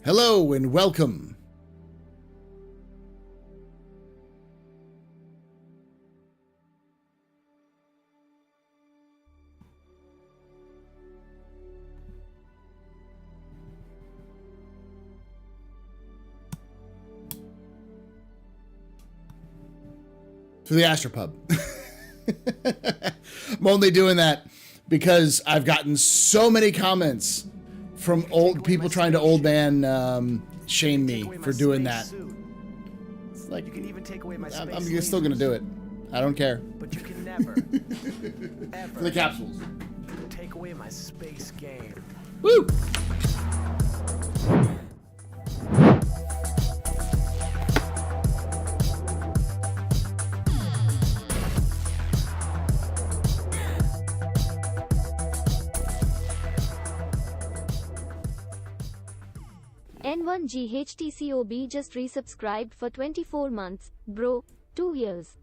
Hello and welcome. To the AstroPub. I'm only doing that because I've gotten so many comments from old people trying to old man shame me for doing that. It's like, I'm still gonna do it. I don't care. But you can never, ever for the capsules. Take away my space game. Woo! N1GHTCOB just resubscribed for 24 months. Bro, 2 years.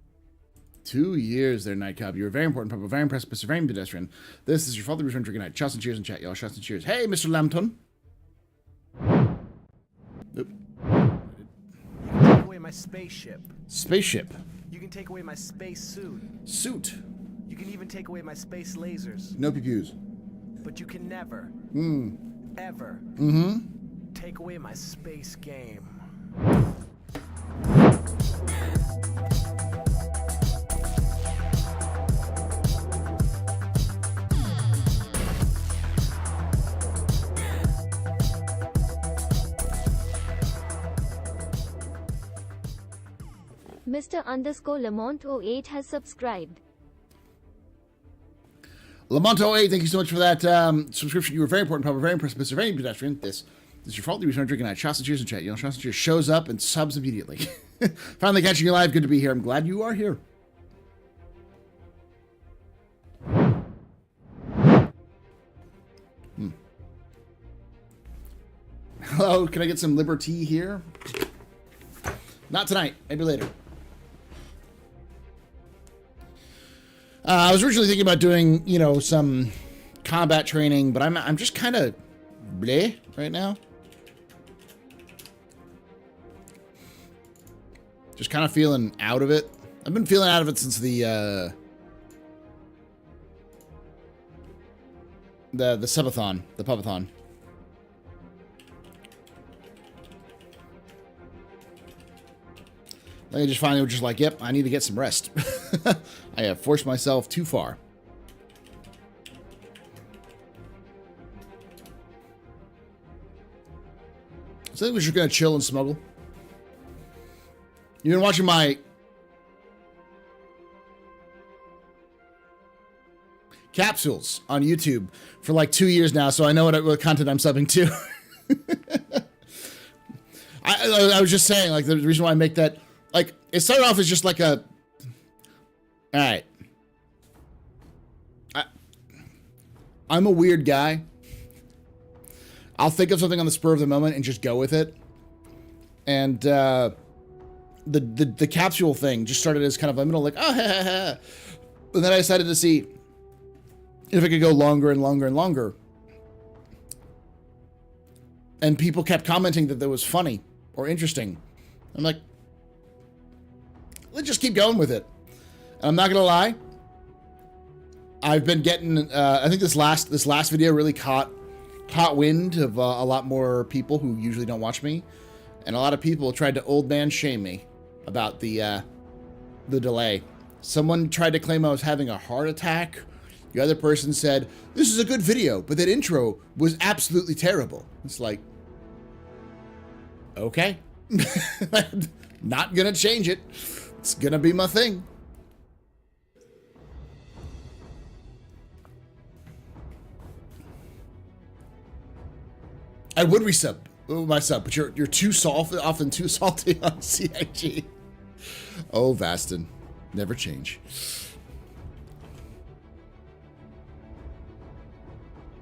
2 years there, Nightcap. You're a very important pub, a very impressive, Mr. Very pedestrian. This is your father return drinking night. Shots and cheers in chat, y'all. Shots and cheers. Hey, Mr. Lambton. You can take away my spaceship. Spaceship. You can take away my space suit. Suit. You can even take away my space lasers. No pew-pews. But you can never, ever take away my space game. Mr_Lamont08 has subscribed. Lamont08, thank you so much for that subscription. You were very important, probably very impressive, Mr. Very pedestrian. This is your fault. You return drinking night. Shots and cheers in chat. You know, shots and cheers shows up and subs immediately. Finally catching you live. Good to be here. I'm glad you are here. Hello, can I get some liberty here? Not tonight. Maybe later. I was originally thinking about doing, you know, some combat training, but I'm just kind of bleh right now. Just kind of feeling out of it. I've been feeling out of it since the subathon, the pubathon. I just finally was just like, yep, I need to get some rest. I have forced myself too far. So I think we're just going to chill and smuggle. You've been watching my capsules on YouTube for like 2 years now, so I know what content I'm subbing to. I was just saying, like, the reason why I make that, like, it started off as just like a, all right. I'm a weird guy. I'll think of something on the spur of the moment and just go with it. And the capsule thing just started as kind of a middle, like, oh, ha, ha, ha. And then I decided to see if I could go longer and longer and longer. And people kept commenting that was funny or interesting. I'm like, let's just keep going with it. And I'm not gonna lie, I've been getting. I think this last video really caught wind of a lot more people who usually don't watch me, and a lot of people tried to old man shame me about the delay. Someone tried to claim I was having a heart attack The other person said, this is a good video, but that intro was absolutely terrible. It's like, okay. Not gonna change it. It's gonna be my thing. I would resub my sub, but you're too soft, often too salty on CIG. Oh, Vastin, never change.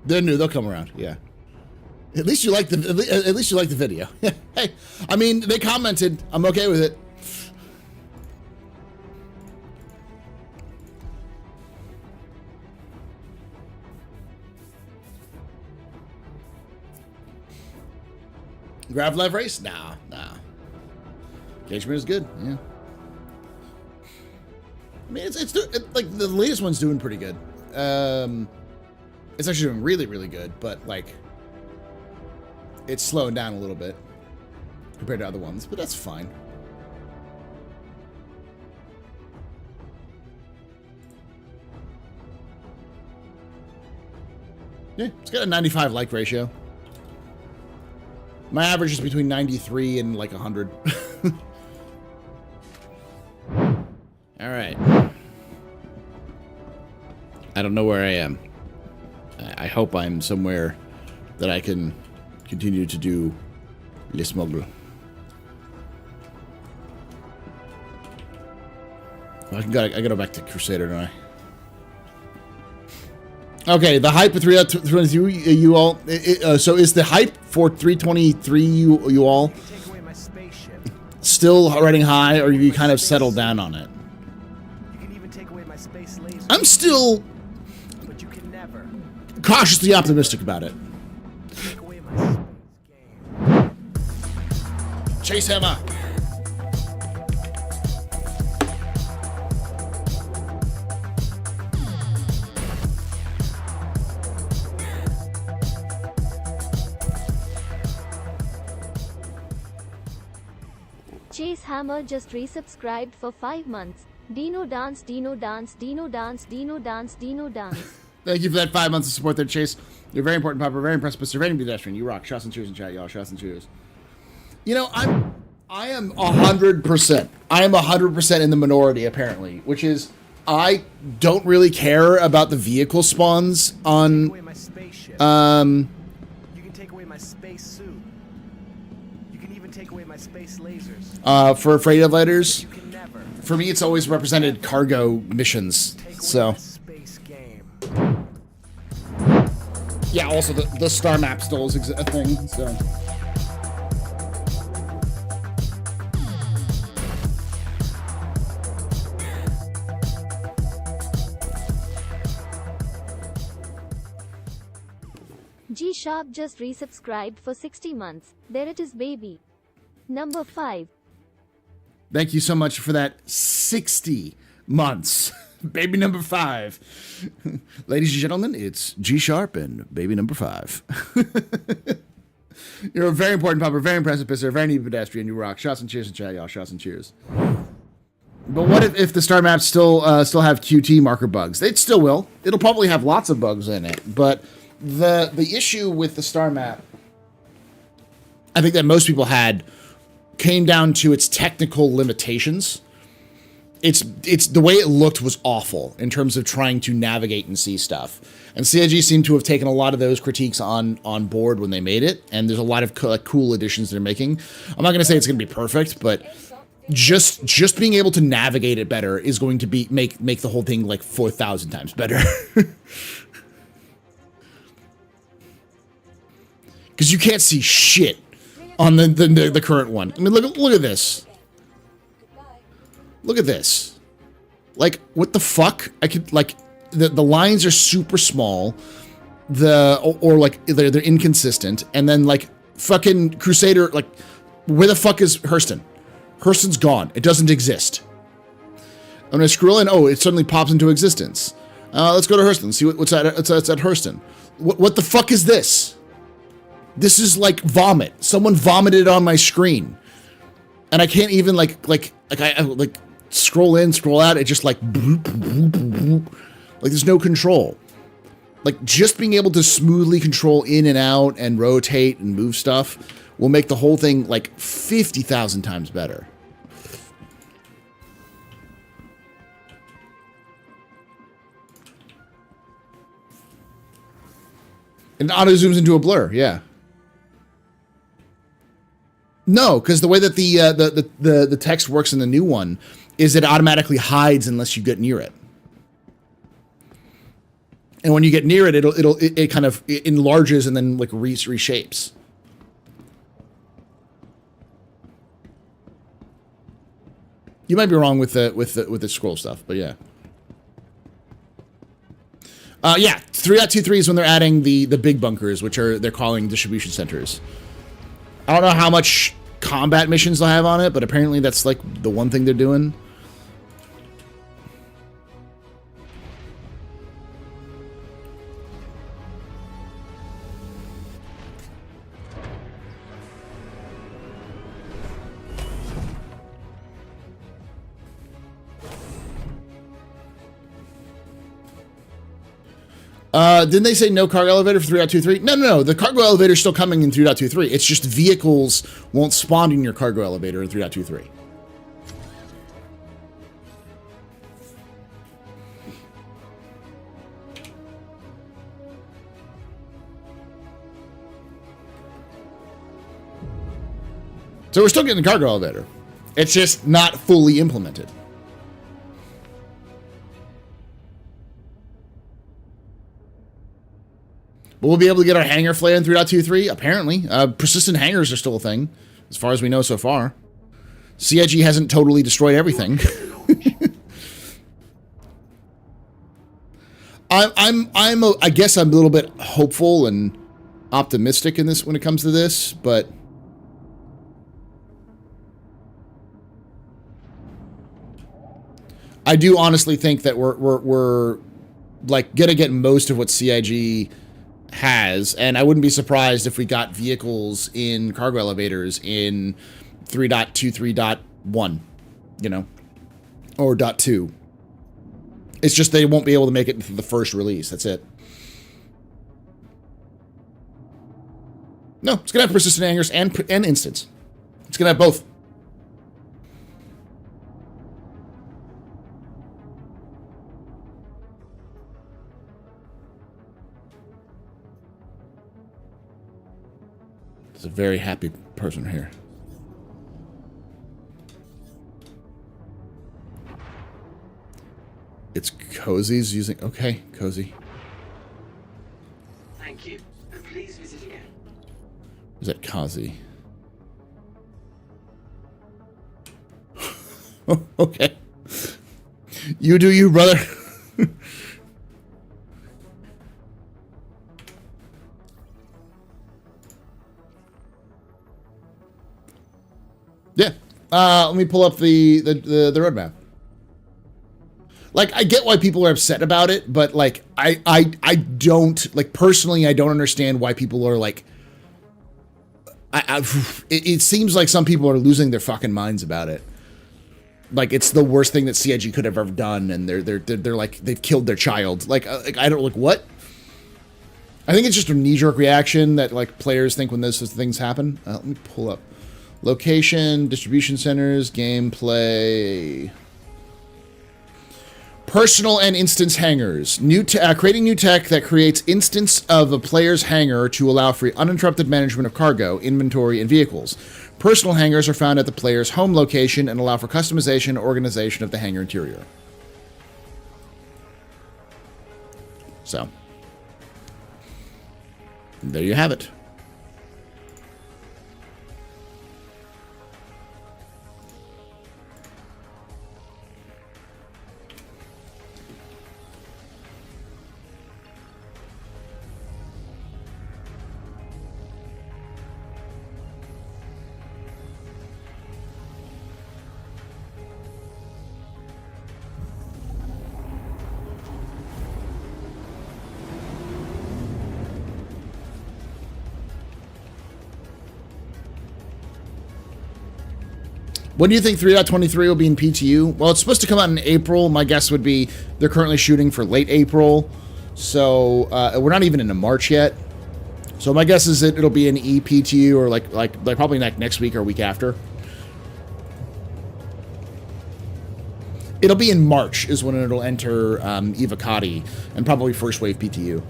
They're new. They'll come around. Yeah. At least you like the video. Hey, I mean, they commented. I'm okay with it. Grav Live Race? Nah. Engagement is good. Yeah. I mean, it's like the latest one's doing pretty good. It's actually doing really, really good, but like it's slowing down a little bit compared to other ones, but that's fine. Yeah, it's got a 95 like ratio. My average is between 93 and like 100. All right. I don't know where I am. I hope I'm somewhere that I can continue to do Le Smuggle. I gotta go back to Crusader, don't I? Okay, the hype of 323 you all. So is the hype for 323 you all still riding high, or have you kind of settled down on it? You can even take away my space laser. I'm still But you can never cautiously optimistic about it. take away my space game. Chase Hammer. Chase Hammer just resubscribed for 5 months. Dino dance, Dino dance, Dino dance, Dino dance, Dino dance. Thank you for that 5 months of support there, Chase. You're very important, Papa. Very impressed, Mr. Rainy Pedestrian. You rock. Shots and cheers in chat, y'all. Shots and cheers. You know, I am 100%. I am 100% in the minority, apparently, which is I don't really care about the vehicle spawns on. Take away my spaceship. You can take away my space suit. You can even take away my space lasers. For freight elevators. You can never For me, it's always represented cargo missions. take away So. my space game. Yeah, also the star map still is a thing, so. G Sharp just resubscribed for 60 months. There it is, baby. Number 5. Thank you so much for that 60 months. Baby number 5. Ladies and gentlemen, it's G Sharp and baby number 5. You're a very important pupper, very impressive pisser, very neat pedestrian. You rock. Shots and cheers in chat, y'all. Shots and cheers. But what if the star maps still have QT marker bugs? It still will. It'll probably have lots of bugs in it. But the issue with the star map, I think that most people had, came down to its technical limitations. It's the way it looked was awful in terms of trying to navigate and see stuff. And CIG seemed to have taken a lot of those critiques on board when they made it. And there's a lot of cool additions they're making. I'm not going to say it's going to be perfect, but just being able to navigate it better is going to be make the whole thing like 4,000 times better. Because you can't see shit on the current one. I mean, look at this. Look at this. Like, what the fuck? I could, like, the lines are super small. Or like, they're inconsistent. And then, like, fucking Crusader, like, where the fuck is Hurston? Hurston's gone. It doesn't exist. I'm gonna scroll in. Oh, it suddenly pops into existence. Let's go to Hurston. See what's at Hurston. What the fuck is this? This is like vomit. Someone vomited on my screen, and I can't even like scroll in, scroll out. It just like bloop, bloop, bloop. Like there's no control. Like, just being able to smoothly control in and out and rotate and move stuff will make the whole thing, like, 50,000 times better. And auto zooms into a blur, yeah. No, because the way that the text works in the new one is it automatically hides unless you get near it. And when you get near it, it kind of enlarges and then like reshapes. You might be wrong with the scroll stuff, but yeah. Yeah, 3.23 is when they're adding the big bunkers, which they're calling distribution centers. I don't know how much combat missions they'll have on it, but apparently that's like the one thing they're doing. Didn't they say no cargo elevator for 3.23? No. The cargo elevator is still coming in 3.23. It's just vehicles won't spawn in your cargo elevator in 3.23. So we're still getting the cargo elevator. It's just not fully implemented. But we'll be able to get our hangar flare in 3.23, apparently. Persistent hangars are still a thing, as far as we know so far. CIG hasn't totally destroyed everything. I guess I'm a little bit hopeful and optimistic in this when it comes to this, but I do honestly think that we're like gonna get most of what CIG has, and I wouldn't be surprised if we got vehicles in cargo elevators in 3.23.1, you know, or .2. It's just they won't be able to make it into the first release. That's it. No, it's gonna have persistent hangars and instance. It's gonna have both. There's a very happy person here. It's Cozy's using... Okay, Cozy. Thank you. And please visit again. Is that Kazi? Okay. You do you, brother. Yeah. Let me pull up the roadmap. Like, I get why people are upset about it, but like I don't, like, personally I don't understand why people are like it seems like some people are losing their fucking minds about it. Like, it's the worst thing that CIG could have ever done, and they're like, they've killed their child. Like I don't, like, what? I think it's just a knee-jerk reaction that like players think when those things happen. Let me pull up. Location, distribution centers, gameplay. Personal and instance hangars. Creating new tech that creates instance of a player's hangar to allow for uninterrupted management of cargo, inventory, and vehicles. Personal hangars are found at the player's home location and allow for customization and organization of the hangar interior. So, there you have it. When do you think 3.23 will be in PTU? Well, it's supposed to come out in April. My guess would be they're currently shooting for late April. So we're not even into March yet. So my guess is that it'll be an EPTU or like probably next week or week after. It'll be in March is when it'll enter Evocati and probably first wave PTU.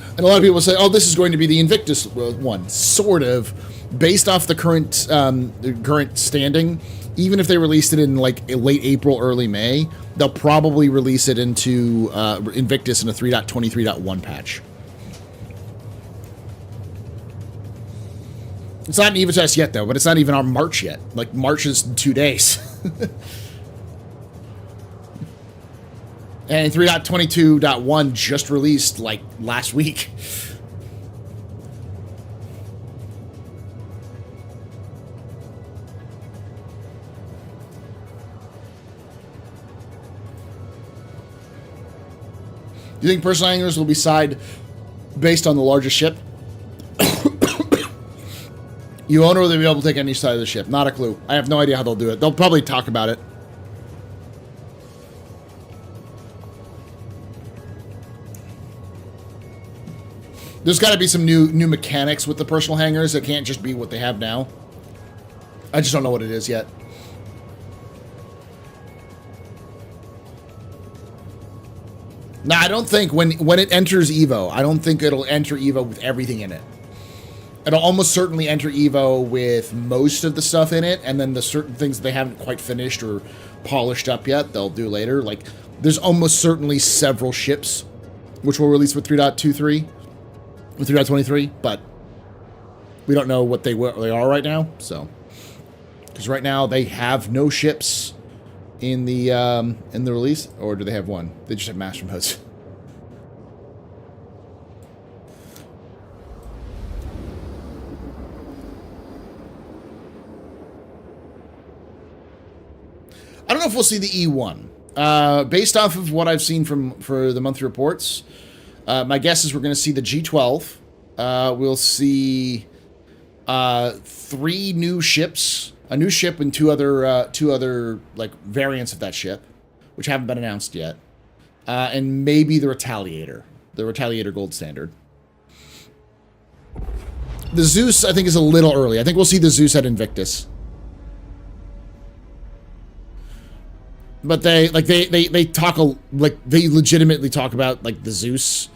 And a lot of people say, oh, this is going to be the Invictus one. Sort of. Based off the current standing, even if they released it in like late April, early May, they'll probably release it into Invictus in a 3.23.1 patch. It's not an EVA test yet, though, but it's not even on March yet. Like, March is in 2 days. And 3.22.1 just released, like, last week. Do you think personal hangars will be side based on the largest ship? You own, or will they be able to take any side of the ship? Not a clue. I have no idea how they'll do it. They'll probably talk about it. There's got to be some new mechanics with the personal hangars. It can't just be what they have now. I just don't know what it is yet. Now, I don't think when it enters Evo, I don't think it'll enter Evo with everything in it. It'll almost certainly enter Evo with most of the stuff in it, and then the certain things they haven't quite finished or polished up yet, they'll do later. Like, there's almost certainly several ships which will release with 3.23, with 3.23, but we don't know what they are right now, so. Because right now, they have no ships in the release, or do they have one? They just have master modes. I don't know if we'll see the E1. Based off of what I've seen for the monthly reports, my guess is we're going to see the G12. We'll see 3 new ships, a new ship and two other like variants of that ship, which haven't been announced yet, and maybe the Retaliator Gold Standard. The Zeus, I think, is a little early. I think we'll see the Zeus at Invictus. But they legitimately talk about like the Zeus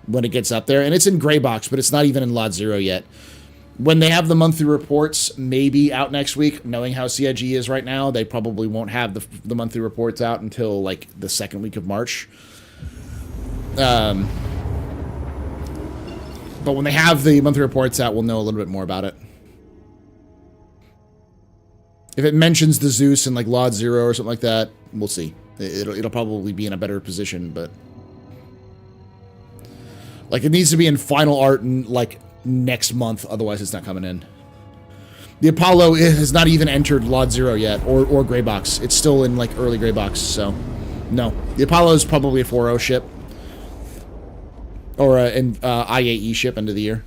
when it gets up there, and it's in gray box, but it's not even in Lot 0 yet. When they have the monthly reports, maybe out next week, knowing how CIG is right now, they probably won't have the monthly reports out until like the second week of March. But when they have the monthly reports out, we'll know a little bit more about it. If it mentions the Zeus in like Lot 0 or something like that, we'll see. It'll probably be in a better position, but like it needs to be in final art and like next month, otherwise it's not coming in. The Apollo has not even entered Lot 0 yet, or gray box. It's still in like early gray box, so no. The Apollo is probably a 4.0 ship, or an IAE ship end of the year.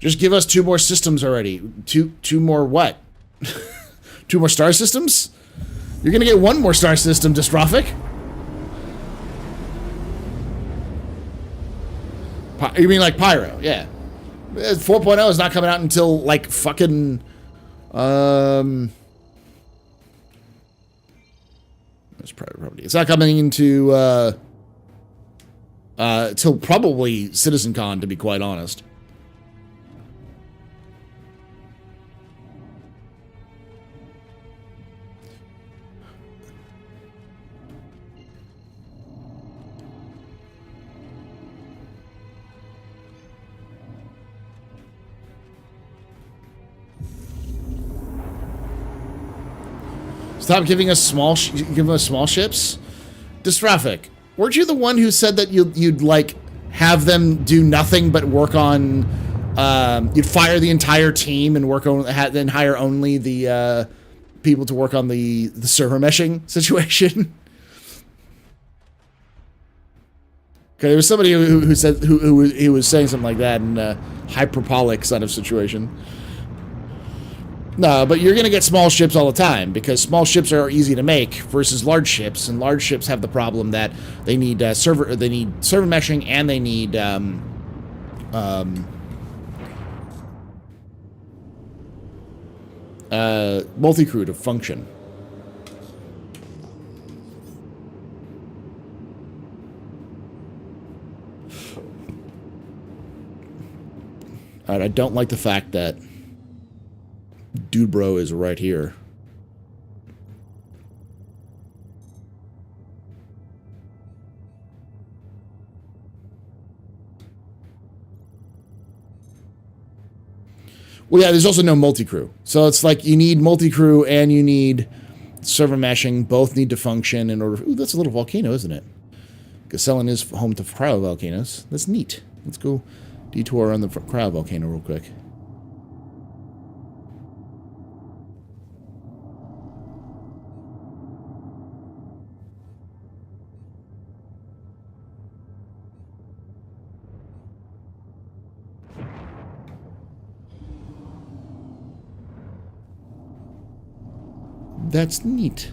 Just give us 2 more systems already. Two more what? 2 more star systems? You're gonna get 1 more star system, Dystrophic. You mean like Pyro? Yeah. 4.0 is not coming out until like fucking That's private property. It's not coming into till probably CitizenCon, to be quite honest. Stop giving us small ships. Dystrophic, weren't you the one who said that you'd like have them do nothing but work on? You'd fire the entire team and work on, then hire only the people to work on the server meshing situation. Okay, there was somebody who said who was saying something like that in a hyperbolic sort of situation. No, but you're going to get small ships all the time because small ships are easy to make versus large ships, and large ships have the problem that they need server meshing and they need multi-crew to function. All right, I don't like the fact that Dude Bro is right here. Well, yeah, there's also no multi-crew. So it's like you need multi-crew and you need server meshing. Both need to function in order... Ooh, that's a little volcano, isn't it? Castellan is home to cryovolcanoes. That's neat. Let's go detour on the cryovolcano real quick. That's neat.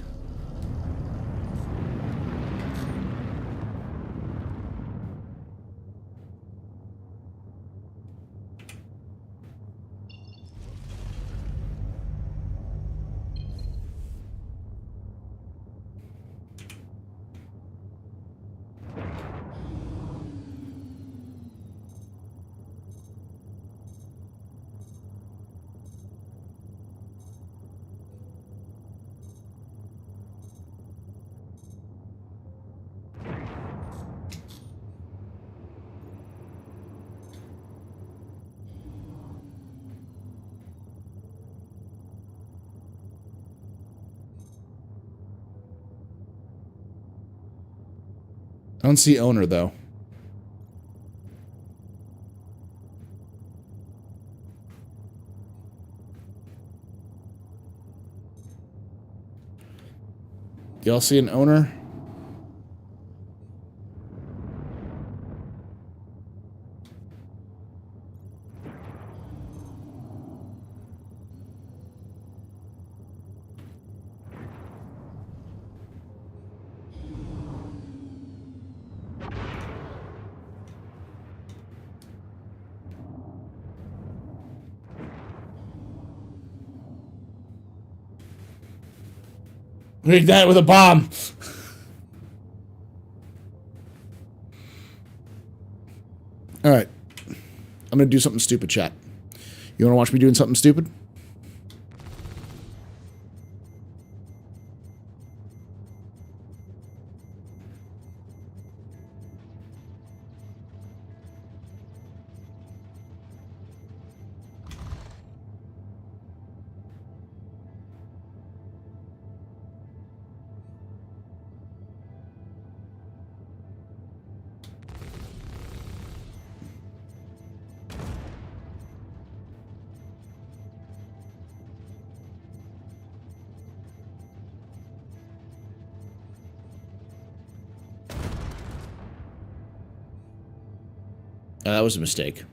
I don't see owner, though. Do y'all see an owner? Read that with a bomb. All right. I'm going to do something stupid, chat. You want to watch me doing something stupid? That was a mistake.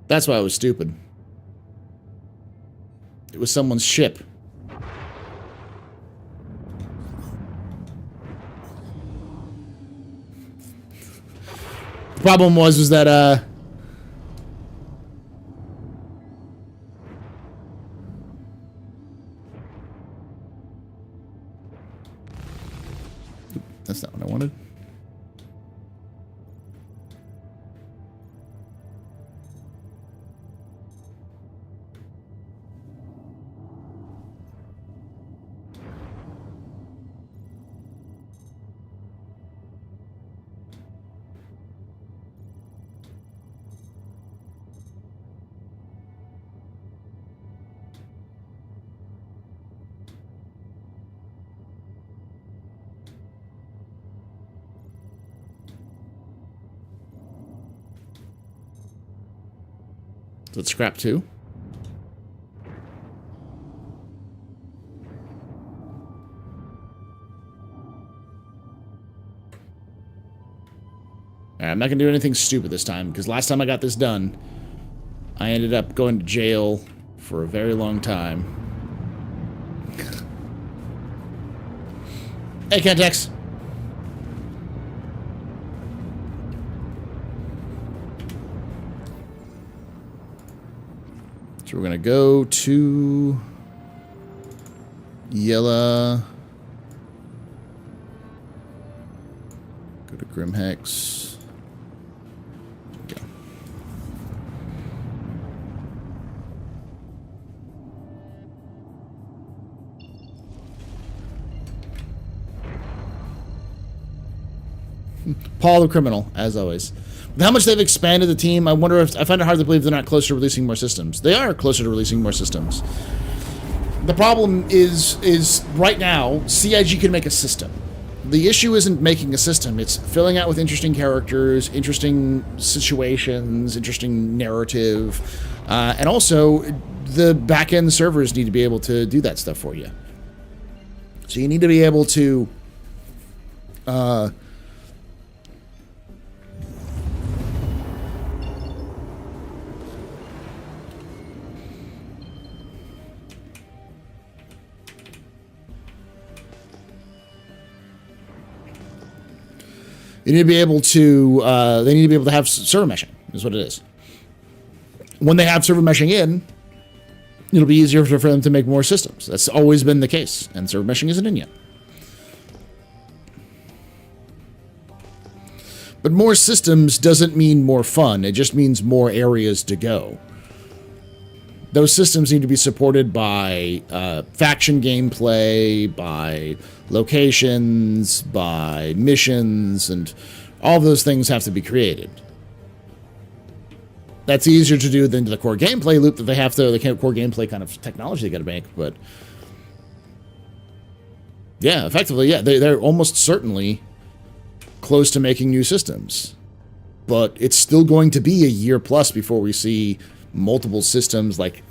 That's why I was stupid. It was someone's ship. The problem was that, that's not what I wanted. So it's scrap 2. All Alright, I'm not gonna do anything stupid this time, because last time I got this done, I ended up going to jail for a very long time. Hey, Kentex. So we're gonna go to Yella. Go to Grimhex. Go. Paul the Criminal, as always. With how much they've expanded the team, I wonder if I find it hard to believe they're not closer to releasing more systems. They are closer to releasing more systems. The problem is right now, CIG can make a system. The issue isn't making a system, it's filling out with interesting characters, interesting situations, interesting narrative, and also the back-end servers need to be able to do that stuff for you. So you need to be able to you need to be able to, they need to be able to have server meshing, is what it is. When they have server meshing in, it'll be easier for them to make more systems. That's always been the case, and server meshing isn't in yet. But more systems doesn't mean more fun, it just means more areas to go. Those systems need to be supported by faction gameplay, by locations, by missions, and all those things have to be created. That's easier to do than the core gameplay loop that they have to, the core gameplay kind of technology they got to make, but yeah, effectively, yeah, they're almost certainly close to making new systems. But it's still going to be a year plus before we see multiple systems like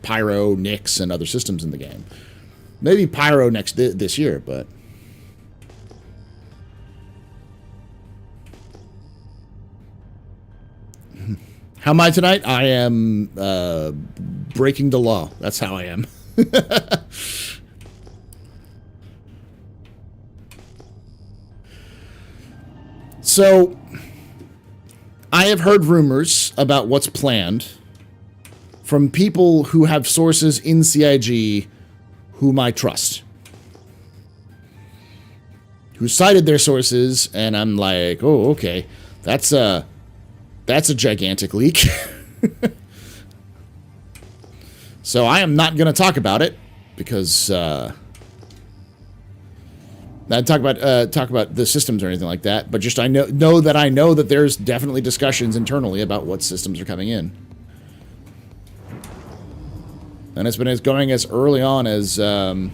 Pyro, Nyx, and other systems in the game. Maybe Pyro this year, but how am I tonight? I am breaking the law. That's how I am. So I have heard rumors about what's planned from people who have sources in CIG whom I trust, who cited their sources, and I'm like, oh, okay, that's a gigantic leak. So I am not going to talk about it because not talk about the systems or anything like that, but just I know that there's definitely discussions internally about what systems are coming in. And it's been going as early on as oh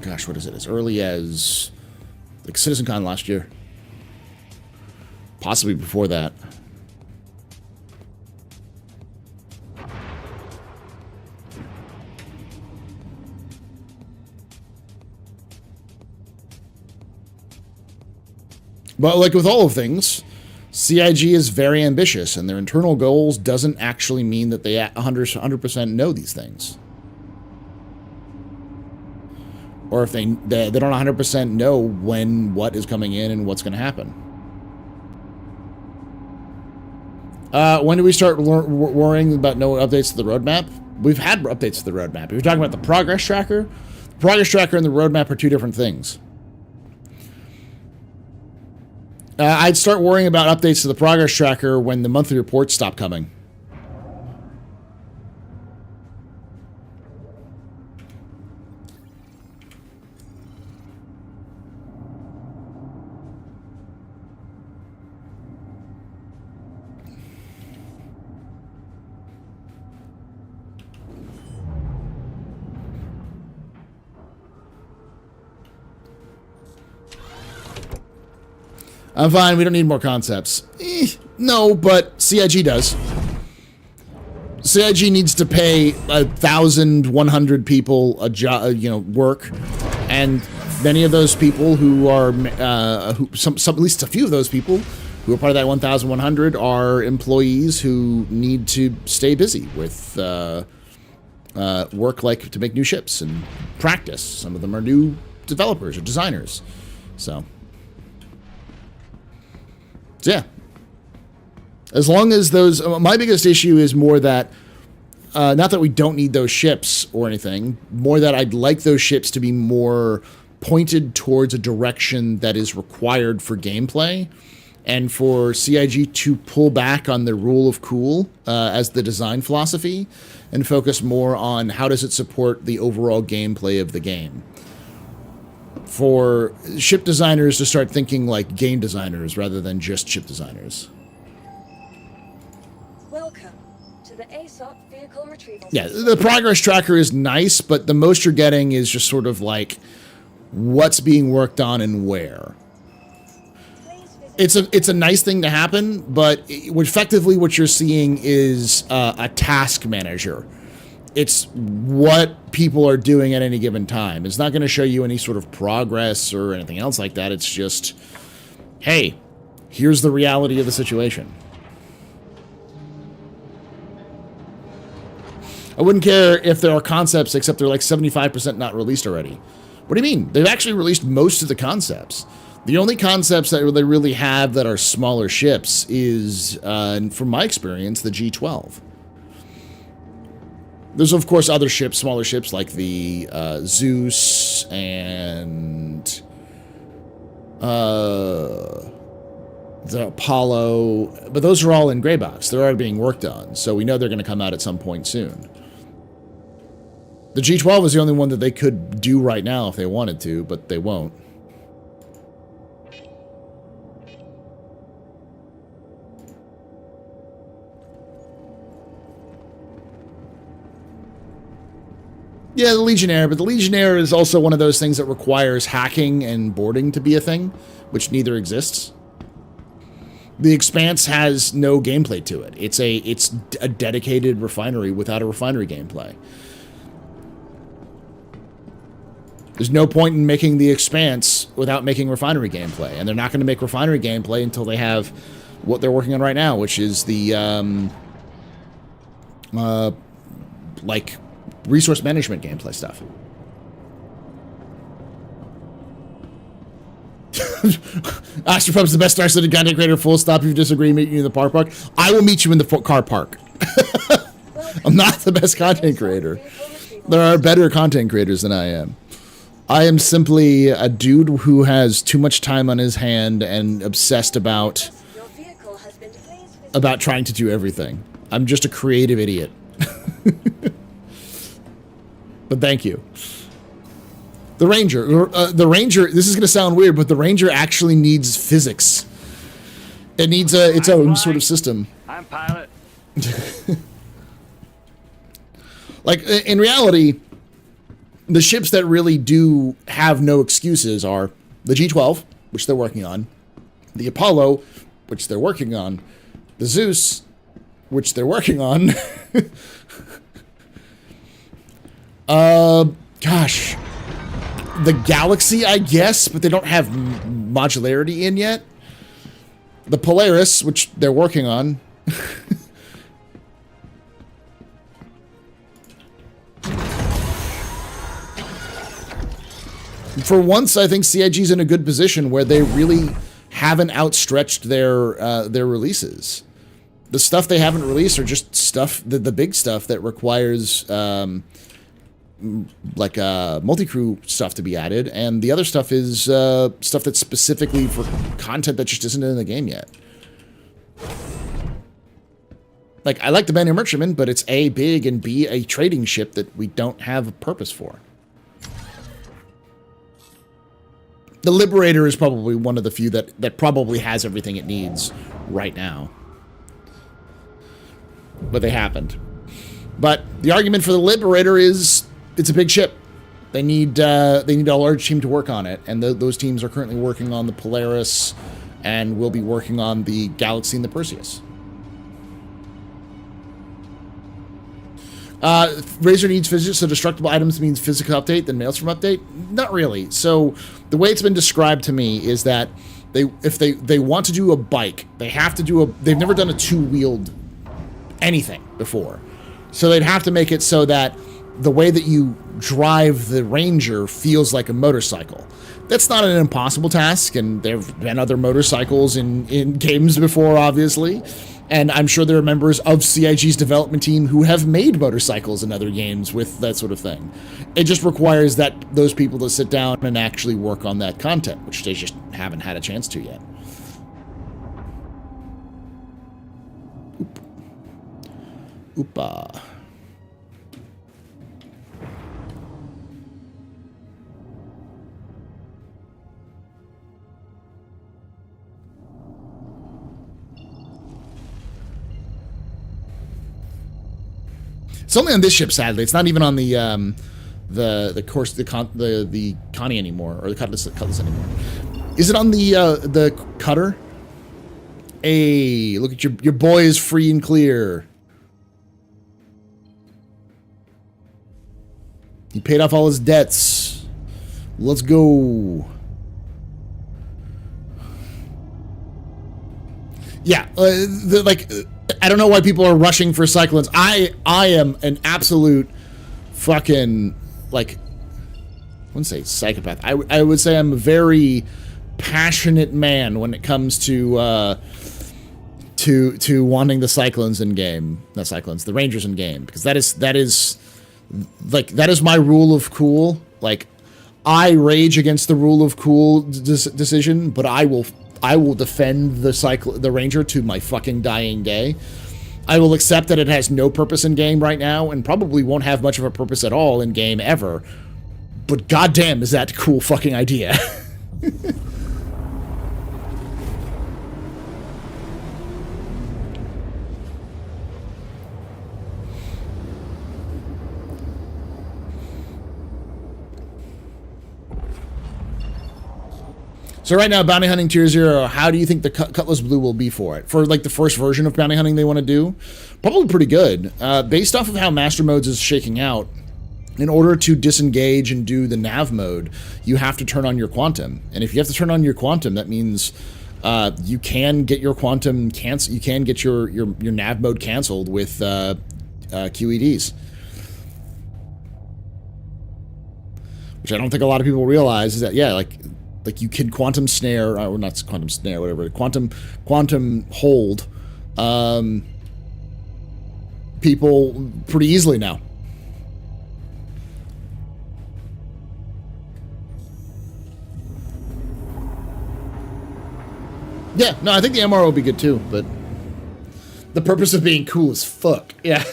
gosh, what is it? As early as like CitizenCon last year. Possibly before that. But like with all of things, CIG is very ambitious, and their internal goals doesn't actually mean that they 100% know these things. Or if they don't 100% know what is coming in and what's going to happen. When do we start worrying about no updates to the roadmap? We've had updates to the roadmap. If you're talking about the progress tracker, the progress tracker and the roadmap are two different things. I'd start worrying about updates to the progress tracker when the monthly reports stop coming. I'm fine, we don't need more concepts. No, but CIG does. CIG needs to pay 1,100 people a job, work, and many of those people who are, some at least a few of those people who are part of that 1,100 are employees who need to stay busy with work, like to make new ships and practice. Some of them are new developers or designers. So yeah. As long as those... my biggest issue is more that... not that we don't need those ships or anything, more that I'd like those ships to be more pointed towards a direction that is required for gameplay, and for CIG to pull back on the rule of cool as the design philosophy, and focus more on how does it support the overall gameplay of the game. For ship designers to start thinking like game designers rather than just ship designers. Welcome to the ASOP vehicle retrieval. Yeah, the progress tracker is nice, but the most you're getting is just sort of like what's being worked on and where. It's a nice thing to happen, but effectively what you're seeing is a task manager. It's what people are doing at any given time. It's not going to show you any sort of progress or anything else like that. It's just, hey, here's the reality of the situation. I wouldn't care if there are concepts, except they're like 75% not released already. What do you mean? They've actually released most of the concepts. The only concepts that they really have that are smaller ships is, from my experience, the G12. There's, of course, other ships, smaller ships, like the Zeus and the Apollo, but those are all in gray box. They're already being worked on, so we know they're going to come out at some point soon. The G12 is the only one that they could do right now if they wanted to, but they won't. Yeah, the Legionnaire, but the Legionnaire is also one of those things that requires hacking and boarding to be a thing, which neither exists. The Expanse has no gameplay to it. It's a dedicated refinery without a refinery gameplay. There's no point in making the Expanse without making refinery gameplay, and they're not going to make refinery gameplay until they have what they're working on right now, which is the like resource management gameplay stuff. AstroPub's the best star-studded content creator, full stop. If you disagree, meet you in the park. I will meet you in the car park. I'm not the best content creator. There are better content creators than I am. I am simply a dude who has too much time on his hand and obsessed about trying to do everything. I'm just a creative idiot. But thank you. The Ranger, this is going to sound weird, but the Ranger actually needs physics. It needs its own sort of system. I'm pilot. Like, in reality, the ships that really do have no excuses are the G12, which they're working on, the Apollo, which they're working on, the Zeus, which they're working on. Gosh. The Galaxy, I guess, but they don't have modularity in yet. The Polaris, which they're working on. For once, I think CIG's in a good position where they really haven't outstretched their releases. The stuff they haven't released are just stuff, the big stuff that requires like multi-crew stuff to be added, and the other stuff is stuff that's specifically for content that just isn't in the game yet. Like, I like the Banner Merchantman, but it's A, big, and B, a trading ship that we don't have a purpose for. The Liberator is probably one of the few that probably has everything it needs right now. But they haven't. But the argument for the Liberator is it's a big ship. They need a large team to work on it, and those teams are currently working on the Polaris, and will be working on the Galaxy and the Perseus. Razor needs physics, so destructible items means physical update, then Maelstrom update? Not really. So the way it's been described to me is that if they want to do a bike, they have to do they've never done a two-wheeled anything before. So they'd have to make it so that the way that you drive the Ranger feels like a motorcycle. That's not an impossible task, and there have been other motorcycles in games before, obviously. And I'm sure there are members of CIG's development team who have made motorcycles in other games with that sort of thing. It just requires that those people to sit down and actually work on that content, which they just haven't had a chance to yet. Oopa. It's only on this ship, sadly. It's not even on the Connie anymore, or the Cutlass anymore. Is it on the cutter? Hey, look at your boy is free and clear. He paid off all his debts. Let's go. Yeah, I don't know why people are rushing for cyclones. I am an absolute fucking, like, I wouldn't say psychopath. I would say I'm a very passionate man when it comes to wanting the cyclones in game. Not cyclones, the Rangers in game, because that is my rule of cool. Like, I rage against the rule of cool decision, but I will defend the Ranger to my fucking dying day. I will accept that it has no purpose in game right now, and probably won't have much of a purpose at all in game ever. But goddamn, is that a cool fucking idea? So right now, Bounty Hunting Tier 0, how do you think the Cutlass Blue will be for it? For, like, the first version of Bounty Hunting they want to do? Probably pretty good. Based off of how Master Modes is shaking out, in order to disengage and do the nav mode, you have to turn on your Quantum. And if you have to turn on your Quantum, that means you can get your Quantum cancel. You can get your nav mode canceled with QEDs. Which I don't think a lot of people realize is that, yeah, like you can quantum snare, or not quantum snare, whatever, quantum hold people pretty easily now. Yeah, no, I think the MR will be good too, but the purpose of being cool as fuck. Yeah.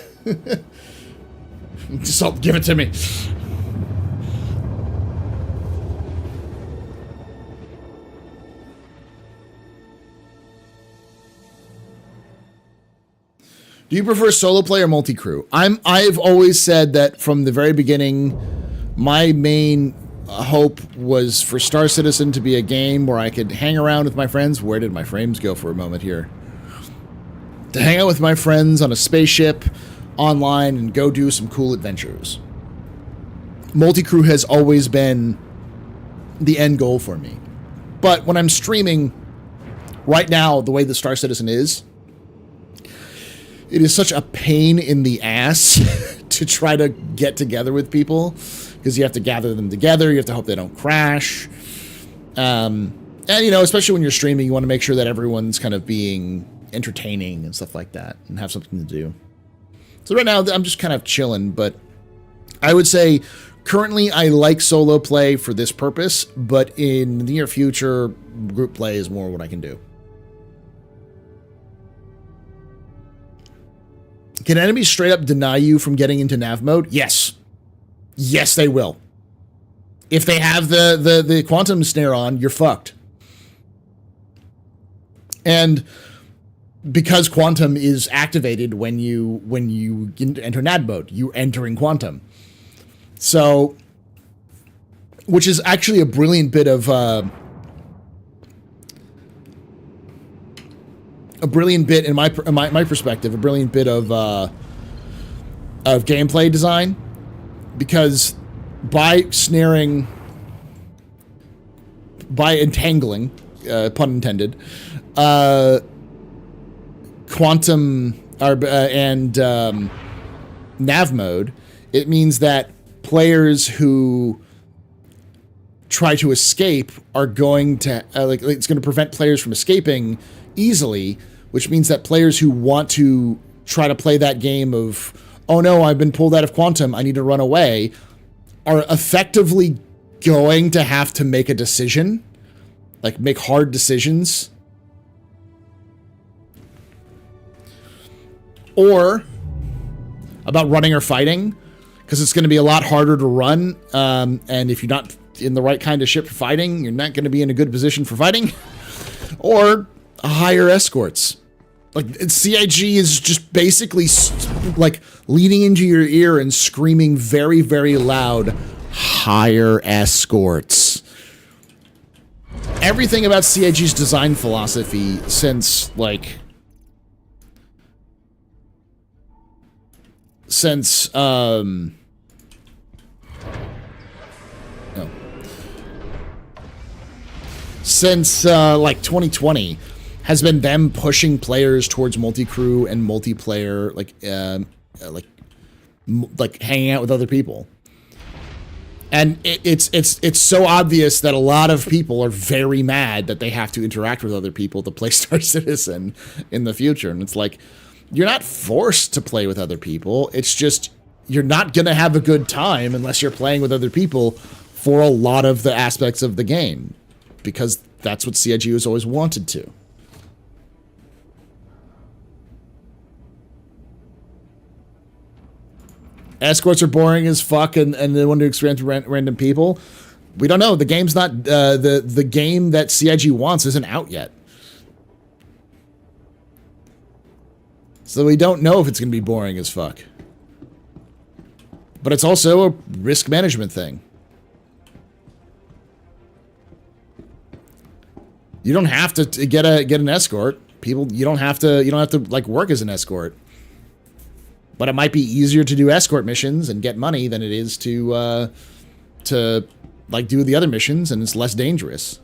Just give it to me. Do you prefer solo play or multi-crew? I've always said that from the very beginning, my main hope was for Star Citizen to be a game where I could hang around with my friends. Where did my frames go for a moment here? To hang out with my friends on a spaceship online and go do some cool adventures. Multi-crew has always been the end goal for me. But when I'm streaming right now, the way the Star Citizen is, it is such a pain in the ass to try to get together with people, because you have to gather them together, you have to hope they don't crash. And, you know, especially when you're streaming, you want to make sure that everyone's kind of being entertaining and stuff like that, and have something to do. So right now, I'm just kind of chilling, but I would say currently I like solo play for this purpose, but in the near future, group play is more what I can do. Can enemies straight up deny you from getting into nav mode? Yes. Yes, they will. If they have the quantum snare on, you're fucked. And because quantum is activated when you enter nav mode, you're entering quantum. So, which is actually a brilliant bit of in my perspective, a brilliant bit of of gameplay design, because by entangling, pun intended, quantum and nav mode, it means that players who try to escape are going to it's going to prevent players from escaping easily, which means that players who want to try to play that game of, oh no, I've been pulled out of quantum, I need to run away, are effectively going to have to make a decision, like make hard decisions, or about running or fighting, because it's going to be a lot harder to run, and if you're not in the right kind of ship for fighting, you're not going to be in a good position for fighting, or higher escorts. Like, CIG is just basically like leaning into your ear and screaming very, very loud, higher escorts. Everything about CIG's design philosophy since like 2020 has been them pushing players towards multi-crew and multiplayer, like hanging out with other people. And it's so obvious that a lot of people are very mad that they have to interact with other people to play Star Citizen in the future. And it's like, you're not forced to play with other people. It's just, you're not going to have a good time unless you're playing with other people for a lot of the aspects of the game, because that's what CIG has always wanted to. Escorts are boring as fuck, and they want to experience random people. We don't know. The game's not the game that CIG wants isn't out yet, so we don't know if it's going to be boring as fuck. But it's also a risk management thing. You don't have to get an escort. You don't have to like work as an escort. But it might be easier to do escort missions and get money than it is to like do the other missions, and it's less dangerous.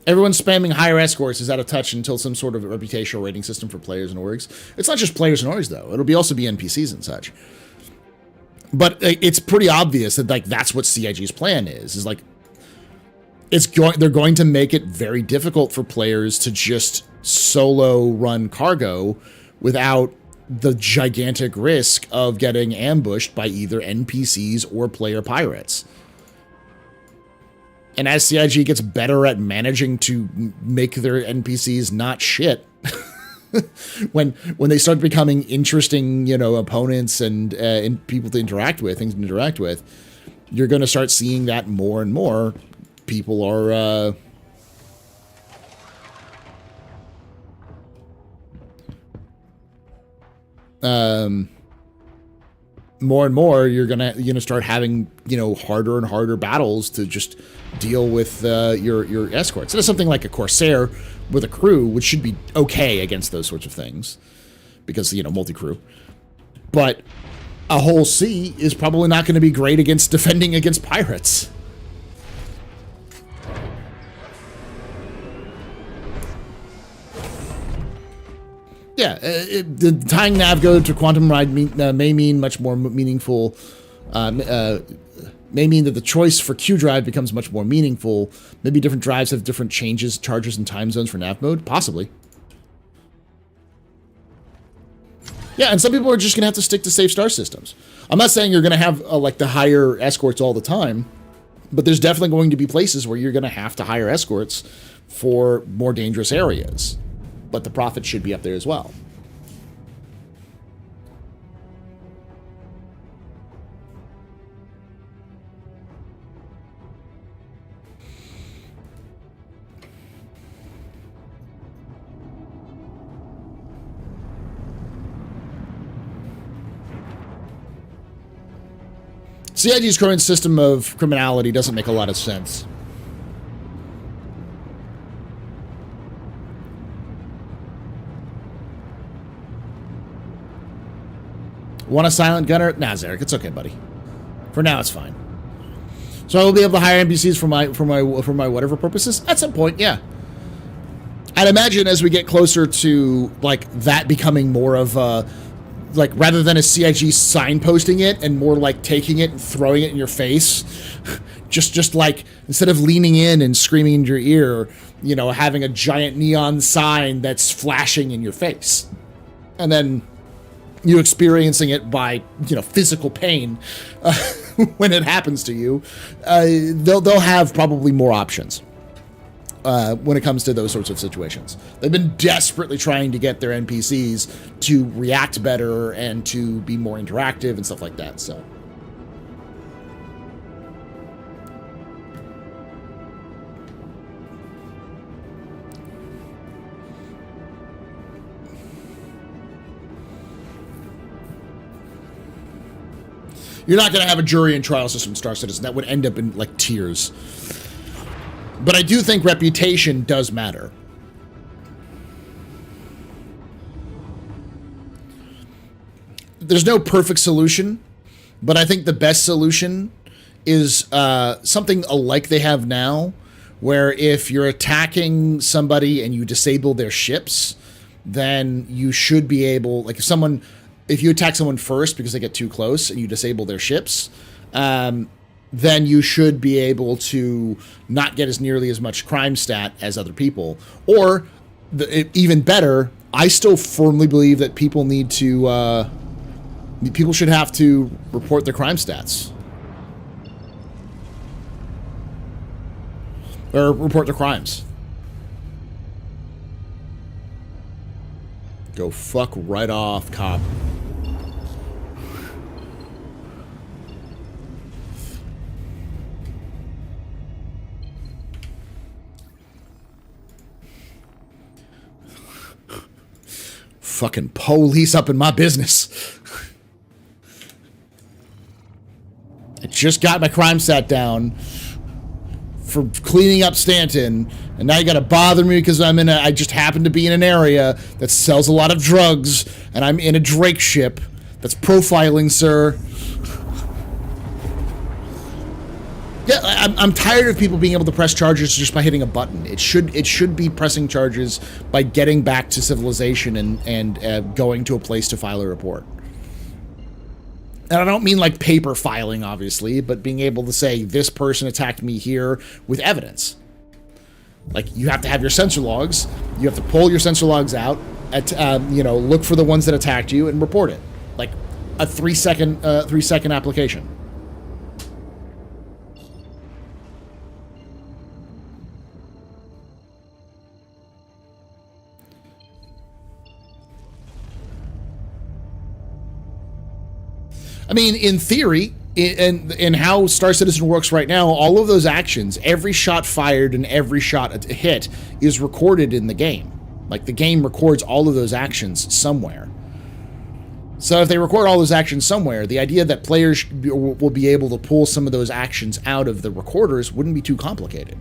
Everyone spamming higher escorts is out of touch until some sort of reputational rating system for players and orgs. It's not just players and orgs, though. It'll also be NPCs and such. But it's pretty obvious that that's what CIG's plan is like, they're going to make it very difficult for players to just solo run cargo without the gigantic risk of getting ambushed by either NPCs or player pirates. And as CIG gets better at managing to make their NPCs not shit, when they start becoming interesting, opponents and people to interact with, things to interact with, you're going to start seeing that more and more. People are more and more you're gonna start having harder and harder battles to just deal with your escorts. And it's something like a Corsair with a crew, which should be okay against those sorts of things, because multi-crew. But a whole sea is probably not going to be great against defending against pirates. Yeah, the tying Navgo to Quantum Ride may mean much more meaningful. May mean that the choice for Q drive becomes much more meaningful. Maybe different drives have different charges, and time zones for nav mode. Possibly. Yeah, and some people are just going to have to stick to safe star systems. I'm not saying you're going to have like the higher escorts all the time, but there's definitely going to be places where you're going to have to hire escorts for more dangerous areas. But the profit should be up there as well. CIG's current system of criminality doesn't make a lot of sense. Want a silent gunner? Nah, Zarek, it's okay, buddy. For now, it's fine. So I will be able to hire NPCs for my whatever purposes at some point. Yeah, I'd imagine as we get closer to like that becoming more of a like rather than a CIG signposting it and more like taking it and throwing it in your face, just like instead of leaning in and screaming in your ear, you know, having a giant neon sign that's flashing in your face, and then you experiencing it by, you know, physical pain when it happens to you. They'll have probably more options when it comes to those sorts of situations. They've been desperately trying to get their NPCs to react better and to be more interactive and stuff like that. So. You're not going to have a jury and trial system, Star Citizen. That would end up in, like, tears. But I do think reputation does matter. There's no perfect solution, but I think the best solution is something like they have now, where if you're attacking somebody and you disable their ships, then you should be able, like if you attack someone first because they get too close and you disable their ships, then you should be able to not get as nearly as much crime stat as other people. Or, even better, I still firmly believe that people need to, people should have to report their crime stats. Or report their crimes. Go fuck right off, cop. Fucking police up in my business. I just got my crime stat down for cleaning up Stanton, and now you gotta bother me because I just happen to be in an area that sells a lot of drugs, and I'm in a Drake ship. That's profiling, sir. Yeah, I'm tired of people being able to press charges just by hitting a button. It should be pressing charges by getting back to civilization and going to a place to file a report. And I don't mean like paper filing, obviously, but being able to say this person attacked me here with evidence. Like, you have to have your sensor logs. You have to pull your sensor logs out, look for the ones that attacked you and report it. Like a 3-second application. I mean, in theory, in how Star Citizen works right now, all of those actions, every shot fired and every shot hit is recorded in the game. Like, the game records all of those actions somewhere. So if they record all those actions somewhere, the idea that players will be able to pull some of those actions out of the recorders wouldn't be too complicated.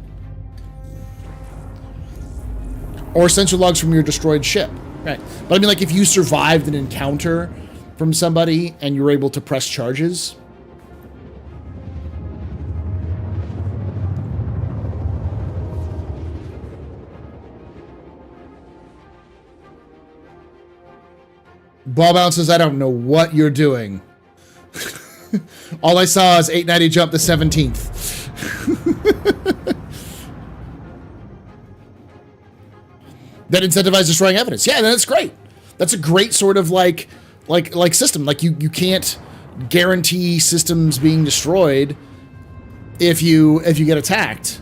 Or sensor logs from your destroyed ship. Right. But I mean, like, if you survived an encounter from somebody and you're able to press charges. Bob Bounce says, I don't know what you're doing. All I saw is 890 jump the 17th. That incentivizes destroying evidence. Yeah, that's great. That's a great sort of like system. Like, you can't guarantee systems being destroyed if you get attacked.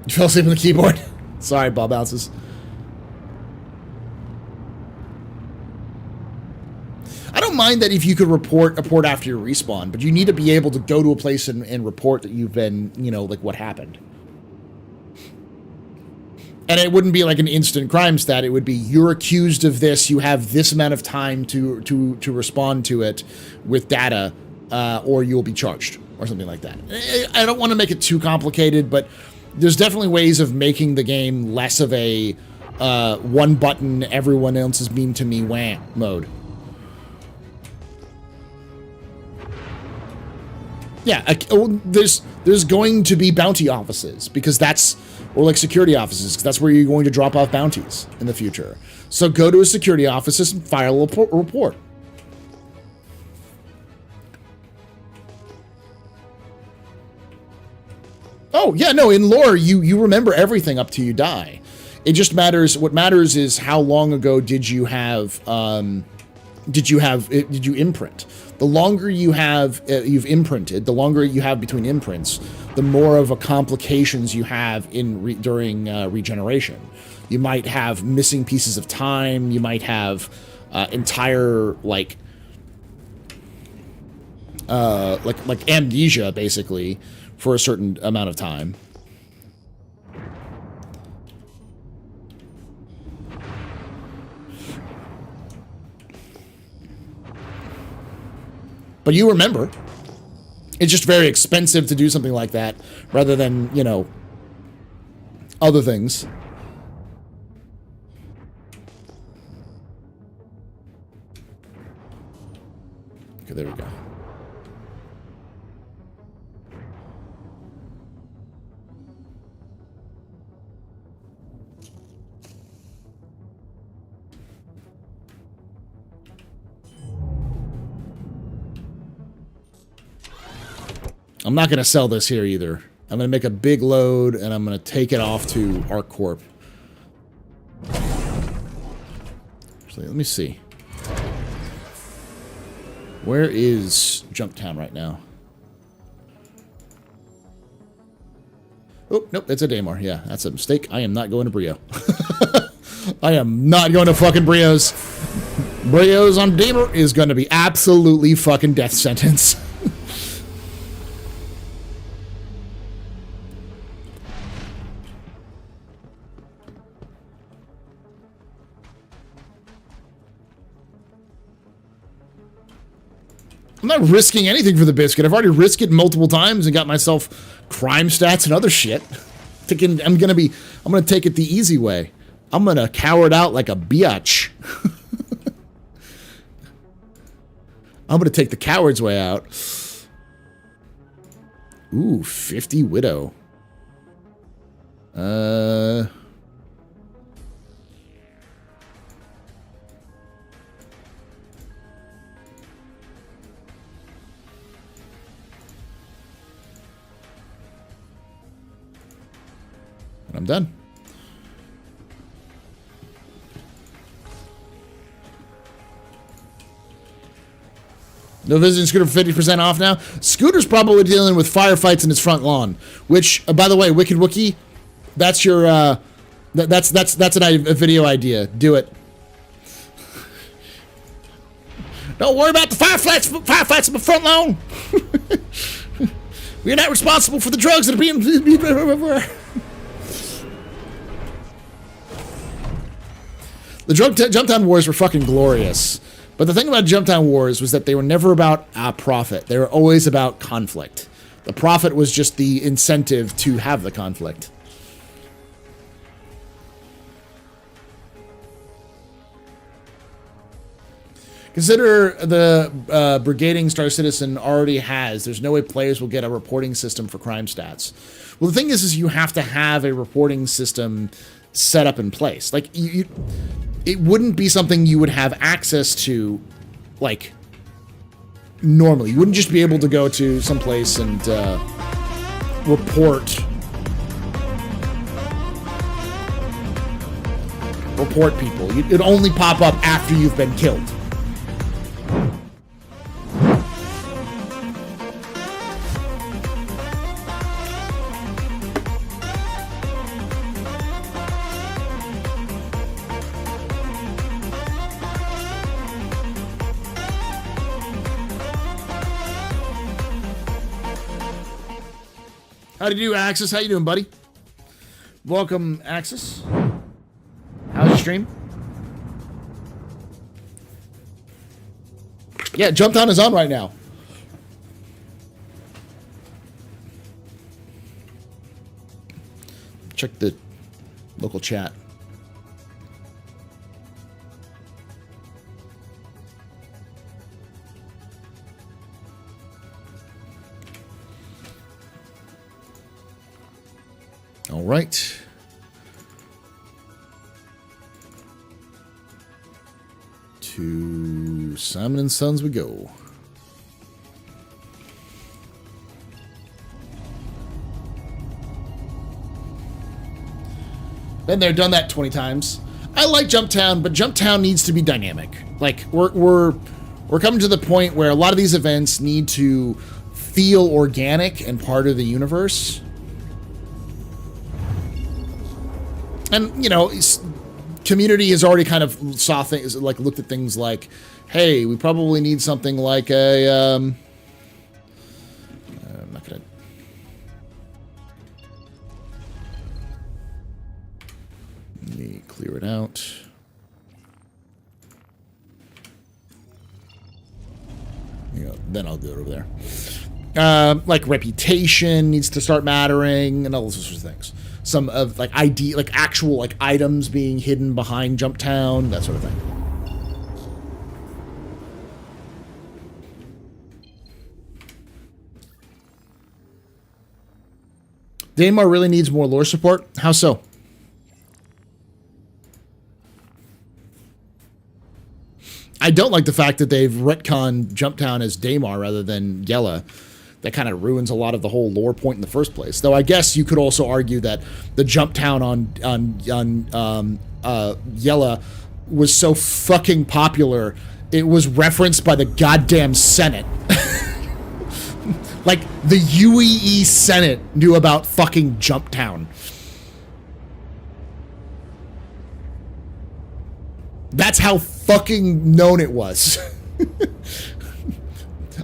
You fell asleep on the keyboard. Sorry, Bob Bounces. I don't mind that if you could report after your respawn, but you need to be able to go to a place and report that you've been, like, what happened. And it wouldn't be like an instant crime stat. It would be, you're accused of this. You have this amount of time to respond to it with data, or you'll be charged, or something like that. I don't want to make it too complicated, but there's definitely ways of making the game less of a one button, everyone else is mean to me, wah mode. Yeah, there's going to be bounty offices, because that's, or like security offices, because that's where you're going to drop off bounties in the future. So go to a security office and file a report. Oh, yeah, no, in lore, you remember everything up till you die. It just matters, what matters is how long ago did you imprint? The longer you have, you've imprinted, the longer you have between imprints, the more of a complications you have during regeneration. You might have missing pieces of time, you might have entire, like amnesia, basically, for a certain amount of time. But you remember. It's just very expensive to do something like that, rather than, you know, other things. Okay, there we go. I'm not going to sell this here either. I'm going to make a big load, and I'm going to take it off to ArcCorp. Actually, let me see. Where is Jumptown right now? Oh, nope, it's a Daymar. Yeah, that's a mistake. I am not going to Brio. I am not going to fucking Brio's. Brio's on Daymar is going to be absolutely fucking death sentence. I'm not risking anything for the biscuit. I've already risked it multiple times and got myself crime stats and other shit. I'm gonna take it the easy way. I'm gonna cower it out like a biatch. I'm gonna take the coward's way out. Ooh, 50 Widow. And I'm done. No visiting scooter for 50% off now. Scooter's probably dealing with firefights in his front lawn. Which, by the way, Wicked Wookie, that's your that's a video idea. Do it. Don't worry about the firefights in the front lawn. We're not responsible for the drugs that are being. The Jumptown Wars were fucking glorious. But the thing about Jumptown Wars was that they were never about profit. They were always about conflict. The profit was just the incentive to have the conflict. Consider the brigading Star Citizen already has. There's no way players will get a reporting system for crime stats. Well, the thing is you have to have a reporting system set up in place. Like, it wouldn't be something you would have access to, like, normally. You wouldn't just be able to go to some place and report people. It'd only pop up after you've been killed. How do you do, Axis? How you doing, buddy? Welcome, Axis. stream? Yeah, Jumptown is on right now. Check the local chat. All right. To Simon and Sons we go. Been there, done that 20 times. I like Jumptown, but Jumptown needs to be dynamic. Like we're coming to the point where a lot of these events need to feel organic and part of the universe. And you know, community has already kind of saw things, like looked at things like, hey, we probably need something like a. I'm not gonna. Let me clear it out. Yeah, then I'll do it over there. Like reputation needs to start mattering and all those sorts of things. Some of like ID, like actual like items being hidden behind Jumptown, that sort of thing. Daymar really needs more lore support. How so? I don't like the fact that they've retconned Jumptown as Daymar rather than Yella. That kind of ruins a lot of the whole lore point in the first place. Though I guess you could also argue that the Jumptown on Yella was so fucking popular, it was referenced by the goddamn Senate. Like, the UEE Senate knew about fucking Jumptown. That's how fucking known it was.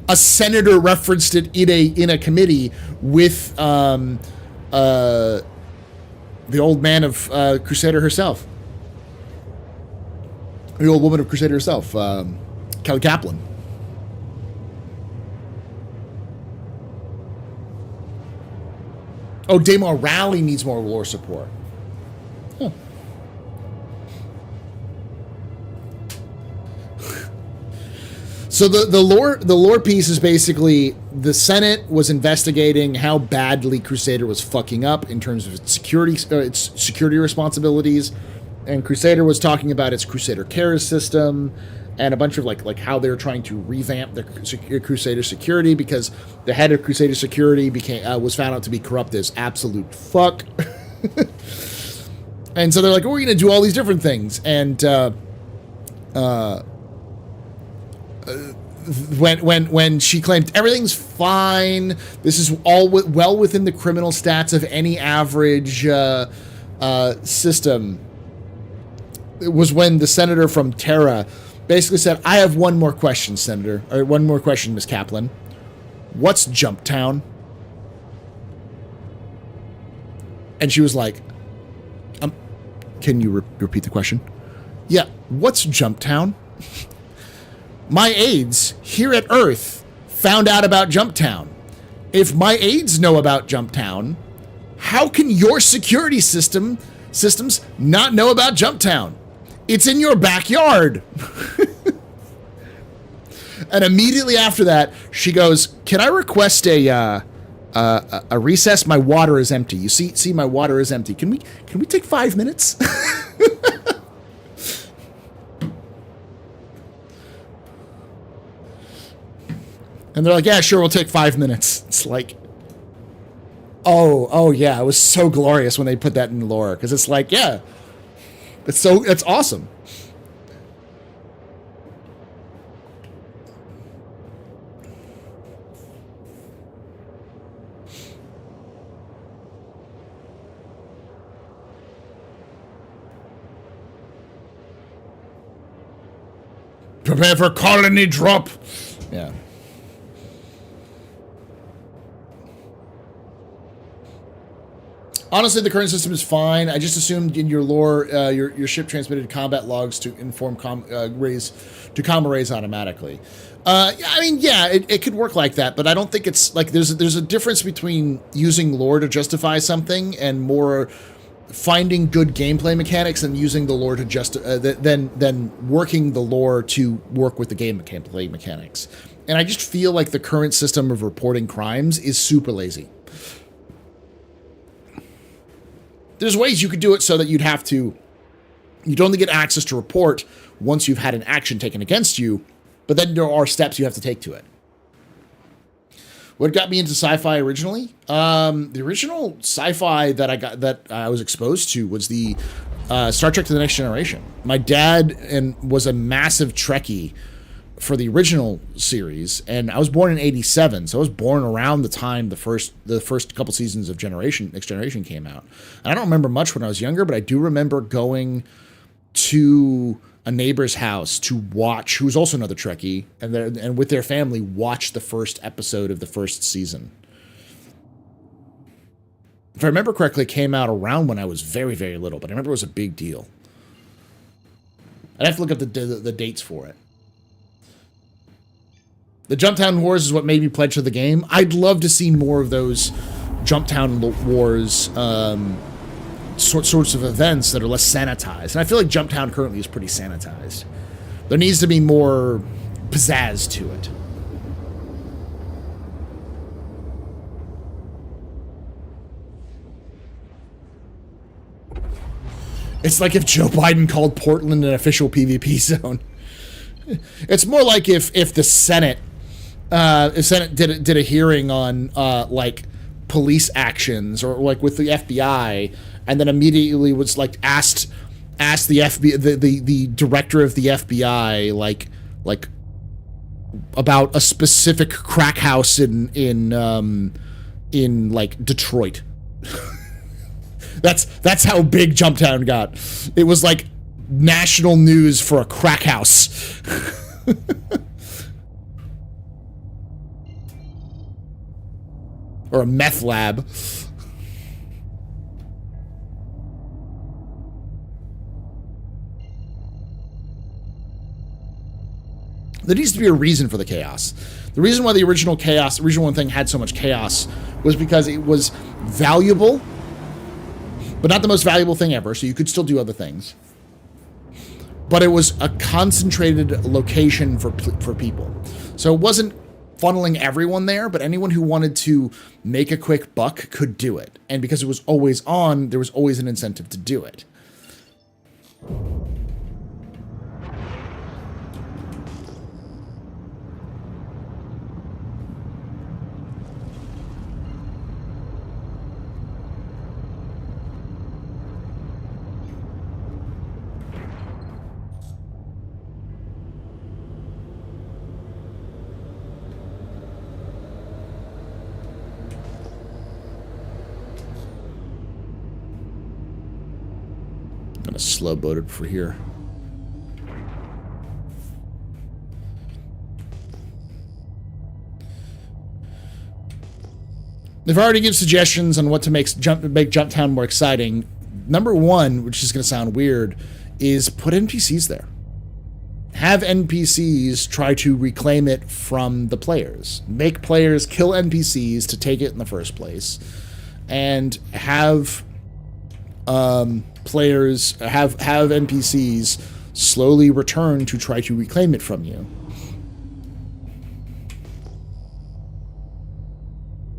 A senator referenced it in a committee with the old man of Crusader herself. The old woman of Crusader herself, Kelly Kaplan. Oh, Daymar Rally needs more lore support. Huh. So the lore piece is basically the Senate was investigating how badly Crusader was fucking up in terms of its security responsibilities, and Crusader was talking about its Crusader Care system and a bunch of like how they're trying to revamp their Crusader security because the head of Crusader security was found out to be corrupt as absolute fuck. And so they're like, oh, we're going to do all these different things, and when she claimed everything's fine, this is all well within the criminal stats of any average system, it was when the senator from Terra basically said, I have one more question, Senator, or one more question, Miss Kaplan. What's Jumptown? And she was like, can you repeat the question? Yeah, what's Jumptown? My aides here at Earth found out about Jumptown. If my aides know about Jumptown, how can your security systems not know about Jumptown? It's in your backyard. And immediately after that, she goes, can I request a recess? My water is empty. You see my water is empty. Can we take 5 minutes? And they're like, yeah, sure, we'll take 5 minutes. It's like, oh yeah, it was so glorious when they put that in lore, because it's like, yeah, it's awesome. Prepare for colony drop. Yeah. Honestly, the current system is fine. I just assumed in your lore, your ship transmitted combat logs to inform comma raise automatically. I mean, yeah, it could work like that, but I don't think it's like there's a difference between using lore to justify something and more finding good gameplay mechanics and using the lore to than working the lore to work with the gameplay mechanics. And I just feel like the current system of reporting crimes is super lazy. There's ways you could do it so that you'd only get access to report once you've had an action taken against you, but then there are steps you have to take to it. What got me into sci-fi originally? The original sci-fi that I was exposed to was the Star Trek: The Next Generation. My dad was a massive Trekkie for the original series, and I was born in '87, so I was born around the time the first couple seasons of Next Generation came out. And I don't remember much when I was younger, but I do remember going to a neighbor's house to watch, who was also another Trekkie, and with their family watch the first episode of the first season. If I remember correctly, it came out around when I was very, very little, but I remember it was a big deal. I'd have to look up the dates for it. The Jumptown Wars is what made me pledge to the game. I'd love to see more of those Jumptown Wars sorts of events that are less sanitized. And I feel like Jumptown currently is pretty sanitized. There needs to be more pizzazz to it. It's like if Joe Biden called Portland an official PvP zone. It's more like if the Senate did a hearing on like police actions or like with the FBI, and then immediately was like asked the the director of the FBI like about a specific crack house in like Detroit. That's how big Jumptown got. It was like national news for a crack house. Or a meth lab. There needs to be a reason for the chaos. The reason why the original one thing had so much chaos was because it was valuable, but not the most valuable thing ever, so you could still do other things. But it was a concentrated location for people. So it wasn't funneling everyone there, but anyone who wanted to make a quick buck could do it. And because it was always on, there was always an incentive to do it. Slow boated for here. They've already given suggestions on what to make Jumptown more exciting. Number one, which is going to sound weird, is put NPCs there. Have NPCs try to reclaim it from the players. Make players kill NPCs to take it in the first place, and have players have NPCs slowly return to try to reclaim it from you.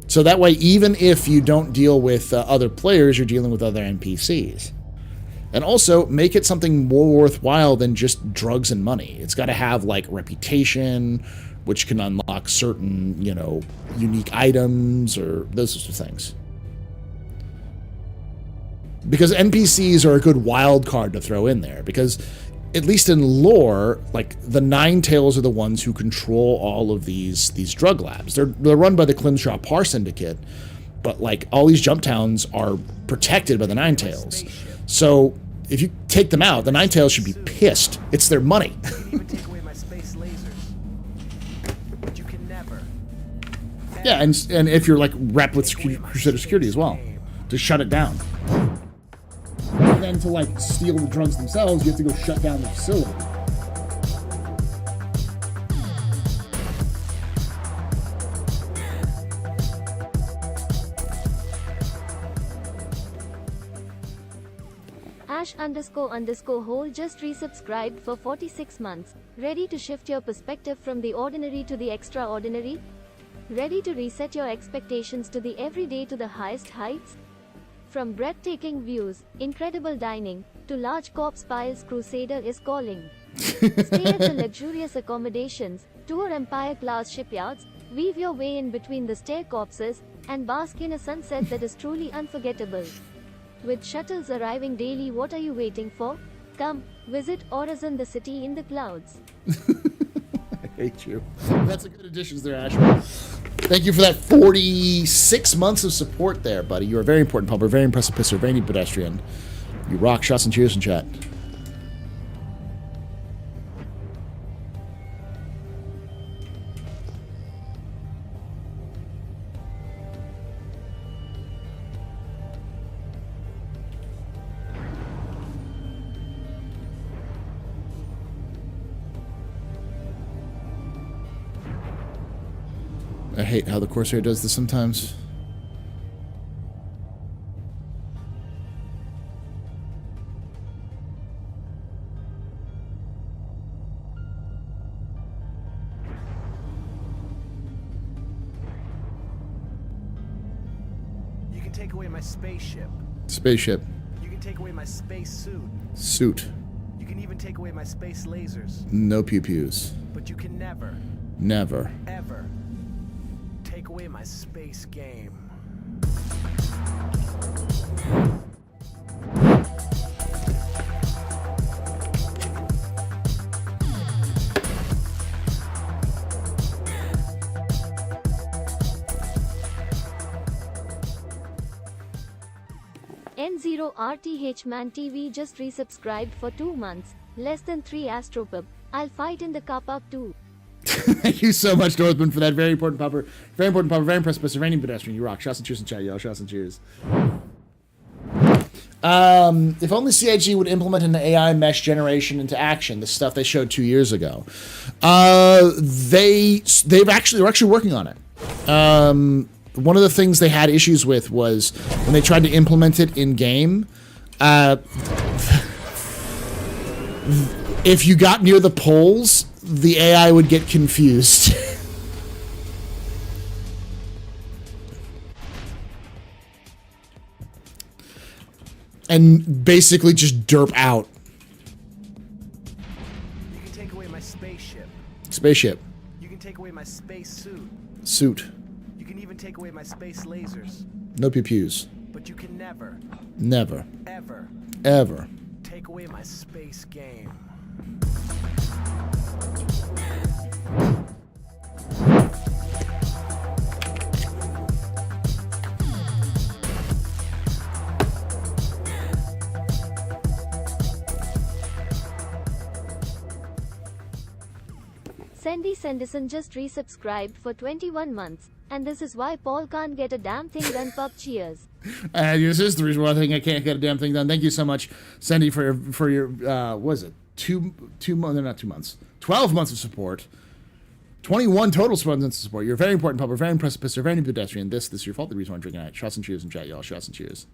So that way, even if you don't deal with other players, you're dealing with other NPCs. And also, make it something more worthwhile than just drugs and money. It's got to have, like, reputation, which can unlock certain, unique items or those sorts of things. Because NPCs are a good wild card to throw in there. Because, at least in lore, like, the Nine Tails are the ones who control all of these drug labs. They're run by the Climshaw Par Syndicate, but, like, all these jump towns are protected by the Nine Tails. So, if you take them out, the Nine Tails should be pissed. It's their money. Even take away my space lasers. But you can never. Yeah, and if you're, like, rep with Crusader Security as well. to shut it down. And then to like steal the drugs themselves, you have to go shut down the facility. Ash___hole just resubscribed for 46 months. Ready to shift your perspective from the ordinary to the extraordinary? Ready to reset your expectations to the everyday to the highest heights? From breathtaking views, incredible dining, to large corpse piles, Crusader is calling. Stay at the luxurious accommodations, tour Empire-class shipyards, weave your way in between the stair corpses, and bask in a sunset that is truly unforgettable. With shuttles arriving daily, what are you waiting for? Come, visit Horizon, the city in the clouds. I hate you. That's a good addition there, Astro. Thank you for that 46 months of support there, buddy. You're a very important pumper, very impressive pisser, very neat pedestrian. You rock. Shots and cheers in chat. I hate how the Corsair does this sometimes. You can take away my spaceship. Spaceship. You can take away my space suit. Suit. You can even take away my space lasers. No pew-pews. But you can never, Never. ever take away my space game. N0RTH Man TV just resubscribed for 2 months. Less than 3 AstroPub. I'll fight in the car park too. Thank you so much, Northman, for that very important popper. Very important popper, very impressive, very neat pedestrian. You rock. Shots and cheers in chat, y'all. Shots and cheers. If only CIG would implement an AI mesh generation into action, the stuff they showed 2 years ago. They're actually working on it. One of the things they had issues with was when they tried to implement it in game. If you got near the poles, the AI would get confused. And basically just derp out. You can take away my spaceship. Spaceship. You can take away my space suit. Suit. You can even take away my space lasers. No pew-pews. But you can never, Never. ever Ever. take away my space game. Sandy Sanderson just resubscribed for 21 months. And this is why Paul can't get a damn thing done. Pub cheers. This is the reason why I think I can't get a damn thing done. Thank you so much, Sandy, for your what was it? 2 months? They're not 2 months. 12 months of support. 21 total months of support. You're a very important pupper, very impressive pisser, very new pedestrian. This is your fault. The reason why I'm drinking it. Shots and cheers in chat, y'all. Shots and cheers.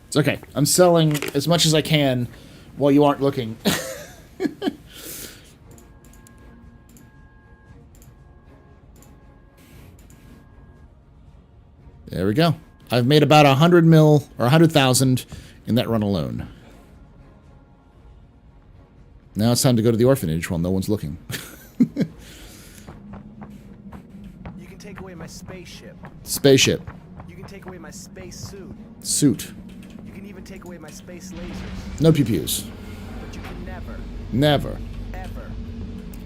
It's okay. I'm selling as much as I can while you aren't looking. There we go. I've made about 100 mil or 100,000 in that run alone. Now it's time to go to the orphanage while no one's looking. You can take away my spaceship. Spaceship. You can take away my space suit. Suit. You can even take away my space lasers. No pew-pews. But you can never, Never. ever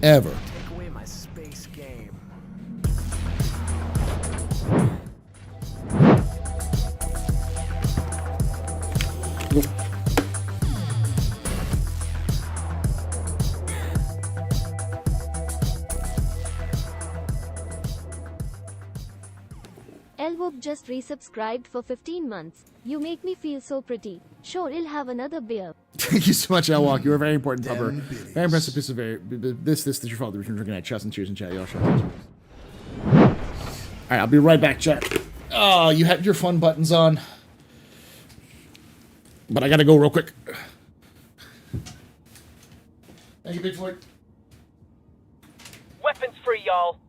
Ever. take away my space game. Elwoop just resubscribed for 15 months. You make me feel so pretty. Sure, I'll have another beer. Thank you so much, Elwalk. You're a very important pupper. Very impressive piece of this is your fault. We're drinking at chest and cheers and chat. Y'all shut up. Alright, I'll be right back, chat. Oh, you had your fun buttons on. But I gotta go real quick. Thank you, Big Floyd. Weapons free, y'all.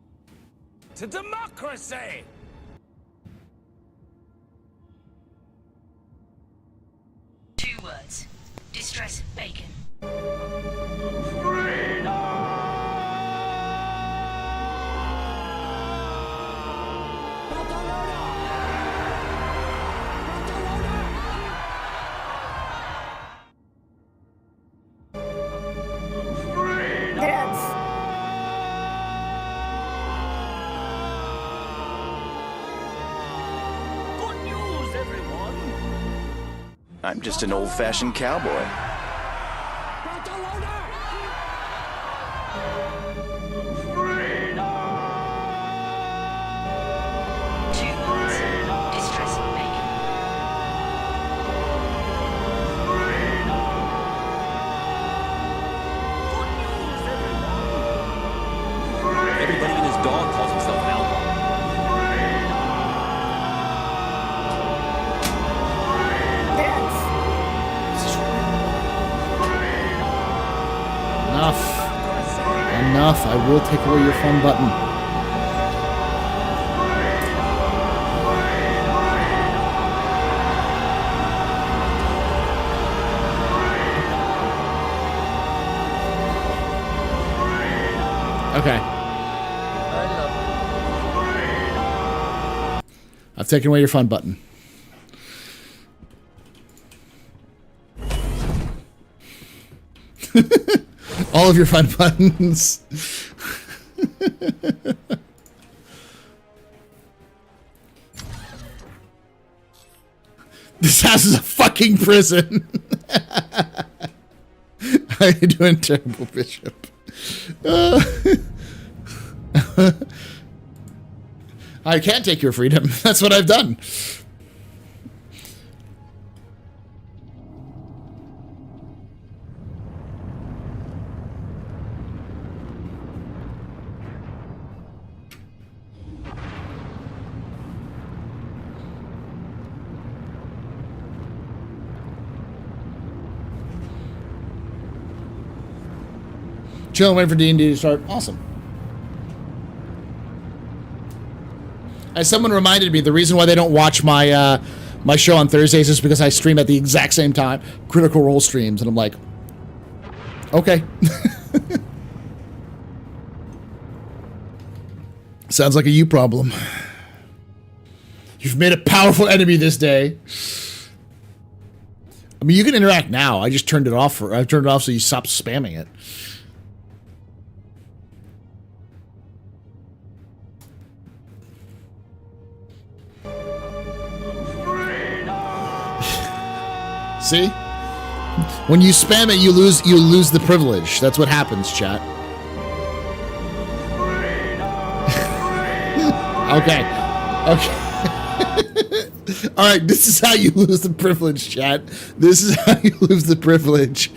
To democracy! Two words. Distress bacon. Good news, everyone! I'm just an old-fashioned cowboy. Two words. Distress bacon. Good news, everyone! Everybody and his dog calls himself an outlaw. Enough. Enough. I will take away your fun button. Okay. I've taken away your fun button. All of your fun buttons. This house is a fucking prison. How you doing, terrible bishop? I can't take your freedom. That's what I've done. Chilling, waiting for D&D to start. Awesome. As someone reminded me, the reason why they don't watch my my show on Thursdays is because I stream at the exact same time. Critical Role streams, and I'm like, okay. Sounds like a you problem. You've made a powerful enemy this day. I mean, you can interact now. I just turned it off I've turned it off so you stop spamming it. See? When you spam it, you lose the privilege. That's what happens, chat. Okay. Okay. All right, this is how you lose the privilege, chat. This is how you lose the privilege.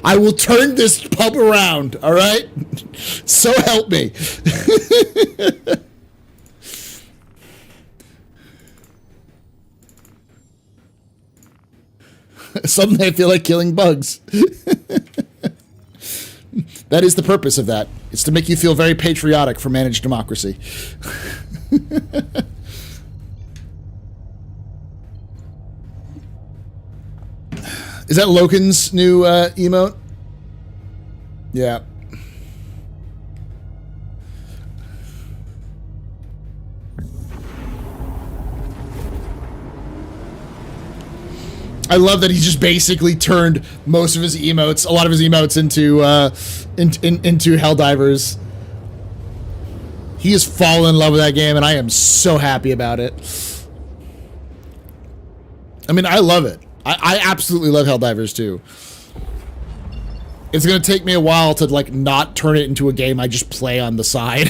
I will turn this pub around, all right? So help me. Suddenly I feel like killing bugs. That is the purpose of that. It's to make you feel very patriotic for managed democracy. Is that Loken's new emote? Yeah. I love that he just basically turned most of his emotes, a lot of his emotes, into into Helldivers. He has fallen in love with that game, and I am so happy about it. I mean, I love it. I absolutely love Helldivers too. It's gonna take me a while to like not turn it into a game I just play on the side.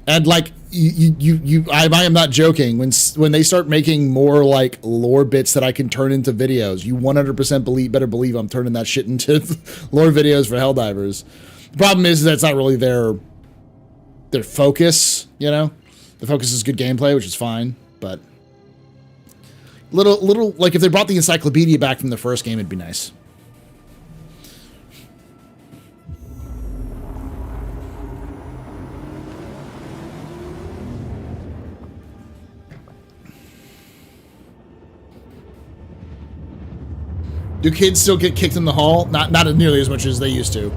And like I am not joking. When they start making more like lore bits that I can turn into videos, you 100% better believe I'm turning that shit into lore videos for Helldivers. The problem is that's not really their focus. You know, the focus is good gameplay, which is fine, but. Little, like if they brought the encyclopedia back from the first game, it'd be nice. Do kids still get kicked in the hall? Not nearly as much as they used to.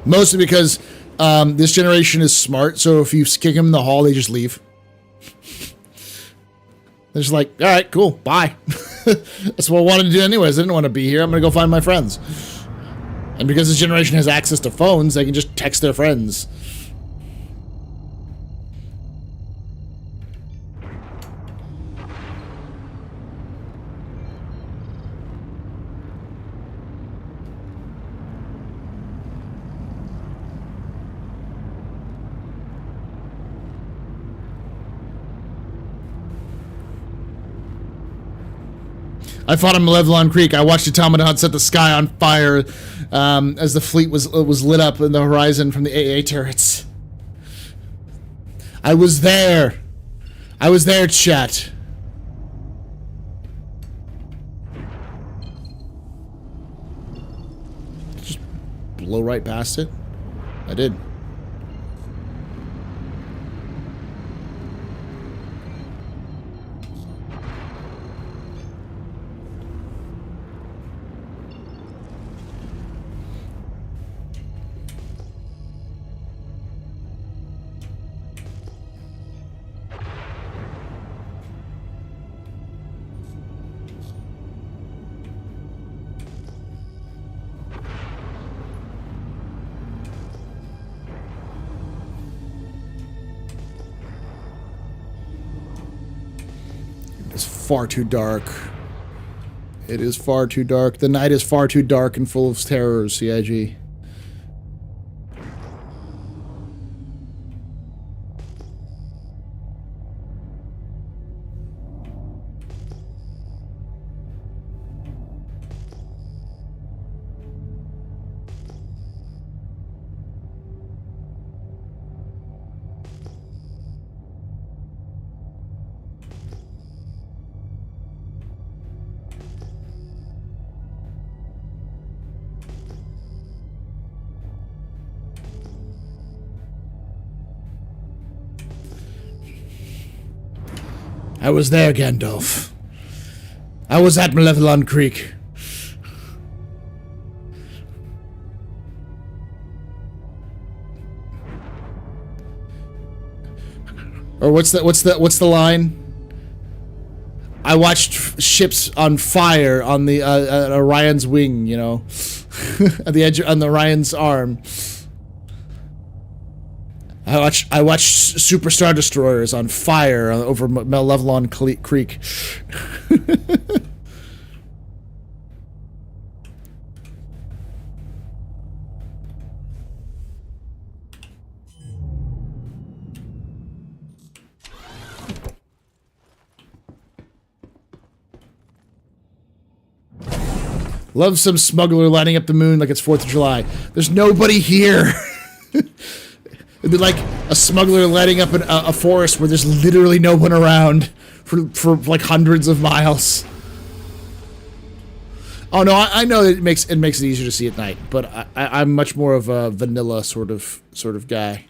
Mostly because this generation is smart, so if you kick them in the hall, they just leave. They're just like, all right, cool, bye. That's what I wanted to do anyways. I didn't want to be here. I'm going to go find my friends. And because this generation has access to phones, they can just text their friends. I fought him in Levelon Creek. I watched Automaton set the sky on fire as the fleet was lit up in the horizon from the AA turrets. I was there. I was there, chat. Just blow right past it. I did. Far too dark. It is far too dark. The night is far too dark and full of terrors, CIG. I was there, Gandalf. I was at Malevelon Creek. Or what's the line? I watched ships on fire on the Orion's wing, you know, at the edge on the Orion's arm. I watched Super Star Destroyers on fire over Malevelon Creek. Love some smuggler lighting up the moon like it's 4th of July. There's nobody here. It'd be like a smuggler lighting up a forest where there's literally no one around for like hundreds of miles. Oh no, I know that it makes it easier to see at night, but I'm much more of a vanilla sort of guy.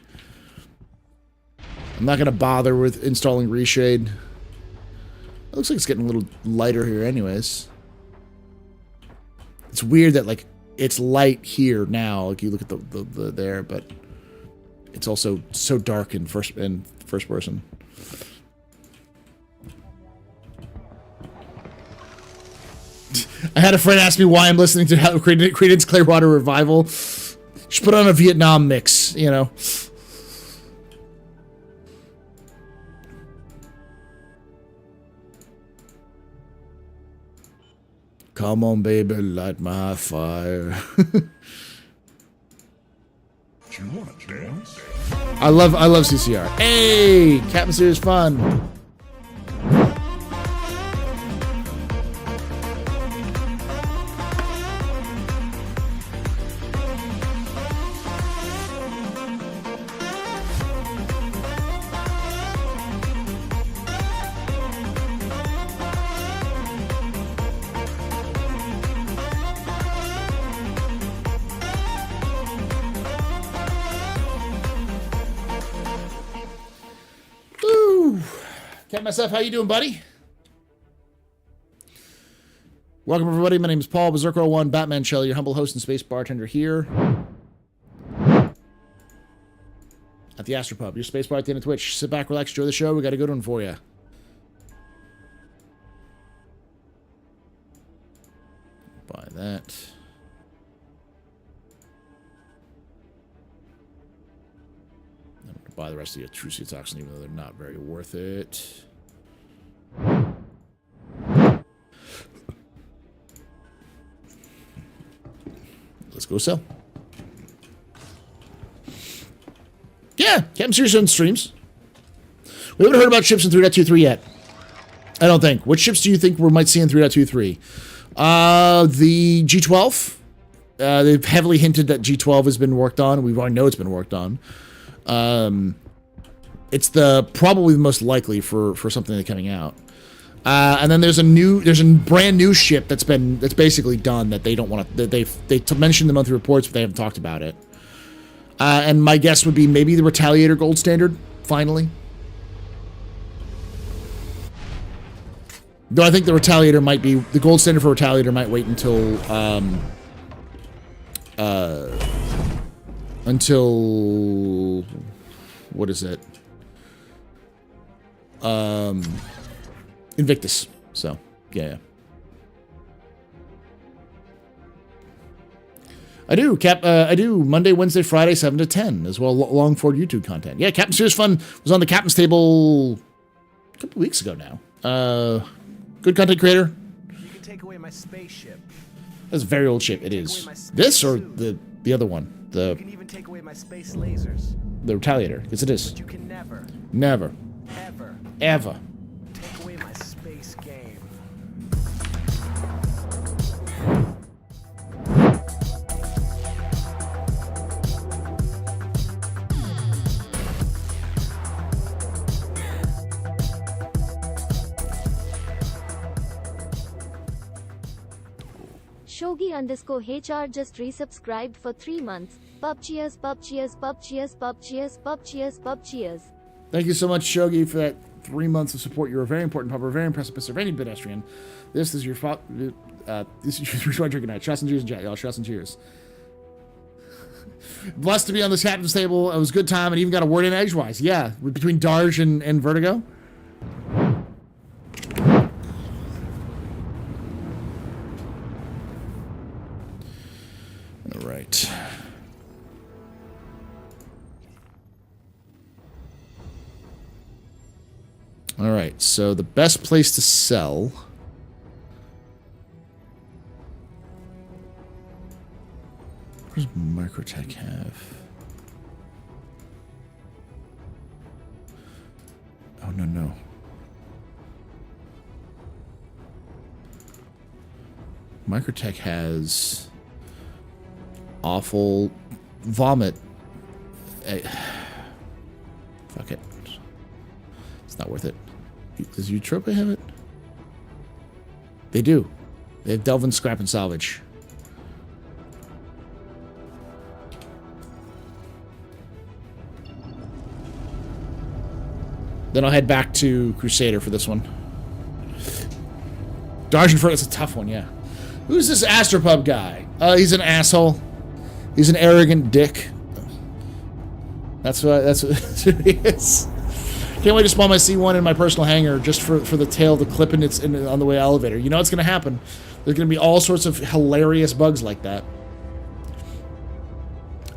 I'm not gonna bother with installing reshade. It looks like it's getting a little lighter here, anyways. It's weird that like it's light here now. Like you look at the there, but it's also so dark in first person. I had a friend ask me why I'm listening to Creedence Clearwater Revival. Just put on a Vietnam mix, you know. Come on, baby, light my fire. I love CCR. Hey, Captain Serious Fun. Myself, how you doing, buddy? Welcome, everybody. My name is Paul, Berserker01, Batman Shelley, your humble host and space bartender here at the AstroPub, your space bar at the end of Twitch. Sit back, relax, enjoy the show. We got a good one for you. Buy that. I'm going to buy the rest of the True Sea Toxin, even though they're not very worth it. Let's go sell. Yeah, Captain Serious on streams. We haven't heard about ships in 3.23 yet. I don't think. What ships do you think we might see in 3.23? The G12. They've heavily hinted that G12 has been worked on. We already know it's been worked on. It's probably the most likely for something that's coming out. And then there's a brand new ship that's basically done that they don't want to. They mentioned the monthly reports, but they haven't talked about it. And my guess would be maybe the Retaliator Gold Standard finally. Though I think the Retaliator might be the Gold Standard for Retaliator might wait until what is it? Invictus. So, yeah. I do Monday, Wednesday, Friday, 7 to 10, as well long forward YouTube content. Yeah, Captain Serious Fun was on the Captain's Table a couple weeks ago now. Good content creator. You can take away my spaceship. That's a very old ship. It is. This or the other one? You can even take away my space lasers. The Retaliator. Yes, it is. But you can never, ever take away my space game. Shogi_HR just resubscribed for 3 months. Pub cheers, pub cheers, pub cheers, pub cheers, pub cheers, pub cheers. Thank you so much, Shogi, for that 3 months of support. You're a very important pub, a very impressive Pennsylvania pedestrian. This is your this is your drinking night. Shots and cheers, y'all. Shots and cheers. Blessed to be on this Captain's Table. It was a good time, and even got a word in edgewise. Yeah, between Darge and Vertigo. All right. All right, so the best place to sell. What does Microtech have? Oh, no. Microtech has awful vomit. Fuck it. It's not worth it. Does Eutropa have it? They do. They have Delvin, Scrap, and Salvage. Then I'll head back to Crusader for this one. Darjan Furt is a tough one, yeah. Who's this AstroPub guy? He's an asshole. He's an arrogant dick. That's what he is. Can't wait to spawn my C1 in my personal hangar just for the tail to clip in on the way elevator. You know what's going to happen. There's going to be all sorts of hilarious bugs like that.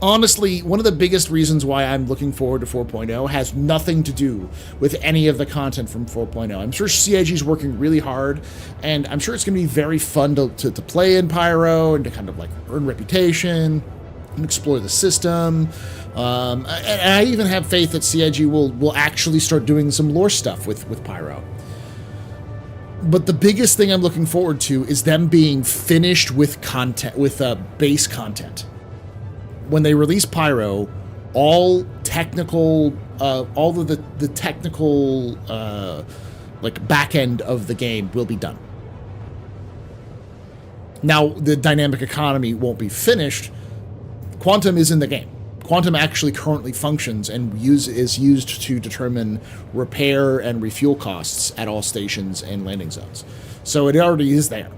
honestly, one of the biggest reasons why I'm looking forward to 4.0 has nothing to do with any of the content from 4.0. I'm sure CIG is working really hard, and I'm sure it's going to be very fun to play in Pyro and to kind of like earn reputation and explore the system. And I even have faith that CIG will actually start doing some lore stuff with Pyro. But the biggest thing I'm looking forward to is them being finished with content, with base content. When they release Pyro, all technical, all of the technical, like back end of the game will be done. Now, the dynamic economy won't be finished. Quantum is in the game. Quantum actually currently functions and is used to determine repair and refuel costs at all stations and landing zones. So it already is there.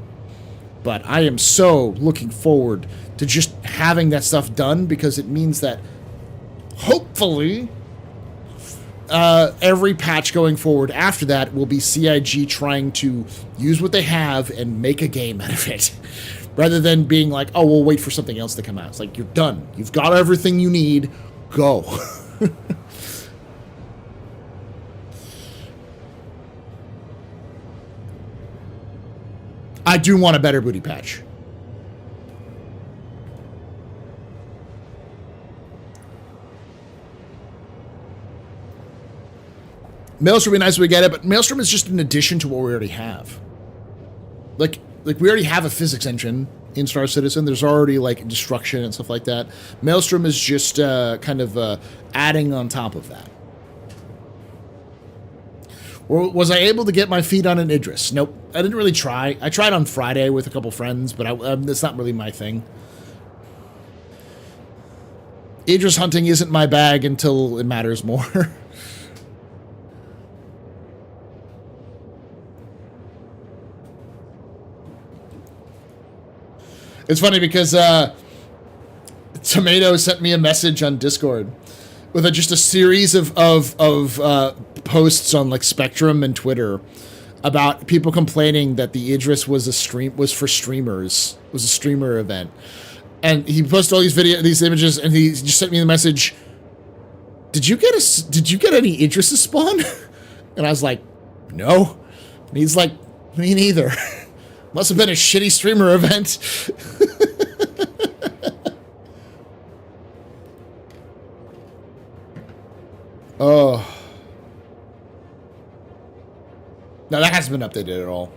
But I am so looking forward to just having that stuff done, because it means that hopefully every patch going forward after that will be CIG trying to use what they have and make a game out of it. Rather than being like, oh, we'll wait for something else to come out. It's like, you're done. You've got everything you need. Go. I do want a better booty patch. Maelstrom would be nice if we get it, but Maelstrom is just an addition to what we already have. Like we already have a physics engine in Star Citizen. There's already like destruction and stuff like that. Maelstrom is just kind of adding on top of that. Or was I able to get my feet on an Idris? Nope. I didn't really try. I tried on Friday with a couple friends, but that's not really my thing. Idris hunting isn't my bag until it matters more. It's funny because Tomato sent me a message on Discord with just a series of posts on like Spectrum and Twitter about people complaining that the Idris was for streamers, was a streamer event, and he posted all these images, and he just sent me the message. Did you get any Idris spawn? And I was like, no. And he's like, me neither. Must have been a shitty streamer event. Oh. No, that hasn't been updated at all.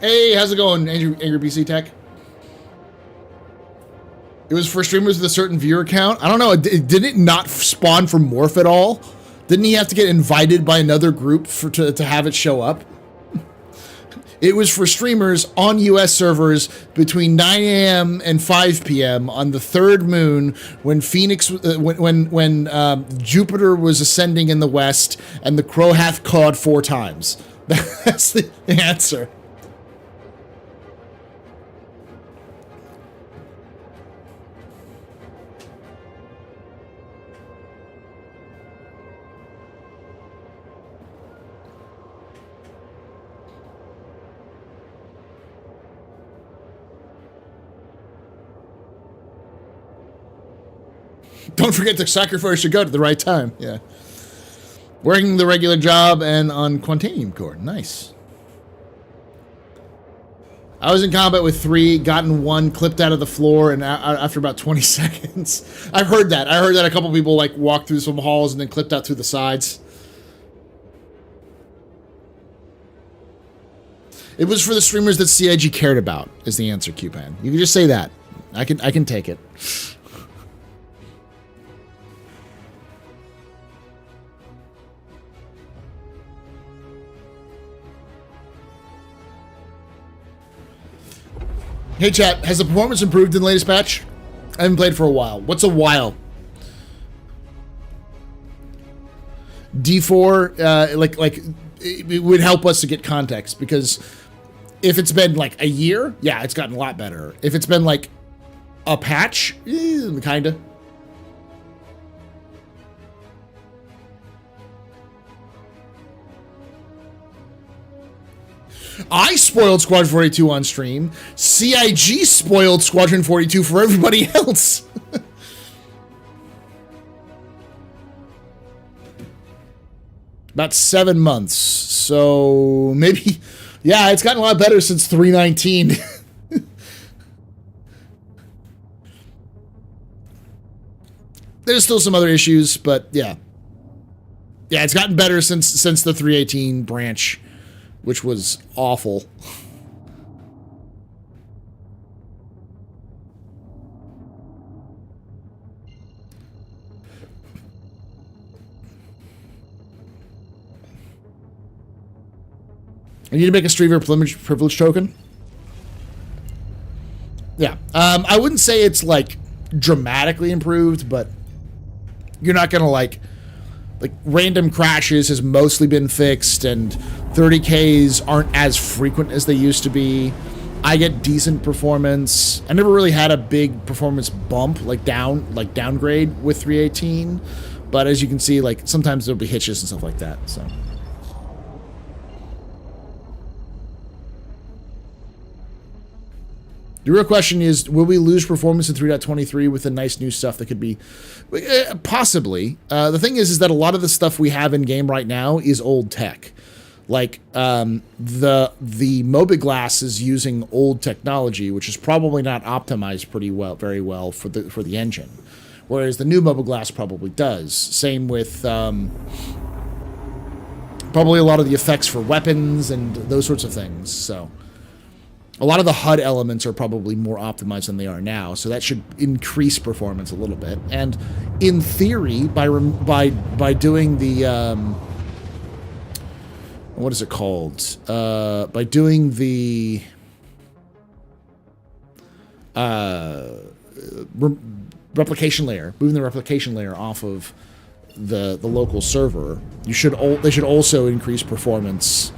Hey, how's it going, Angry PC Tech? It was for streamers with a certain viewer count. I don't know. Did it not spawn for Morph at all? Didn't he have to get invited by another group to have it show up? It was for streamers on US servers between 9 a.m. and 5 p.m. on the third moon when Phoenix, when Jupiter was ascending in the west and the crow hath cawed 4 times. That's the answer. Don't forget to sacrifice your goat at the right time. Yeah. Working the regular job and on Quantanium Core. Nice. I was in combat with 3, gotten 1, clipped out of the floor, and after about 20 seconds. I've heard that. I heard that a couple people like walked through some halls and then clipped out through the sides. It was for the streamers that CIG cared about, is the answer, Qpan. You can just say that. I can take it. Hey chat, has the performance improved in the latest patch? I haven't played for a while. What's a while? D4, like it would help us to get context, because if it's been like a year, yeah, it's gotten a lot better. If it's been like a patch, kinda. I spoiled Squadron 42 on stream. CIG spoiled Squadron 42 for everybody else. About 7 months. So maybe, yeah, it's gotten a lot better since 319. There's still some other issues, but yeah. Yeah, it's gotten better since the 318 branch, which was awful. I need to make a streamer privilege token. Yeah, I wouldn't say it's like dramatically improved, but you're not gonna like random crashes has mostly been fixed, and 30Ks aren't as frequent as they used to be. I get decent performance. I never really had a big performance bump, downgrade with 318, but as you can see, like sometimes there'll be hitches and stuff like that. So. The real question is, will we lose performance in 3.23 with the nice new stuff that could be... Possibly. The thing is that a lot of the stuff we have in-game right now is old tech. Like, the Mobiglass is using old technology, which is probably not optimized very well for the engine. Whereas the new Mobiglass probably does. Same with... probably a lot of the effects for weapons and those sorts of things, so... A lot of the HUD elements are probably more optimized than they are now, so that should increase performance a little bit. And in theory, by doing the what is it called? By doing the replication layer, moving the replication layer off of the local server, they should also increase performance.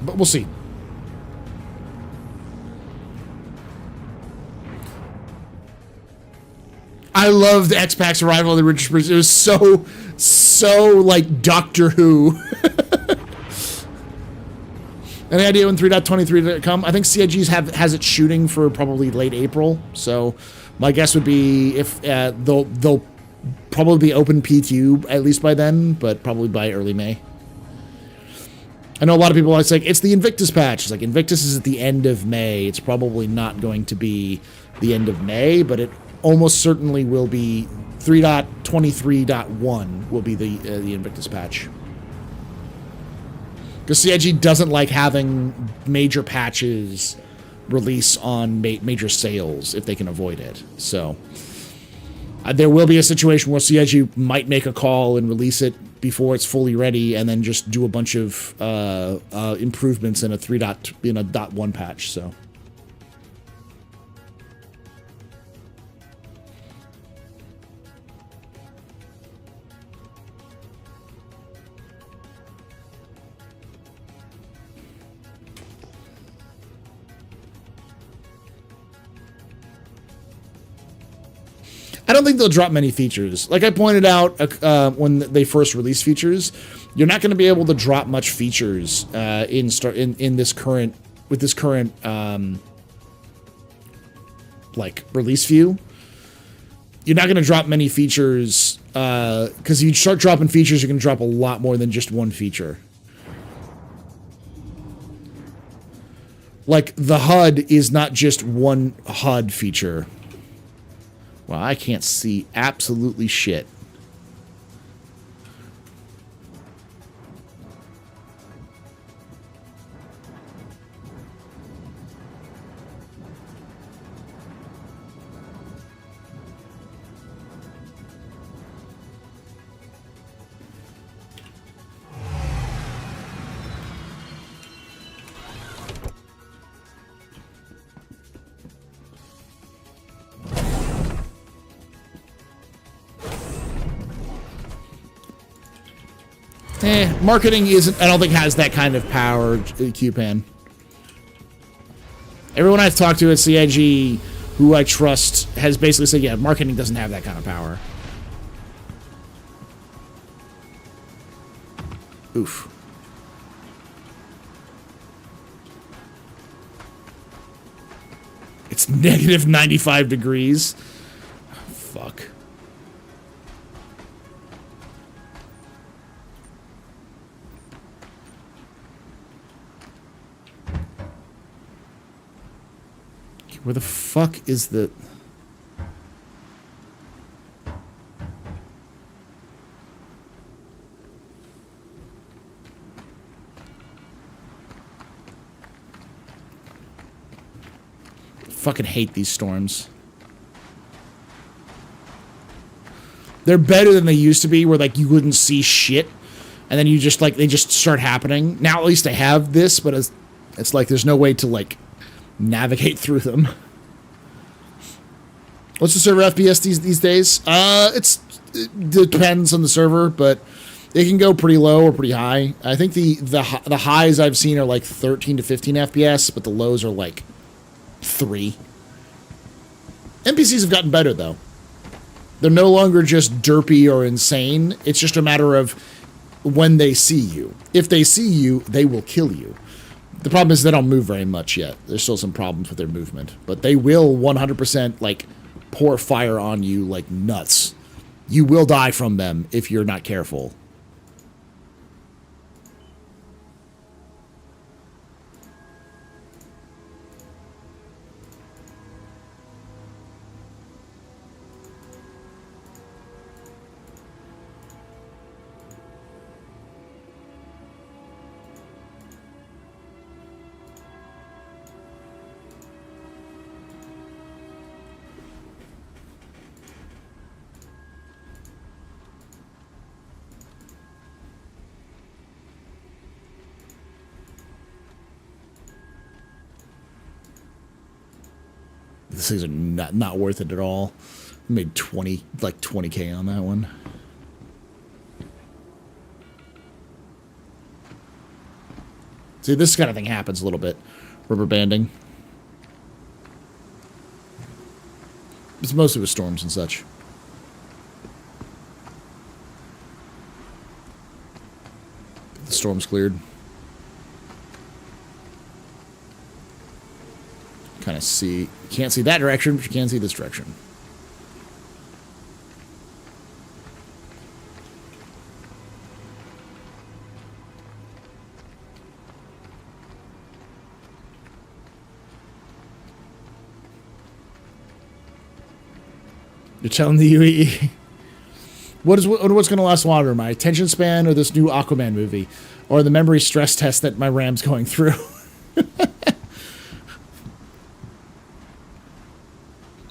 But we'll see. I loved X-Pac's arrival of the Richard Bruce. It was so like Doctor Who. Any idea when 3.23 to come? I think CIG's has it shooting for probably late April. So my guess would be if they'll probably be open PTU at least by then, but probably by early May. I know a lot of people are like, it's the Invictus patch. It's like, Invictus is at the end of May. It's probably not going to be the end of May, but it almost certainly will be 3.23.1 will be the Invictus patch. Because CIG doesn't like having major patches release on major sales if they can avoid it. So there will be a situation where CIG might make a call and release it before it's fully ready, and then just do a bunch of improvements in a 3.1 patch. So. I don't think they'll drop many features. Like I pointed out when they first released features, you're not going to be able to drop much features in this current like release view. You're not going to drop many features because you start dropping features, you're going to drop a lot more than just one feature. Like the HUD is not just one HUD feature. Well, I can't see absolutely shit. Marketing isn't, I don't think, has that kind of power, Q-Pan. Everyone I've talked to at CIG who I trust, has basically said, yeah, marketing doesn't have that kind of power. Oof. It's negative 95 degrees. Oh, fuck. Where the fuck is the... Fucking hate these storms. They're better than they used to be, where like you wouldn't see shit, and then you just like they just start happening. Now at least I have this, but it's like there's no way to like navigate through them. What's the server FPS these days? It depends on the server, but it can go pretty low or pretty high. I think the highs I've seen are like 13 to 15 FPS, but the lows are like 3. NPCs have gotten better though. They're no longer just derpy or insane. It's just a matter of when they see you. If they see you, they will kill you. The problem is they don't move very much yet. There's still some problems with their movement, but they will 100% like pour fire on you like nuts. You will die from them if you're not careful. These things are not worth it at all. I made 20K on that one. See, this kind of thing happens a little bit. Rubber banding. It's mostly with storms and such. The storm's cleared. Kind of see, you can't see that direction, but you can see this direction. You're telling the UE. What's going to last longer, my attention span or this new Aquaman movie? Or the memory stress test that my RAM's going through?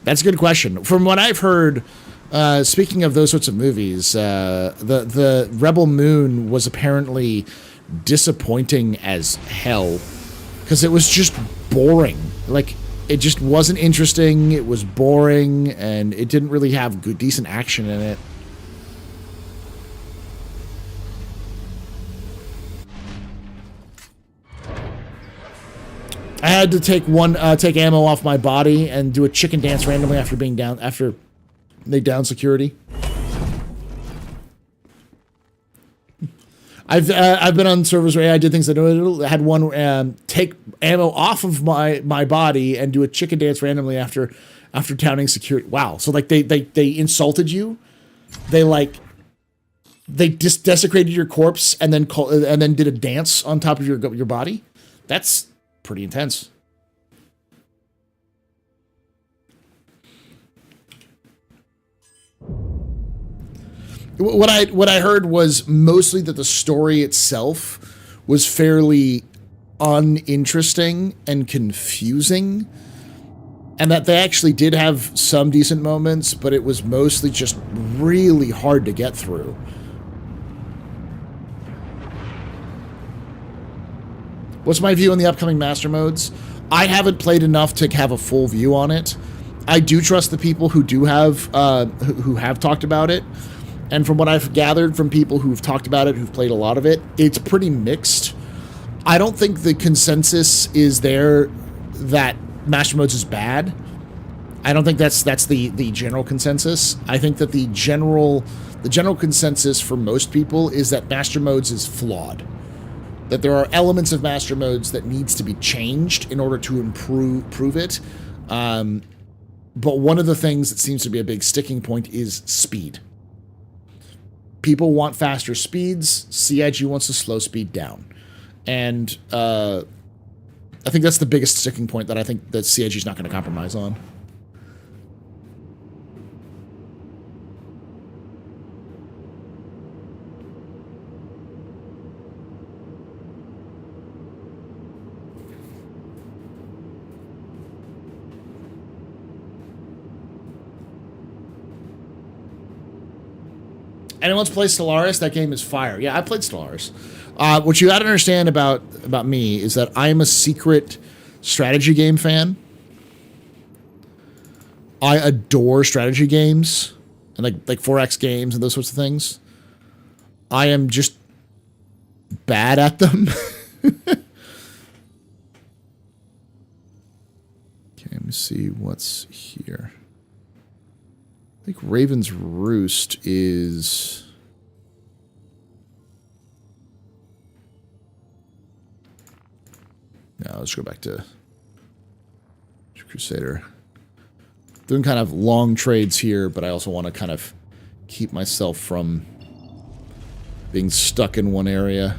That's a good question. From what I've heard, speaking of those sorts of movies, the Rebel Moon was apparently disappointing as hell because it was just boring. Like, it just wasn't interesting. It was boring, and it didn't really have good, decent action in it. I had to take ammo off my body and do a chicken dance randomly after they down security. I've been on servers where I did things that I had one take ammo off of my body and do a chicken dance randomly after downing security. Wow. So like they insulted you. They just desecrated your corpse and then did a dance on top of your body. That's pretty intense. What I heard was mostly that the story itself was fairly uninteresting and confusing, and that they actually did have some decent moments, but it was mostly just really hard to get through. What's my view on the upcoming master modes? I haven't played enough to have a full view on it. I do trust the people who do have who have talked about it, and from what I've gathered from people who've talked about it, who've played a lot of it, it's pretty mixed. I don't think the consensus is there that master modes is bad. I don't think that's the general consensus. I think that the general consensus for most people is that Master Modes is flawed. That there are elements of Master Modes that needs to be changed in order to improve it. But one of the things that seems to be a big sticking point is speed. People want faster speeds. CIG wants to slow speed down. And I think that's the biggest sticking point that I think that CIG is not going to compromise on. Anyone's played Stellaris? That game is fire. Yeah, I played Stellaris. What you got to understand about me is that I'm a secret strategy game fan. I adore strategy games and like 4X games and those sorts of things. I am just bad at them. Okay, let me see what's here. I think Raven's Roost is... No, let's go back to Crusader. Doing kind of long trades here, but I also want to kind of keep myself from being stuck in one area.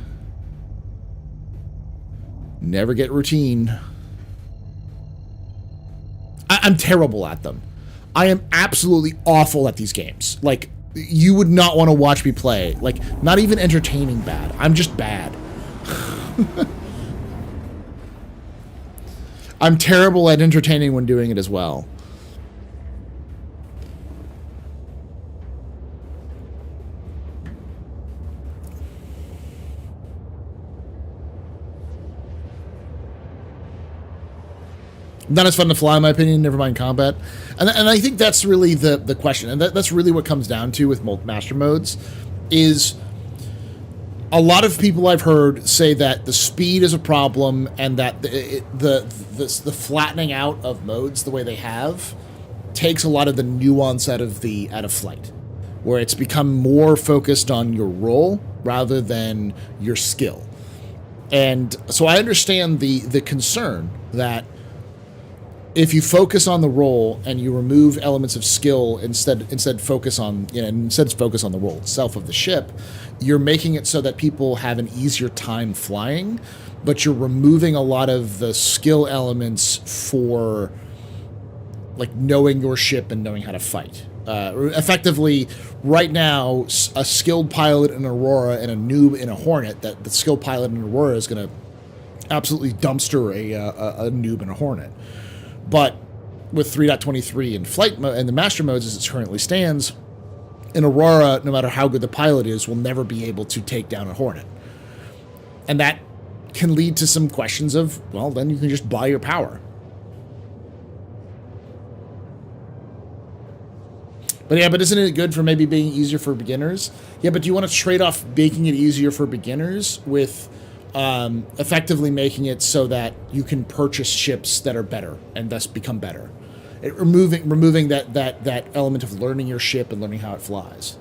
Never get routine. I'm terrible at them. I am absolutely awful at these games. Like, you would not want to watch me play. Like, not even entertaining bad. I'm just bad. I'm terrible at entertaining when doing it as well. Not as fun to fly, in my opinion, never mind combat. And I think that's really the question. And that's really what comes down to with Master Modes is a lot of people I've heard say that the speed is a problem and that the flattening out of modes the way they have takes a lot of the nuance out of flight, where it's become more focused on your role rather than your skill. And so I understand the concern that if you focus on the role and you remove elements of skill instead focus on the role itself of the ship, you're making it so that people have an easier time flying, but you're removing a lot of the skill elements for like knowing your ship and knowing how to fight. Effectively, right now, a skilled pilot in Aurora and a noob in a Hornet, that the skilled pilot in Aurora is going to absolutely dumpster a noob in a Hornet. But with 3.23 and flight and the master modes as it currently stands, in Aurora, no matter how good the pilot is, will never be able to take down a Hornet. And that can lead to some questions of, well, then you can just buy your power. But yeah, but isn't it good for maybe being easier for beginners? Yeah, but do you want to trade off making it easier for beginners with effectively making it so that you can purchase ships that are better and thus become better? Removing that element of learning your ship and learning how it flies.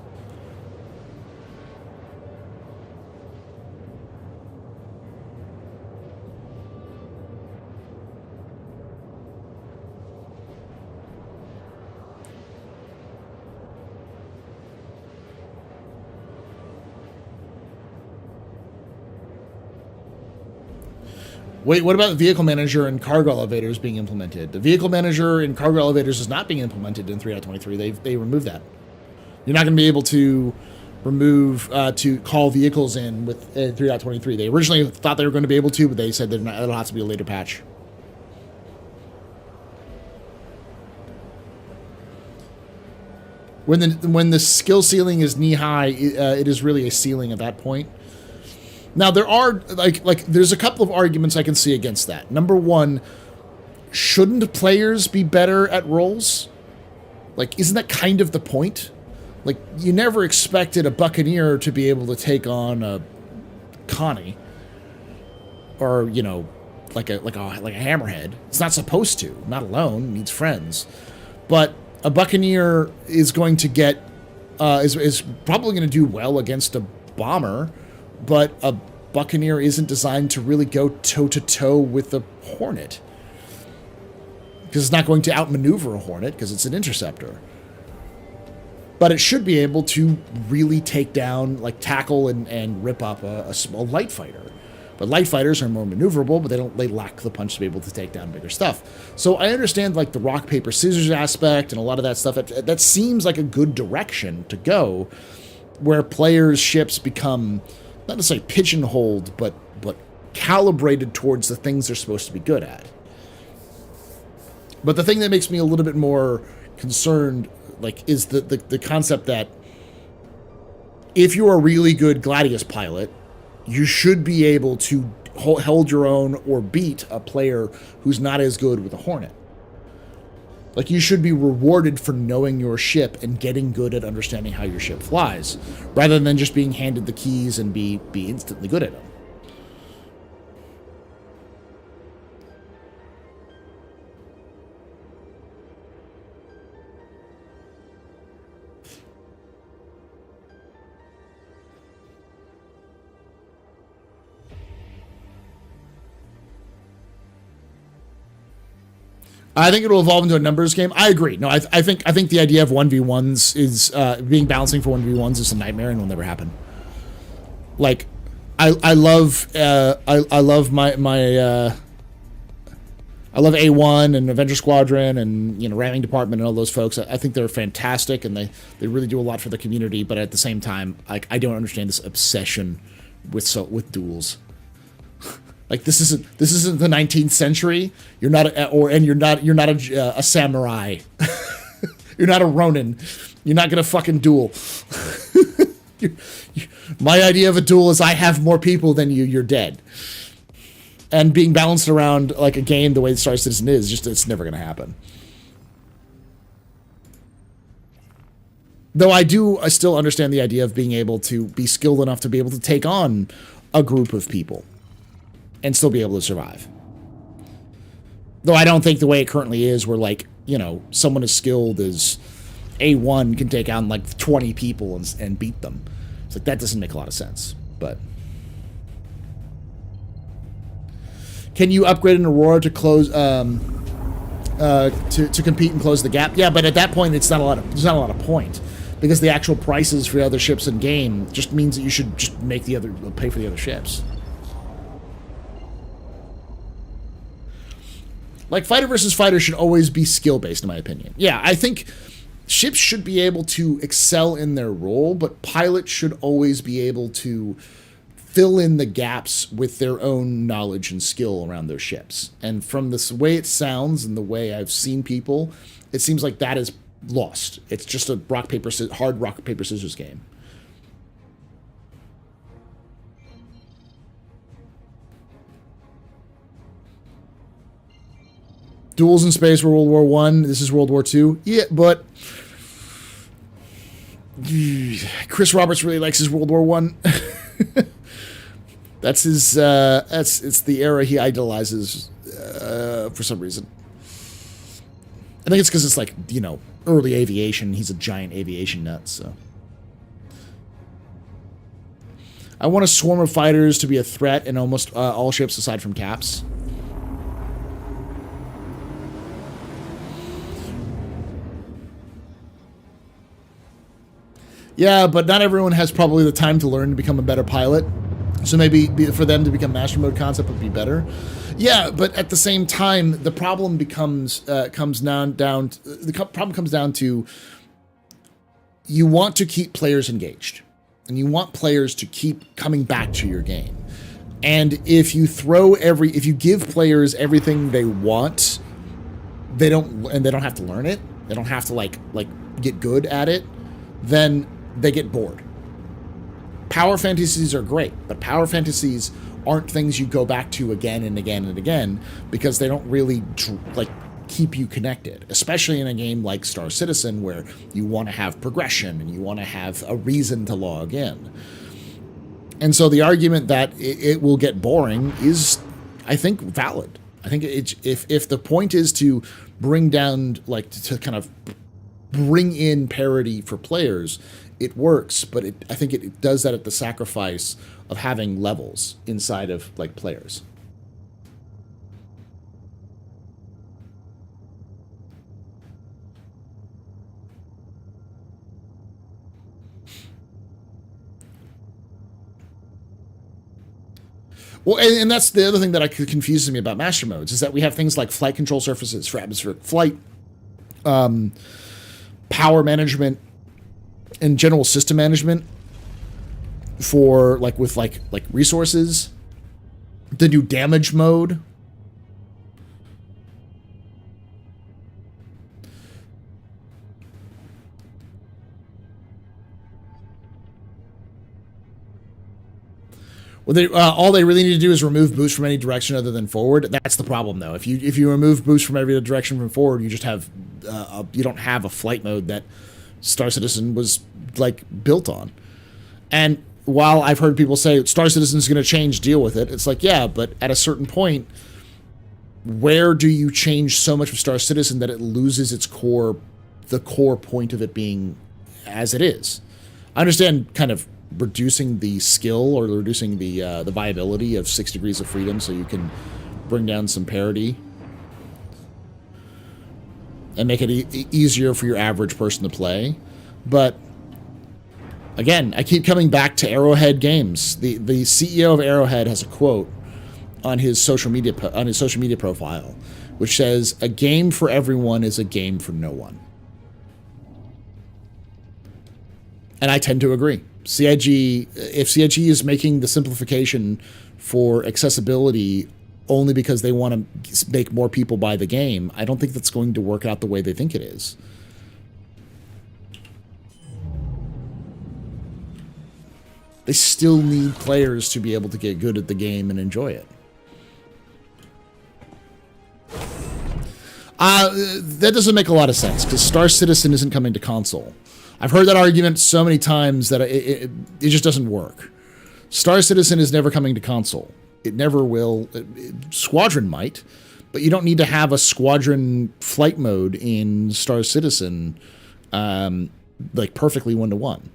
Wait, what about vehicle manager and cargo elevators being implemented? The vehicle manager and cargo elevators is not being implemented in 3.23. They removed that. You're not going to be able to remove to call vehicles in with 3.23. They originally thought they were going to be able to, but they said it'll have to be a later patch. When the skill ceiling is knee high, it is really a ceiling at that point. Now, there are, there's a couple of arguments I can see against that. Number one, shouldn't players be better at roles? Like, isn't that kind of the point? Like, you never expected a Buccaneer to be able to take on a Connie. Or, like a Hammerhead. It's not supposed to. Not alone. It needs friends. But a Buccaneer is going to get is probably going to do well against a bomber, but a Buccaneer isn't designed to really go toe-to-toe with a Hornet. Because it's not going to outmaneuver a Hornet, because it's an interceptor. But it should be able to really take down, like tackle and rip up a small light fighter. But light fighters are more maneuverable, but they lack the punch to be able to take down bigger stuff. So I understand like the rock, paper, scissors aspect and a lot of that stuff. That seems like a good direction to go, where players' ships become not necessarily pigeonholed, but calibrated towards the things they're supposed to be good at. But the thing that makes me a little bit more concerned, like, is the concept that if you're a really good Gladius pilot, you should be able to hold your own or beat a player who's not as good with a Hornet. Like, you should be rewarded for knowing your ship and getting good at understanding how your ship flies, rather than just being handed the keys and be instantly good at them. I think it will evolve into a numbers game. I agree. No, I think the idea of 1v1s is being balancing for 1v1s is a nightmare and will never happen. Like, I love my I love A1 and Avenger Squadron and, you know, Ramming Department and all those folks. I think they're fantastic and they really do a lot for the community. But at the same time, I don't understand this obsession with duels. Like, this isn't the 19th century. You're not a samurai. You're not a Ronin. You're not gonna fucking duel. My idea of a duel is I have more people than you. You're dead. And being balanced around like a game the way Star Citizen is, just it's never gonna happen. Though I still understand the idea of being able to be skilled enough to be able to take on a group of people and still be able to survive. Though I don't think the way it currently is, where, like, you know, someone as skilled as A1 can take on like 20 people and beat them. It's like, that doesn't make a lot of sense. But can you upgrade an Aurora to close to compete and close the gap? Yeah, but at that point, there's not a lot of point, because the actual prices for the other ships in game just means that you should just pay for the other ships. Like, fighter versus fighter should always be skill-based, in my opinion. Yeah, I think ships should be able to excel in their role, but pilots should always be able to fill in the gaps with their own knowledge and skill around their ships. And from the way it sounds and the way I've seen people, it seems like that is lost. It's just a hard rock, paper, scissors game. Duels in space were World War I. This is World War II. Yeah, but Chris Roberts really likes his World War I. That's his. It's the era he idolizes for some reason. I think it's because it's like, you know, early aviation. He's a giant aviation nut. So I want a swarm of fighters to be a threat in almost all ships aside from Caps. Yeah, but not everyone has probably the time to learn to become a better pilot. So maybe for them to become master mode concept would be better. Yeah, but at the same time, the problem comes down to you want to keep players engaged, and you want players to keep coming back to your game. And if you give players everything they want, they don't have to learn it. They don't have to like get good at it. Then they get bored. Power fantasies are great, but power fantasies aren't things you go back to again and again and again, because they don't really keep you connected, especially in a game like Star Citizen, where you want to have progression and you want to have a reason to log in. And so the argument that it will get boring is, I think, valid. I think if the point is to bring down, like, to kind of bring in parity for players, it works, but I think it does that at the sacrifice of having levels inside of, like, players. Well, and that's the other thing that confuses me about master modes, is that we have things like flight control surfaces for atmospheric flight, power management, and general system management for, like, with like resources, the new damage mode. Well, all they really need to do is remove boost from any direction other than forward. That's the problem, though. If you remove boost from every direction from forward, you just have you don't have a flight mode that Star Citizen was, like, built on. And while I've heard people say Star Citizen is going to change, deal with it, it's like, yeah, but at a certain point, where do you change so much of Star Citizen that it loses its core, the core point of it being as it is? I understand kind of reducing the skill or reducing the viability of 6 Degrees of Freedom so you can bring down some parity and make it easier for your average person to play. But again, I keep coming back to Arrowhead Games. The CEO of Arrowhead has a quote on his social media profile, which says, "A game for everyone is a game for no one." And I tend to agree. If CIG is making the simplification for accessibility only because they want to make more people buy the game, I don't think that's going to work out the way they think it is. They still need players to be able to get good at the game and enjoy it. That doesn't make a lot of sense, because Star Citizen isn't coming to console. I've heard that argument so many times that it just doesn't work. Star Citizen is never coming to console. It never will. Squadron might, but you don't need to have a Squadron flight mode in Star Citizen, like, perfectly one-to-one.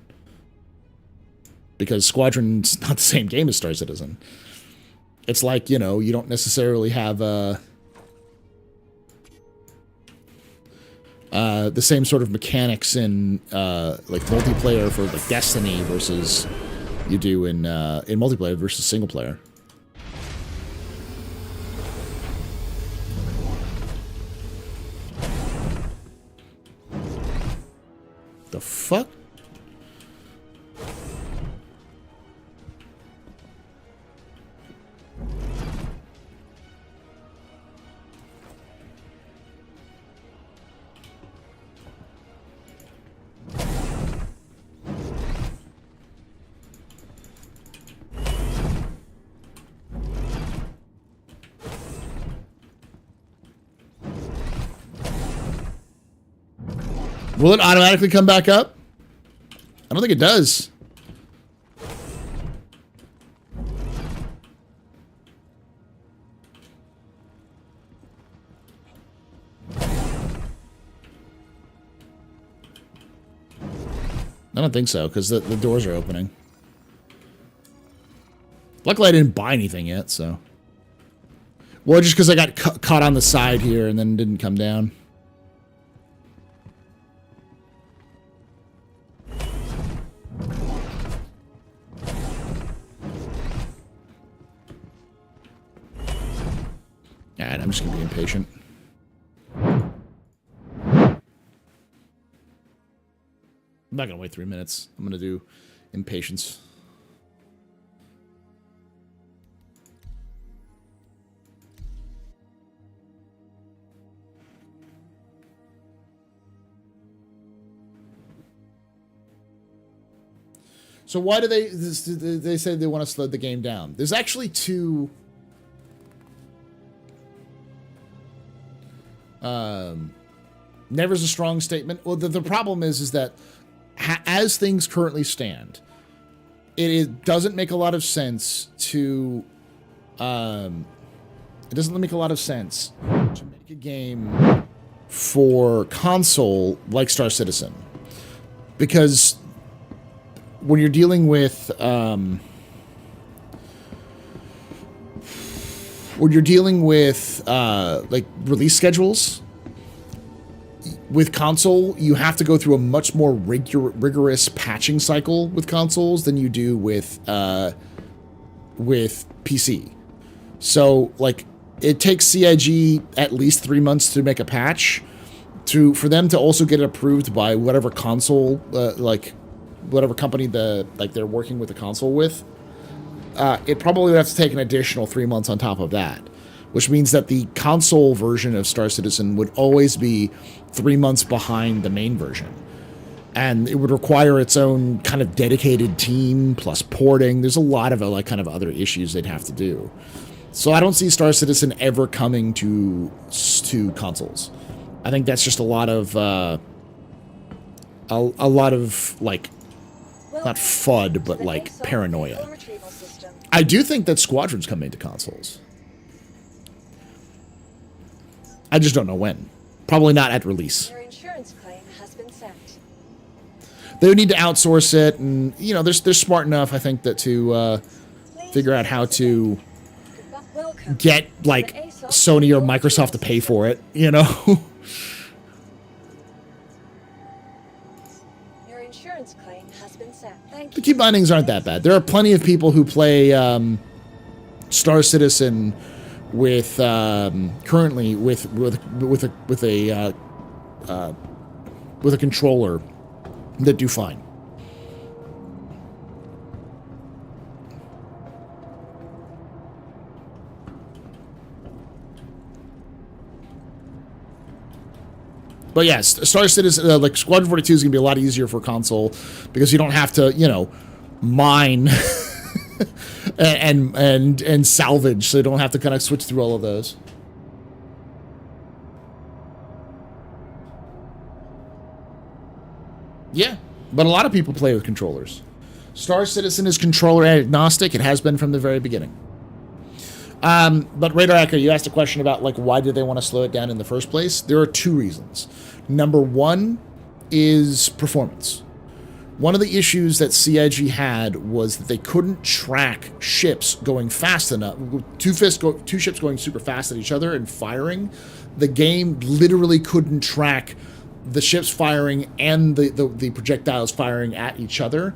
Because Squadron's not the same game as Star Citizen. It's like, you know, you don't necessarily have the same sort of mechanics in like multiplayer for, like, Destiny versus you do in multiplayer versus single player. The fuck? Will it automatically come back up? I don't think it does. I don't think so, because the doors are opening. Luckily, I didn't buy anything yet, so. Well, just because I got caught on the side here and then didn't come down. Alright, I'm just going to be impatient. I'm not going to wait 3 minutes. I'm going to do impatience. So why do they say they want to slow the game down? There's actually two never's a strong statement. Well, the problem is that as things currently stand, it doesn't make a lot of sense to it doesn't make a lot of sense to make a game for console like Star Citizen. Because when you're dealing with like release schedules with console, you have to go through a much more rigorous patching cycle with consoles than you do with PC. So like it takes CIG at least 3 months to make a patch for them to also get it approved by whatever console like whatever company they're working with the console with. It probably would have to take an additional 3 months on top of that, which means that the console version of Star Citizen would always be 3 months behind the main version. And it would require its own kind of dedicated team, plus porting. There's a lot of like kind of other issues they'd have to do. So I don't see Star Citizen ever coming to consoles. I think that's just a lot of like, not FUD, but like paranoia. I do think that Squadron's coming to consoles. I just don't know when. Probably not at release. Your insurance claim has been sent. They would need to outsource it, and you know, they're smart enough, I think, that to figure out how to get like Sony or Microsoft to pay for it. You know. Your insurance claim has been sent. Thank The you. key bindings aren't that bad. There are plenty of people who play Star Citizen with currently with a controller that do fine. But yes, Star Citizen, like Squadron 42 is going to be a lot easier for console because you don't have to, you know, mine and salvage, so you don't have to kind of switch through all of those. Yeah, but a lot of people play with controllers. Star Citizen is controller agnostic. It has been from the very beginning. But Radar Echo, you asked a question about like why did they want to slow it down in the first place? There are two reasons. Number one is performance. One of the issues that CIG had was that they couldn't track ships going fast enough. Two ships going super fast at each other and firing. The game literally couldn't track the ships firing and the projectiles firing at each other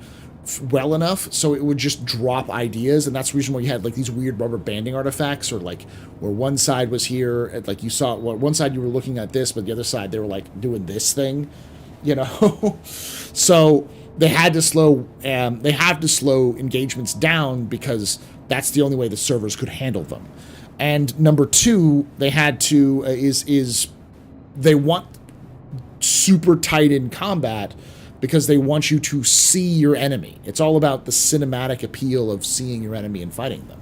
well enough, so it would just drop ideas, and that's the reason why you had like these weird rubber banding artifacts, or like where one side was here, like you saw one side you were looking at this, but the other side they were like doing this thing, you know. So they had to slow engagements down because that's the only way the servers could handle them. And number two, they had to they want super tight in combat because they want you to see your enemy. It's all about the cinematic appeal of seeing your enemy and fighting them.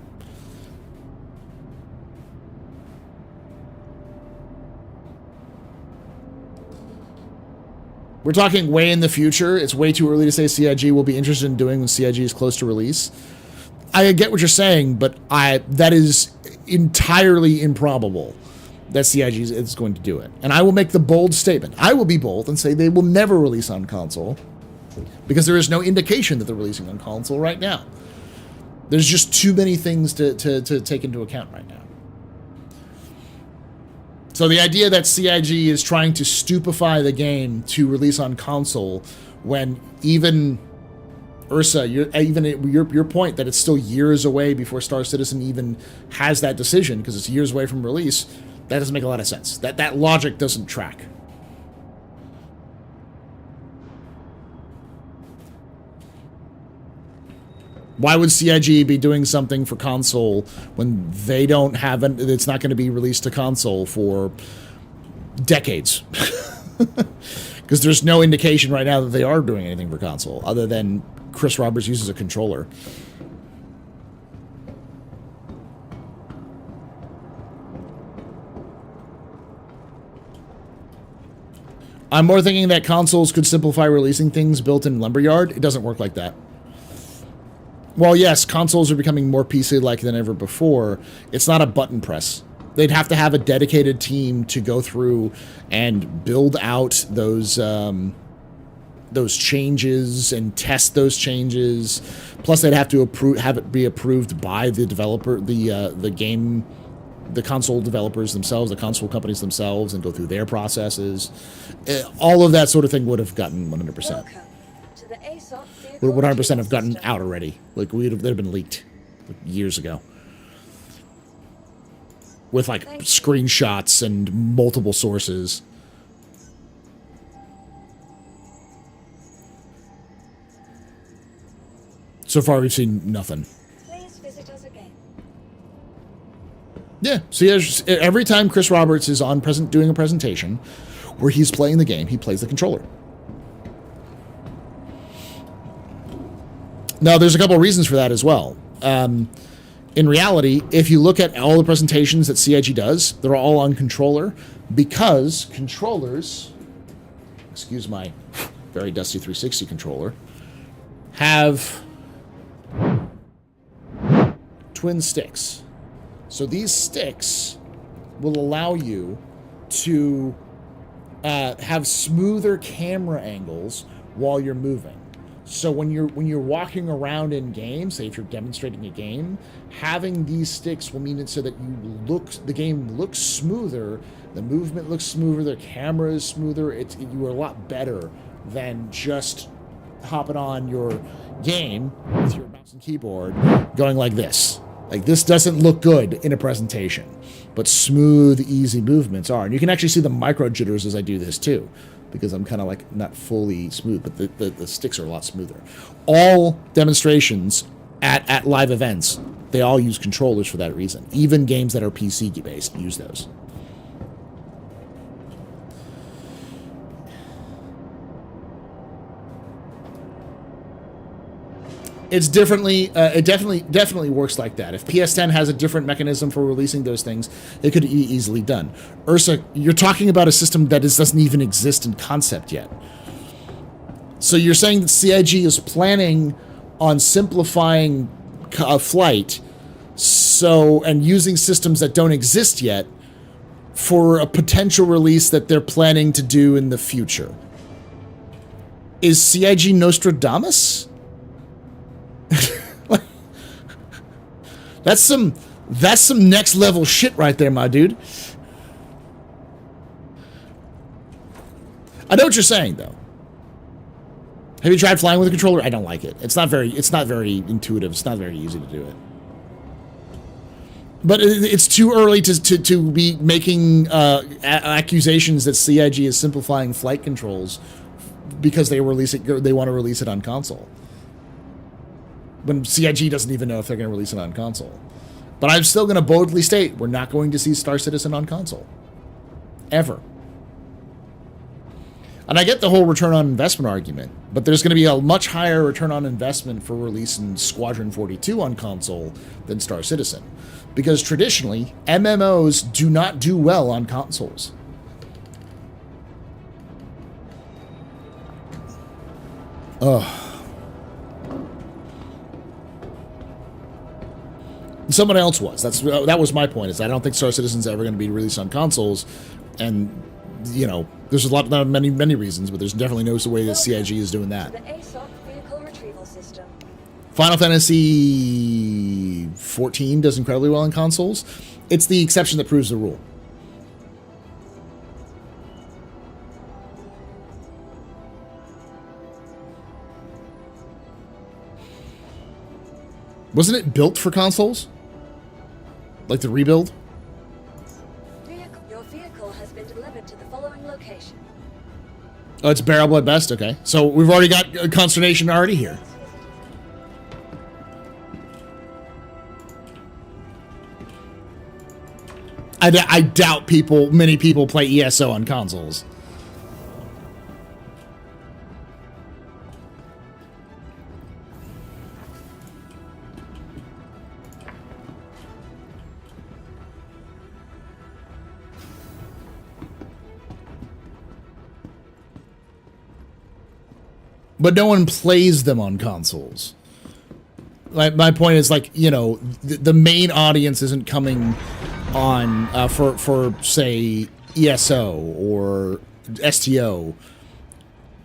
We're talking way in the future. It's way too early to say CIG will be interested in doing when CIG is close to release. I get what you're saying, but that is entirely improbable that CIG is going to do it. And I will make the bold statement. I will be bold and say they will never release on console because there is no indication that they're releasing on console right now. There's just too many things to take into account right now. So the idea that CIG is trying to stupefy the game to release on console when even Ursa, your point that it's still years away before Star Citizen even has that decision because it's years away from release, that doesn't make a lot of sense. That logic doesn't track. Why would CIG be doing something for console when they don't have it's not going to be released to console for decades? Because there's no indication right now that they are doing anything for console other than Chris Roberts uses a controller. I'm more thinking that consoles could simplify releasing things built in Lumberyard. It doesn't work like that. Well, yes, consoles are becoming more PC-like than ever before. It's not a button press. they'd have to have a dedicated team to go through and build out those changes and test those changes. Plus, they'd have to have it be approved by the developer, the console developers themselves, the console companies themselves, and go through their processes. All of that sort of thing would have gotten 100%. Welcome to the ASOP vehicle Would 100% have gotten system. out already. Like they'd have been leaked years ago. With like Thank you. screenshots and multiple sources. So far, we've seen nothing. Please visit us again. Yeah, so every time Chris Roberts is on doing a presentation where he's playing the game, he plays the controller. Now, there's a couple of reasons for that as well. In reality, if you look at all the presentations that CIG does, they're all on controller because controllers, excuse my very dusty 360 controller, have twin sticks. So these sticks will allow you to have smoother camera angles while you're moving. So when you're walking around in game, say if you're demonstrating a game, having these sticks will mean it so that the game looks smoother, the movement looks smoother, the camera is smoother. You are a lot better than just hopping on your game with your mouse and keyboard going like this. Like, this doesn't look good in a presentation, but smooth, easy movements are. And you can actually see the micro jitters as I do this too, because I'm kind of like not fully smooth, but the sticks are a lot smoother. All demonstrations at live events, they all use controllers for that reason. Even games that are PC based use those. It's it definitely works like that. If PS10 has a different mechanism for releasing those things, it could be easily done. Ursa, you're talking about a system that doesn't even exist in concept yet. So you're saying that CIG is planning on simplifying flight, and using systems that don't exist yet for a potential release that they're planning to do in the future. Is CIG Nostradamus? That's some next level shit right there, my dude. I know what you're saying though. Have you tried flying with a controller? I don't like it. It's not very intuitive. It's not very easy to do it. But it's too early to be making accusations that CIG is simplifying flight controls because they want to release it on console. When CIG doesn't even know if they're going to release it on console. But I'm still going to boldly state we're not going to see Star Citizen on console. Ever. And I get the whole return on investment argument, but there's going to be a much higher return on investment for releasing Squadron 42 on console than Star Citizen. Because traditionally, MMOs do not do well on consoles. Ugh. Someone else was. That was my point. Is I don't think Star Citizen's ever going to be released on consoles, and there's many reasons, but there's definitely no way that CIG is doing that. The ASOP vehicle retrieval system. Final Fantasy XIV does incredibly well on consoles. It's the exception that proves the rule. Wasn't it built for consoles? Like the rebuild? Your vehicle has been delivered to the following location. Oh, it's bearable at best? Okay. So we've already got consternation already here. I doubt many people play ESO on consoles. But no one plays them on consoles. My point is, like, the main audience isn't coming on for say ESO or STO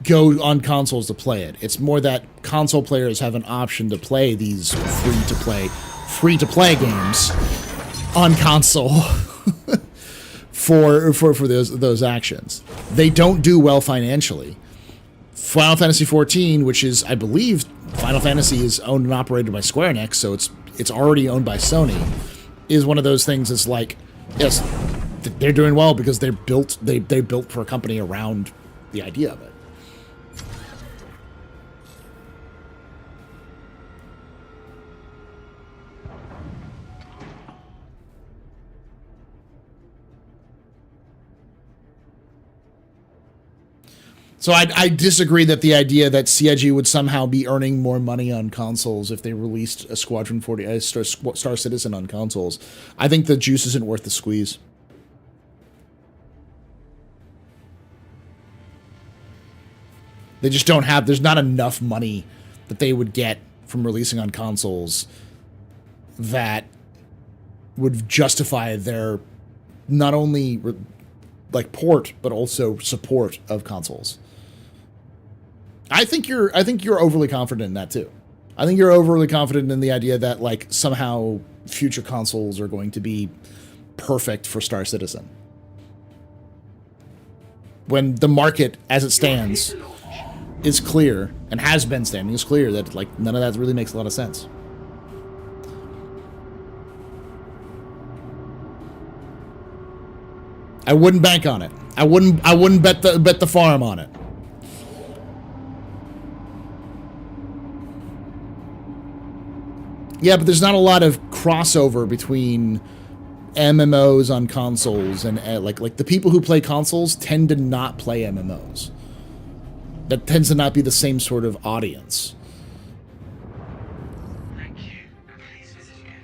go on consoles to play it. It's more that console players have an option to play these free to play games on console for those actions. They don't do well financially. Final Fantasy XIV, which is, I believe, Final Fantasy is owned and operated by Square Enix, so it's already owned by Sony, is one of those things that's like, yes, they're doing well because they built for a company around the idea of it. So I disagree that the idea that CIG would somehow be earning more money on consoles if they released a Squadron 40, Star Citizen on consoles. I think the juice isn't worth the squeeze. They just don't have, there's not enough money that they would get from releasing on consoles that would justify their not only like port, but also support of consoles. I think you're overly confident in that too. I think you're overly confident in the idea that like somehow future consoles are going to be perfect for Star Citizen. When the market as it stands is clear and has been standing is clear that like none of that really makes a lot of sense. I wouldn't bank on it. I wouldn't bet the farm on it. Yeah, but there's not a lot of crossover between MMOs on consoles and like the people who play consoles tend to not play MMOs. That tends to not be the same sort of audience. Thank you. Please visit again.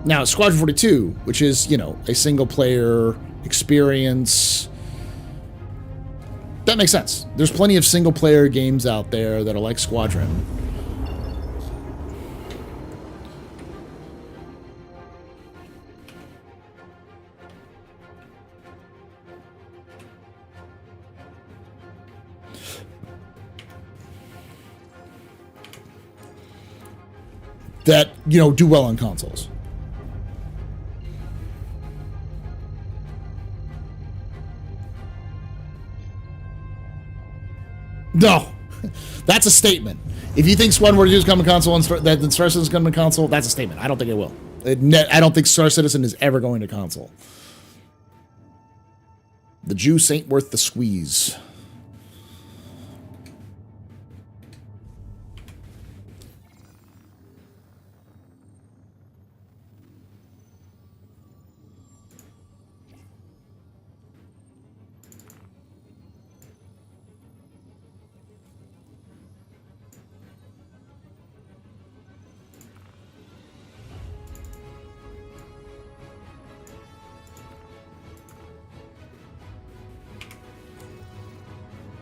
Now, Squadron 42, which is, you know, a single-player experience, that makes sense. There's plenty of single-player games out there that are like Squadron. That, you know, do well on consoles. No, that's a statement. If you think Squadron 42 is coming to console and that Star Citizen is coming to console, that's a statement. I don't think it will. I don't think Star Citizen is ever going to console. The juice ain't worth the squeeze.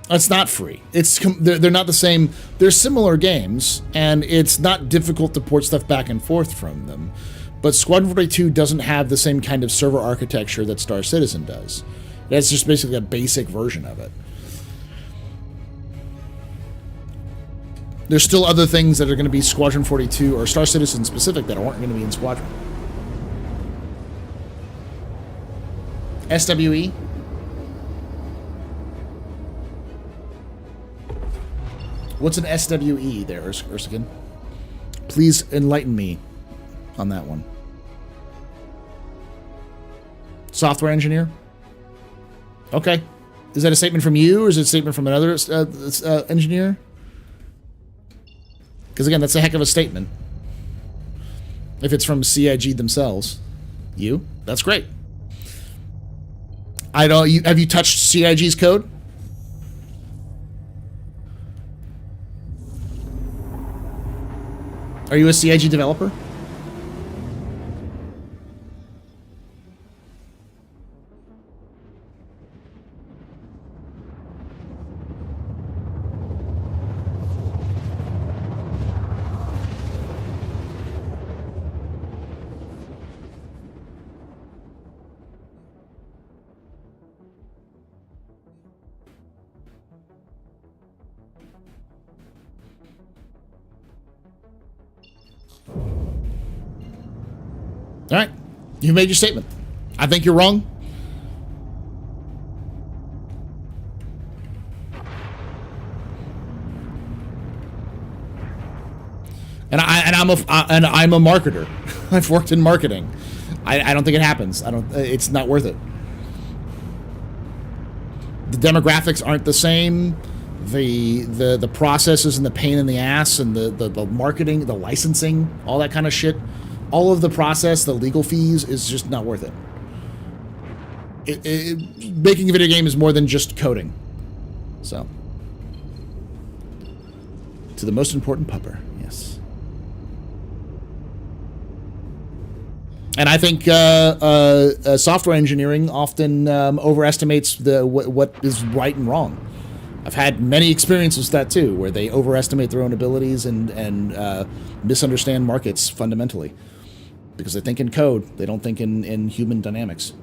It's not free. They're not the same. They're similar games, and it's not difficult to port stuff back and forth from them. But Squadron 42 doesn't have the same kind of server architecture that Star Citizen does. That's just basically a basic version of it. There's still other things that are going to be Squadron 42 or Star Citizen specific that aren't going to be in Squadron. SWE? What's an SWE there, Ursikin? Please enlighten me on that one. Software engineer? Okay. Is that a statement from you, or is it a statement from another engineer? Because again, that's a heck of a statement. If it's from CIG themselves. You? That's great. I don't. Have you touched CIG's code? Are you a CIG developer? All right. You made your statement. I think you're wrong. And I'm a marketer. I've worked in marketing. I don't think it happens. It's not worth it. The demographics aren't the same. The processes and the pain in the ass and the marketing, the licensing, all that kind of shit. All of the process, the legal fees is just not worth it. Making a video game is more than just coding. So, to the most important pupper, yes. And I think software engineering often overestimates what is right and wrong. I've had many experiences with that too, where they overestimate their own abilities and misunderstand markets fundamentally. Because they think in code, they don't think in human dynamics.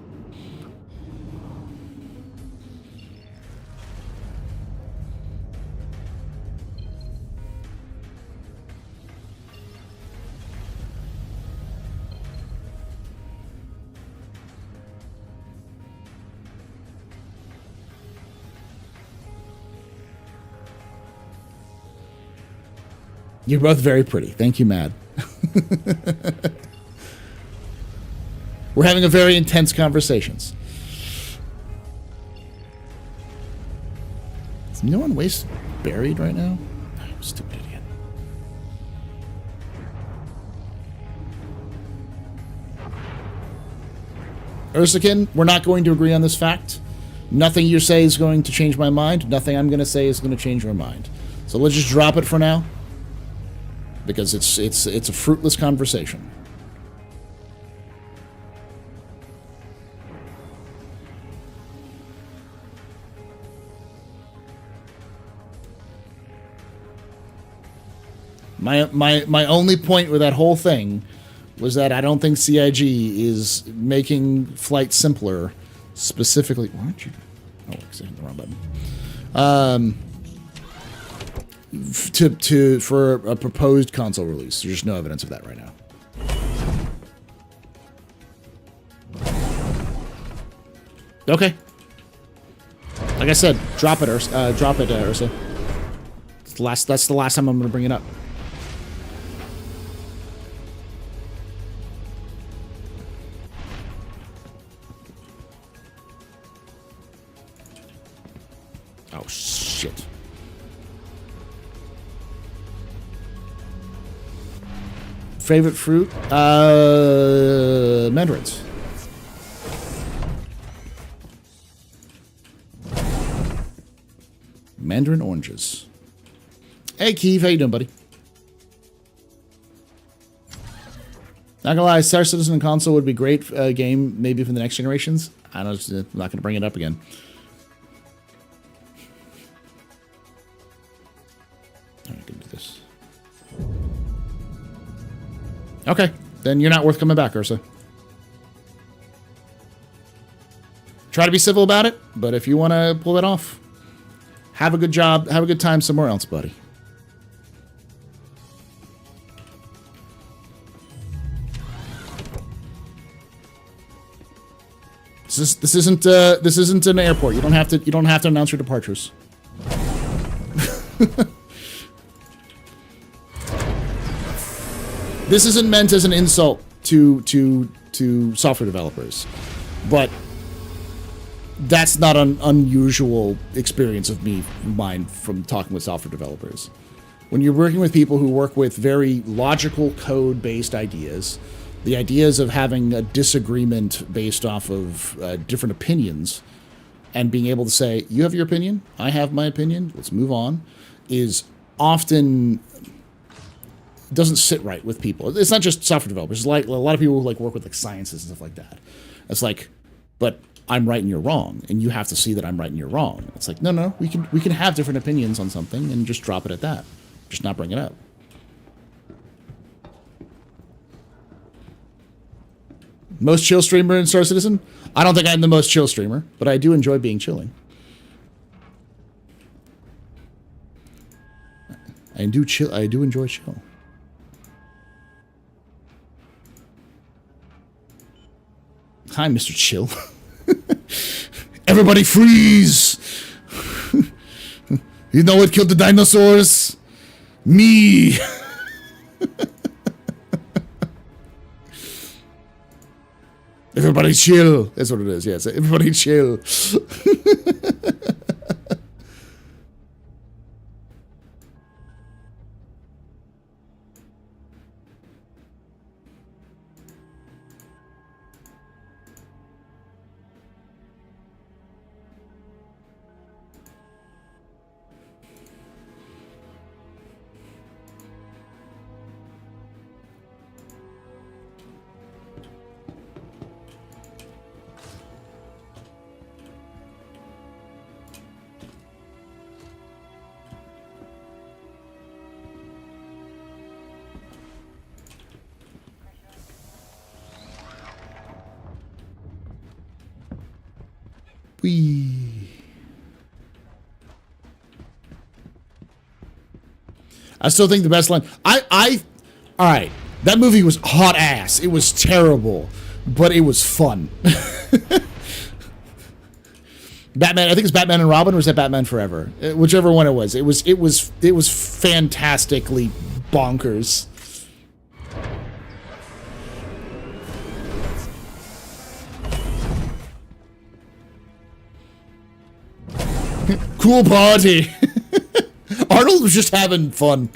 You're both very pretty. Thank you, Mad. We're having a very intense conversations. Is no one waste buried right now? Oh, stupid idiot. Ursakin, we're not going to agree on this fact. Nothing you say is going to change my mind. Nothing I'm going to say is going to change your mind. So let's just drop it for now. Because it's a fruitless conversation. My only point with that whole thing was that I don't think CIG is making flight simpler, specifically. Why aren't you? Oh, I hit the wrong button. For a proposed console release. There's just no evidence of that right now. Okay. Like I said, drop it, Ursa. That's the last time I'm going to bring it up. Oh, shit. Favorite fruit? Mandarins. Mandarin oranges. Hey, Keith. How you doing, buddy? Not gonna lie, Star Citizen console would be great game, maybe for the next generations. I'm not gonna bring it up again. I'm gonna do this. Okay, then you're not worth coming back, Ursa. Try to be civil about it, but if you want to pull it off, have a good job, have a good time somewhere else, buddy. This isn't an airport. You don't have to announce your departures. This isn't meant as an insult to software developers, but that's not an unusual experience of mine from talking with software developers. When you're working with people who work with very logical code-based ideas, the ideas of having a disagreement based off of different opinions and being able to say, you have your opinion, I have my opinion, let's move on, is often doesn't sit right with people. It's not just software developers. It's like a lot of people who work with sciences and stuff like that. It's like, but I'm right and you're wrong, and you have to see that I'm right and you're wrong. It's like, no, we can have different opinions on something and just drop it at that. Just not bring it up. Most chill streamer in Star Citizen? I don't think I'm the most chill streamer, but I do enjoy being chilling. I do enjoy chill. Hi, Mr. Chill. Everybody freeze! You know what killed the dinosaurs? Me! Everybody chill. That's what it is, yes. Everybody chill. I still think the best line. All right. That movie was hot ass. It was terrible, but it was fun. Batman. I think it's Batman and Robin, or was that Batman Forever? Whichever one it was. It was fantastically bonkers. Cool party. Arnold was just having fun.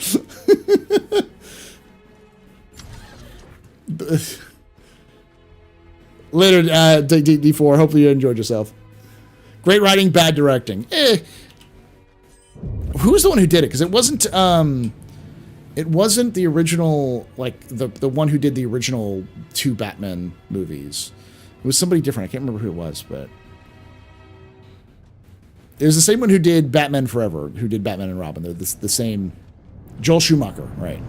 Later, D4. Hopefully you enjoyed yourself. Great writing, bad directing. Who was the one who did it? Because it wasn't the original, like the one who did the original 2 Batman movies. It was somebody different. I can't remember who it was, but it was the same one who did Batman Forever, who did Batman and Robin. They're the same. Joel Schumacher, right.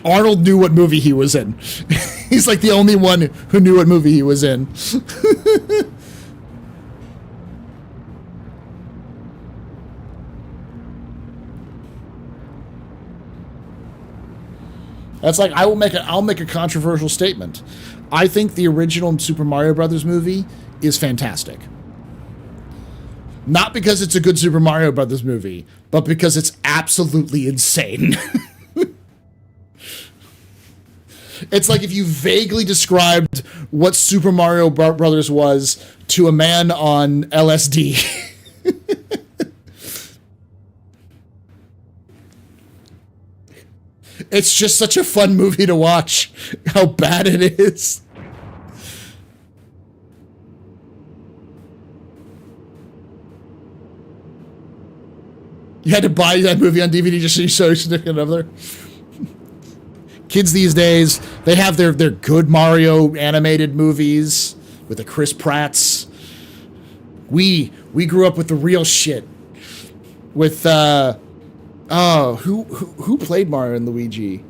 Arnold knew what movie he was in. He's like the only one who knew what movie he was in. That's like, I'll make a controversial statement. I think the original Super Mario Brothers movie is fantastic. Not because it's a good Super Mario Brothers movie, but because it's absolutely insane. It's like if you vaguely described what Super Mario Brothers was to a man on LSD. It's just such a fun movie to watch, how bad it is. You had to buy that movie on DVD just so you saw your significant other. Kids these days, they have their good Mario animated movies with the Chris Pratts. We grew up with the real shit. With who played Mario and Luigi?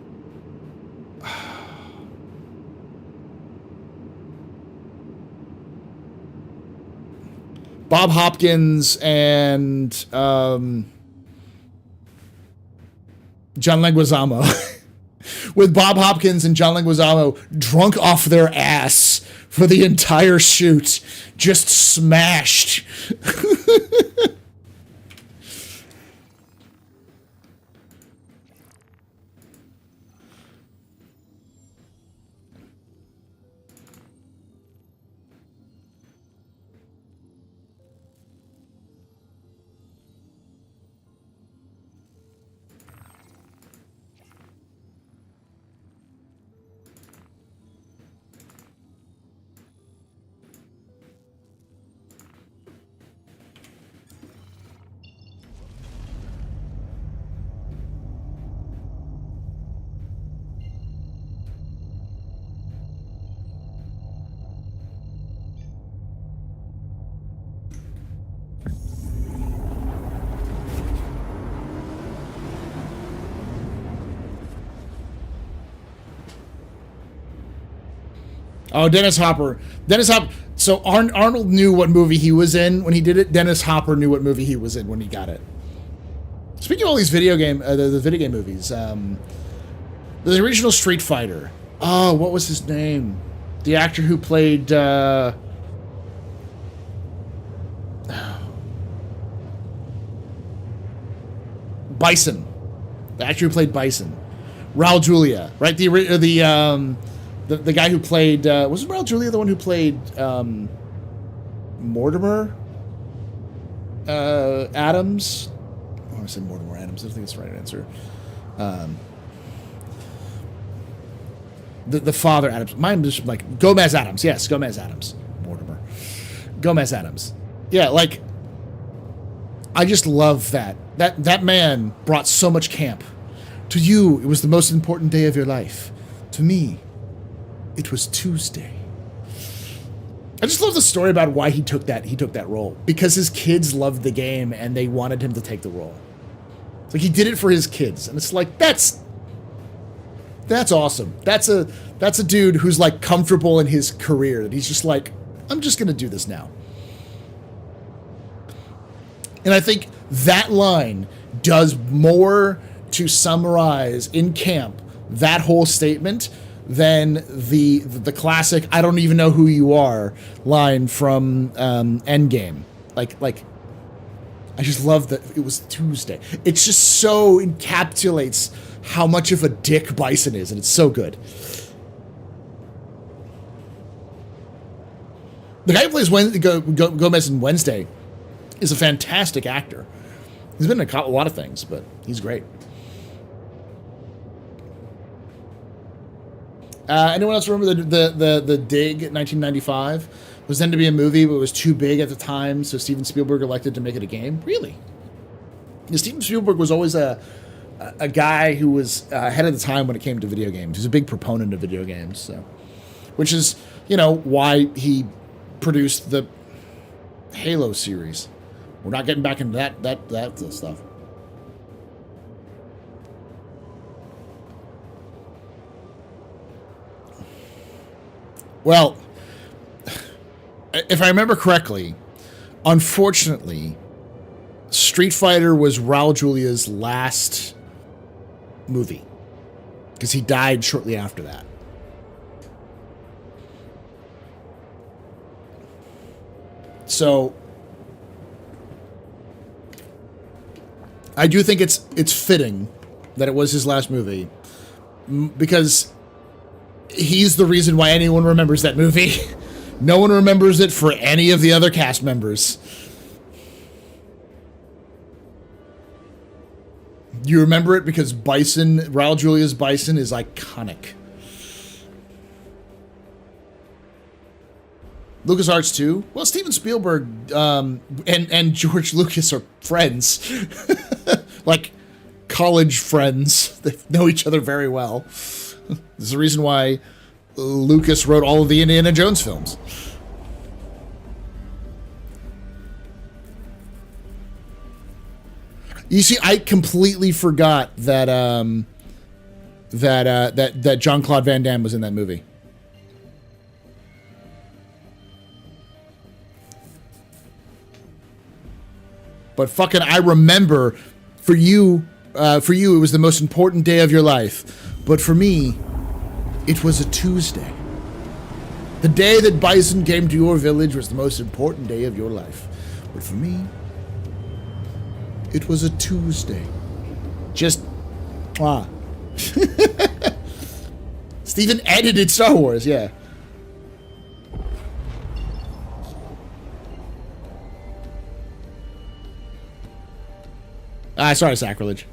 Bob Hopkins and John Leguizamo. With Bob Hopkins and John Leguizamo drunk off their ass for the entire shoot, just smashed. Oh, Dennis Hopper. So Arnold knew what movie he was in when he did it. Dennis Hopper knew what movie he was in when he got it. Speaking of all these video game, the video game movies, the original Street Fighter. Oh, what was his name? The actor who played Bison. The actor who played Bison, Raul Julia, right? The guy who played wasn't Raul Julia the one who played Mortimer Adams? I want to say Mortimer Adams. I don't think it's the right answer. The father Adams. Mine was like Gomez Adams. Yes, Gomez Adams. Mortimer. Gomez Adams. Yeah, like I just love that. That man brought so much camp. To you, it was the most important day of your life. To me, it was Tuesday. I just love the story about why he took that role. Because his kids loved the game and they wanted him to take the role. It's like he did it for his kids, and it's like that's awesome. That's a dude who's like comfortable in his career. That he's just like, I'm just gonna do this now. And I think that line does more to summarize in camp that whole statement than the classic "I don't even know who you are" line from Endgame. Like I just love that it was Tuesday. It just so encapsulates how much of a dick Bison is, and it's so good. The guy who plays Gomez in Wednesday is a fantastic actor. He's been in a lot of things, but he's great. Anyone else remember the Dig 1995? It was then to be a movie, but it was too big at the time, so Steven Spielberg elected to make it a game? Really? Steven Spielberg was always a guy who was ahead of the time when it came to video games. He's a big proponent of video games, so, which is, why he produced the Halo series. We're not getting back into that stuff. Well, if I remember correctly, unfortunately, Street Fighter was Raul Julia's last movie because he died shortly after that. So I do think it's fitting that it was his last movie because he's the reason why anyone remembers that movie. No one remembers it for any of the other cast members. You remember it because Raul Julia's Bison is iconic. LucasArts too? Well, Steven Spielberg and George Lucas are friends. Like college friends. They know each other very well. There's a reason why Lucas wrote all of the Indiana Jones films. You see, I completely forgot that that Jean-Claude Van Damme was in that movie. But fucking, I remember for you, it was the most important day of your life. But for me, it was a Tuesday. The day that Bison came to your village was the most important day of your life. But for me, it was a Tuesday. Just, Steven edited Star Wars, yeah. Sorry, sacrilege.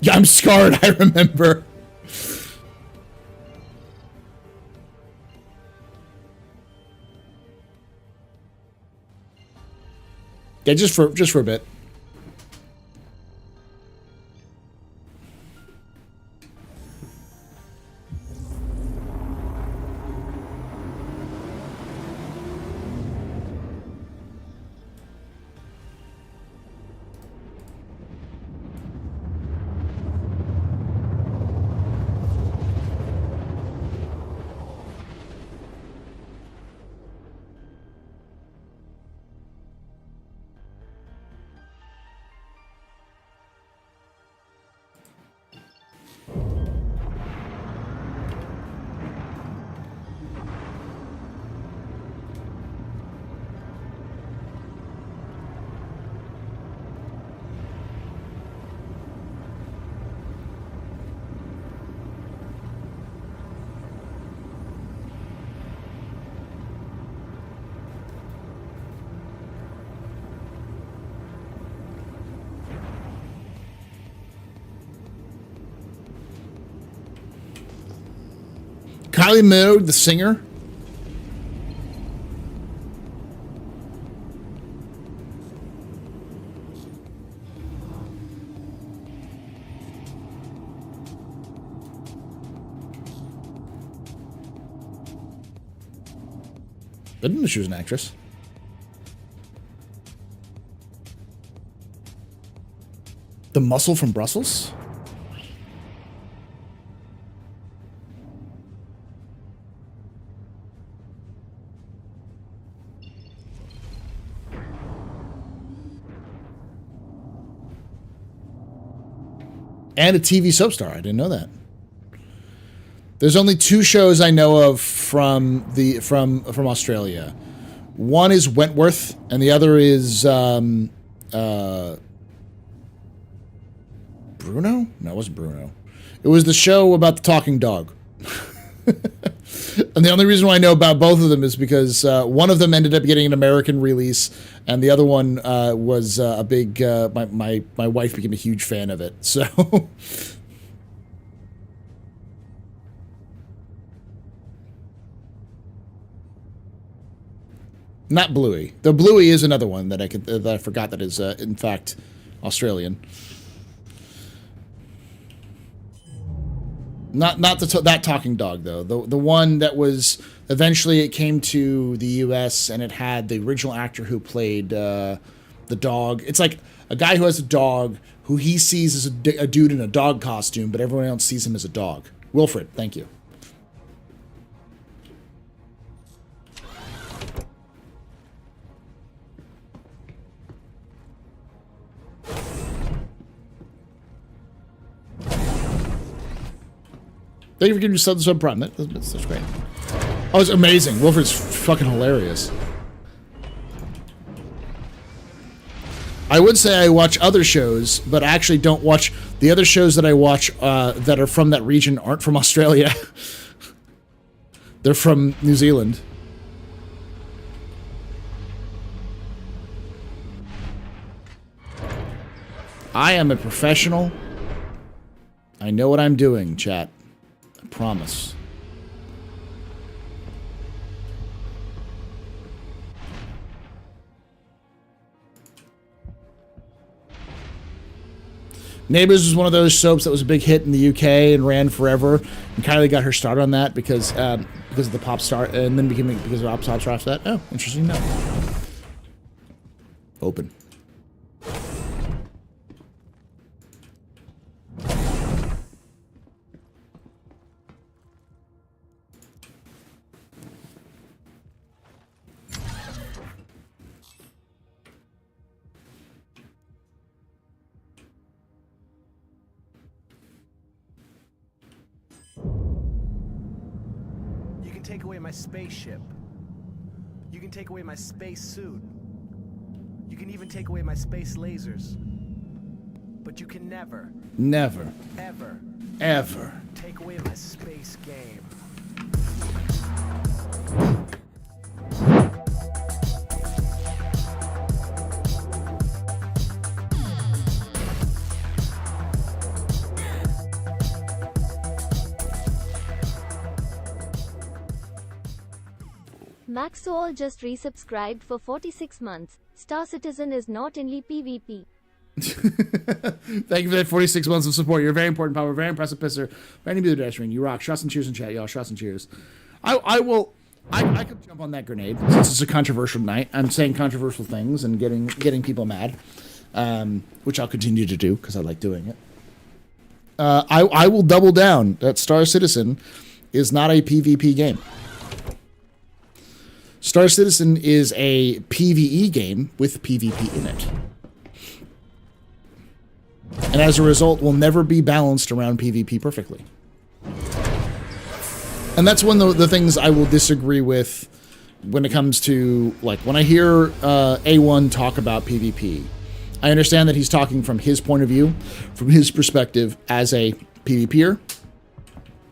Yeah, I'm scarred, I remember. Yeah, just for a bit. Kylie Minogue, the singer. I didn't know she was an actress. The Muscle from Brussels? And a TV soap star. I didn't know that. There's only 2 shows I know of from Australia. One is Wentworth, and the other is Bruno. No, it wasn't Bruno. It was the show about the talking dog. And the only reason why I know about both of them is because one of them ended up getting an American release, and the other one was a big. My wife became a huge fan of it. So. Not Bluey. The Bluey is another one that I forgot that is in fact Australian. Not that talking dog though. The one that was eventually it came to the U.S. and it had the original actor who played the dog. It's like a guy who has a dog who he sees as a dude in a dog costume, but everyone else sees him as a dog. Wilfred, thank you. Thank you for giving me sub prime. That's great. Oh, it's amazing. Wilfred's fucking hilarious. I would say I watch other shows, but I actually don't watch the other shows that I watch that are from that region aren't from Australia. They're from New Zealand. I am a professional. I know what I'm doing, chat. Promise. Neighbours was one of those soaps that was a big hit in the UK and ran forever. And Kylie got her start on that because of the pop star, and then because of pop star after that. Oh, interesting. No. Open. Take away my spaceship. You can take away my space suit. You can even take away my space lasers. But you can never, ever take away my space game. Maxwell just resubscribed for 46 months. Star Citizen is not only PvP. Thank you for that 46 months of support. You're a very important power, very impressive pisser. Very new to the You rock. Shots and cheers in chat, y'all. Shots and cheers. I could jump on that grenade since it's a controversial night. I'm saying controversial things and getting people mad, which I'll continue to do because I like doing it. I will double down that Star Citizen is not a PvP game. Star Citizen is a PvE game with PvP in it. And as a result, will never be balanced around PvP perfectly. And that's one of the things I will disagree with when it comes to, like, when I hear A1 talk about PvP. I understand that he's talking from his point of view, from his perspective as a PvPer.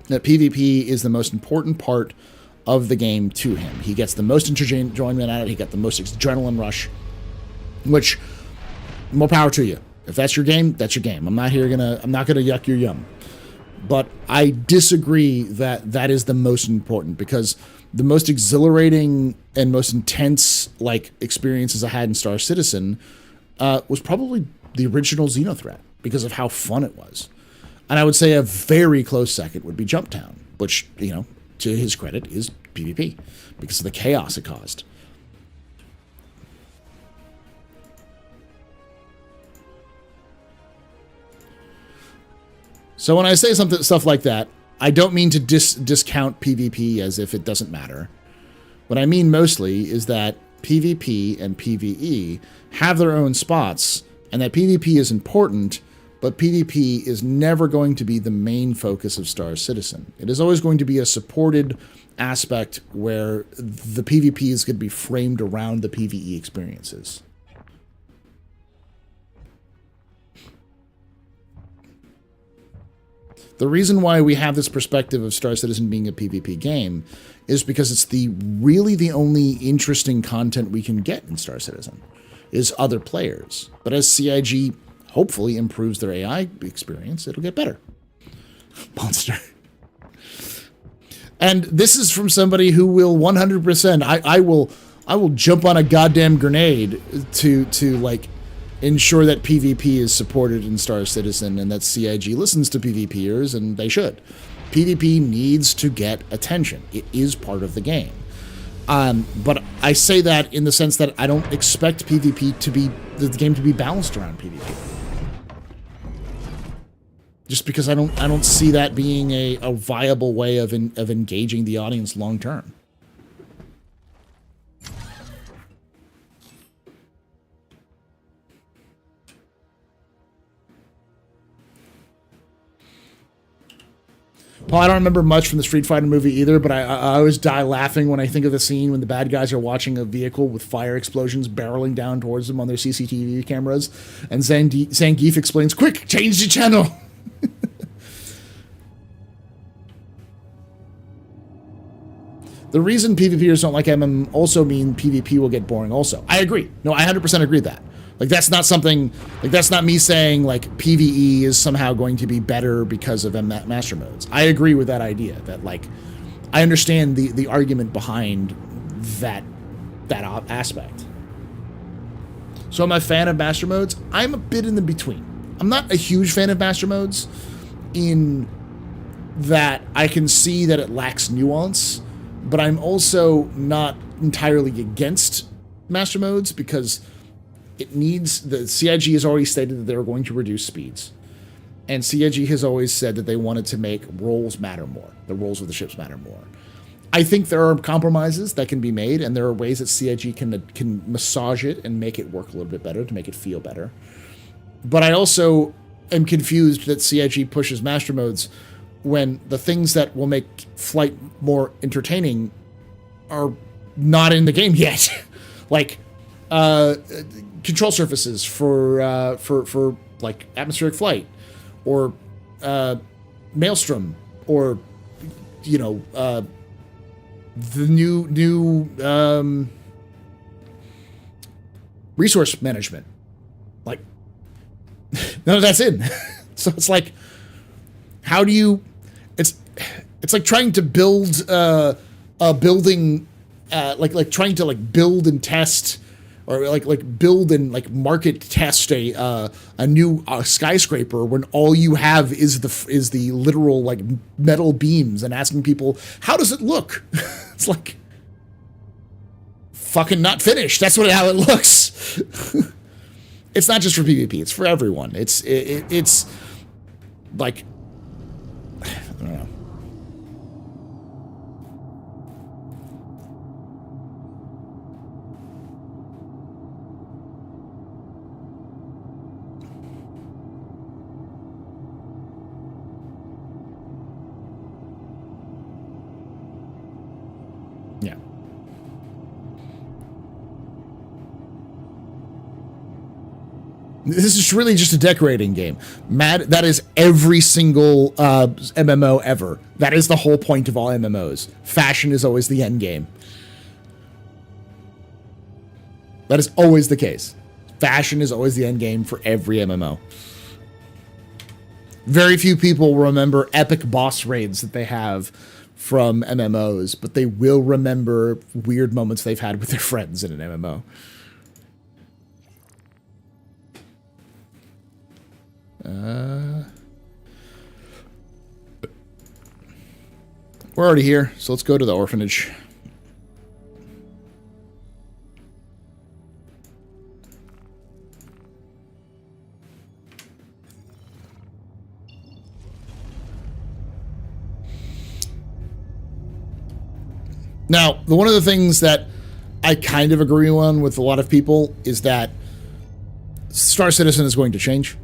That PvP is the most important part of the game to him. He gets the most enjoyment out of it. He got the most adrenaline rush, which, more power to you. If that's your game, that's your game. I'm not gonna yuck your yum. But I disagree that that is the most important, because the most exhilarating and most intense like experiences I had in Star Citizen was probably the original Xenothreat, because of how fun it was. And I would say a very close second would be Jumptown, which, you know, to his credit, is PvP because of the chaos it caused. So when I say stuff like that, I don't mean to discount PvP as if it doesn't matter. What I mean mostly is that PvP and PvE have their own spots, and that PvP is important, but PvP is never going to be the main focus of Star Citizen. It is always going to be a supported aspect where the PvP is going to be framed around the PvE experiences. The reason why we have this perspective of Star Citizen being a PvP game is because it's really the only interesting content we can get in Star Citizen is other players. But as CIG hopefully improves their AI experience, it'll get better. Monster. And this is from somebody who will 100%, I will jump on a goddamn grenade to like ensure that PvP is supported in Star Citizen and that CIG listens to PvPers, and they should. PvP needs to get attention. It is part of the game. But I say that in the sense that I don't expect PvP to be, the game to be balanced around PvP. Just because I don't see that being a viable way of engaging the audience long term. Paul, I don't remember much from the Street Fighter movie either, but I always die laughing when I think of the scene when the bad guys are watching a vehicle with fire explosions barreling down towards them on their CCTV cameras, and Zangief explains, "Quick, change the channel!" The reason PvPers don't like MM also mean PvP will get boring also. I agree. No, I 100% agree with that. Like, that's not something, like, that's not me saying, like, PvE is somehow going to be better because of master modes. I agree with that idea, that, like, I understand the argument behind that aspect. So am I a fan of master modes? I'm a bit in the between. I'm not a huge fan of master modes in that I can see that it lacks nuance, but I'm also not entirely against master modes because it needs, the CIG has already stated that they're going to reduce speeds. And CIG has always said that they wanted to make roles matter more. The roles of the ships matter more. I think there are compromises that can be made, and there are ways that CIG can massage it and make it work a little bit better, to make it feel better. But I also am confused that CIG pushes master modes when the things that will make flight more entertaining are not in the game yet. Like, control surfaces for like atmospheric flight, or Maelstrom, or the new resource management. Like, none of that's in. So it's like, how do you? It's like trying to build a building, like trying to like build and test, or like build and like market test a new skyscraper when all you have is the literal like metal beams, and asking people, how does it look? It's like, fucking not finished. That's how it looks. It's not just for PvP, it's for everyone. It's like, I don't know. Yeah. This is really just a decorating game. That is every single MMO ever. That is the whole point of all MMOs. Fashion is always the end game. That is always the case. Fashion is always the end game for every MMO. Very few people remember epic boss raids that they have from MMOs, but they will remember weird moments they've had with their friends in an MMO. We're already here, so let's go to the orphanage. Now, one of the things that I kind of agree on with a lot of people is that Star Citizen is going to change.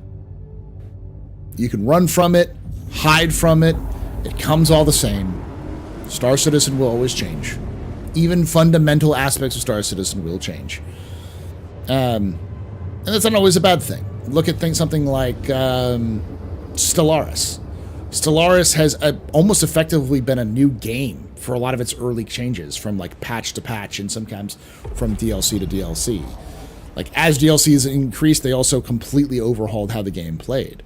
You can run from it, hide from it. It comes all the same. Star Citizen will always change. Even fundamental aspects of Star Citizen will change. And that's not always a bad thing. Look at something like Stellaris. Stellaris has almost effectively been a new game for a lot of its early changes, from like patch to patch, and sometimes from DLC to DLC. Like, as DLCs increased, they also completely overhauled how the game played.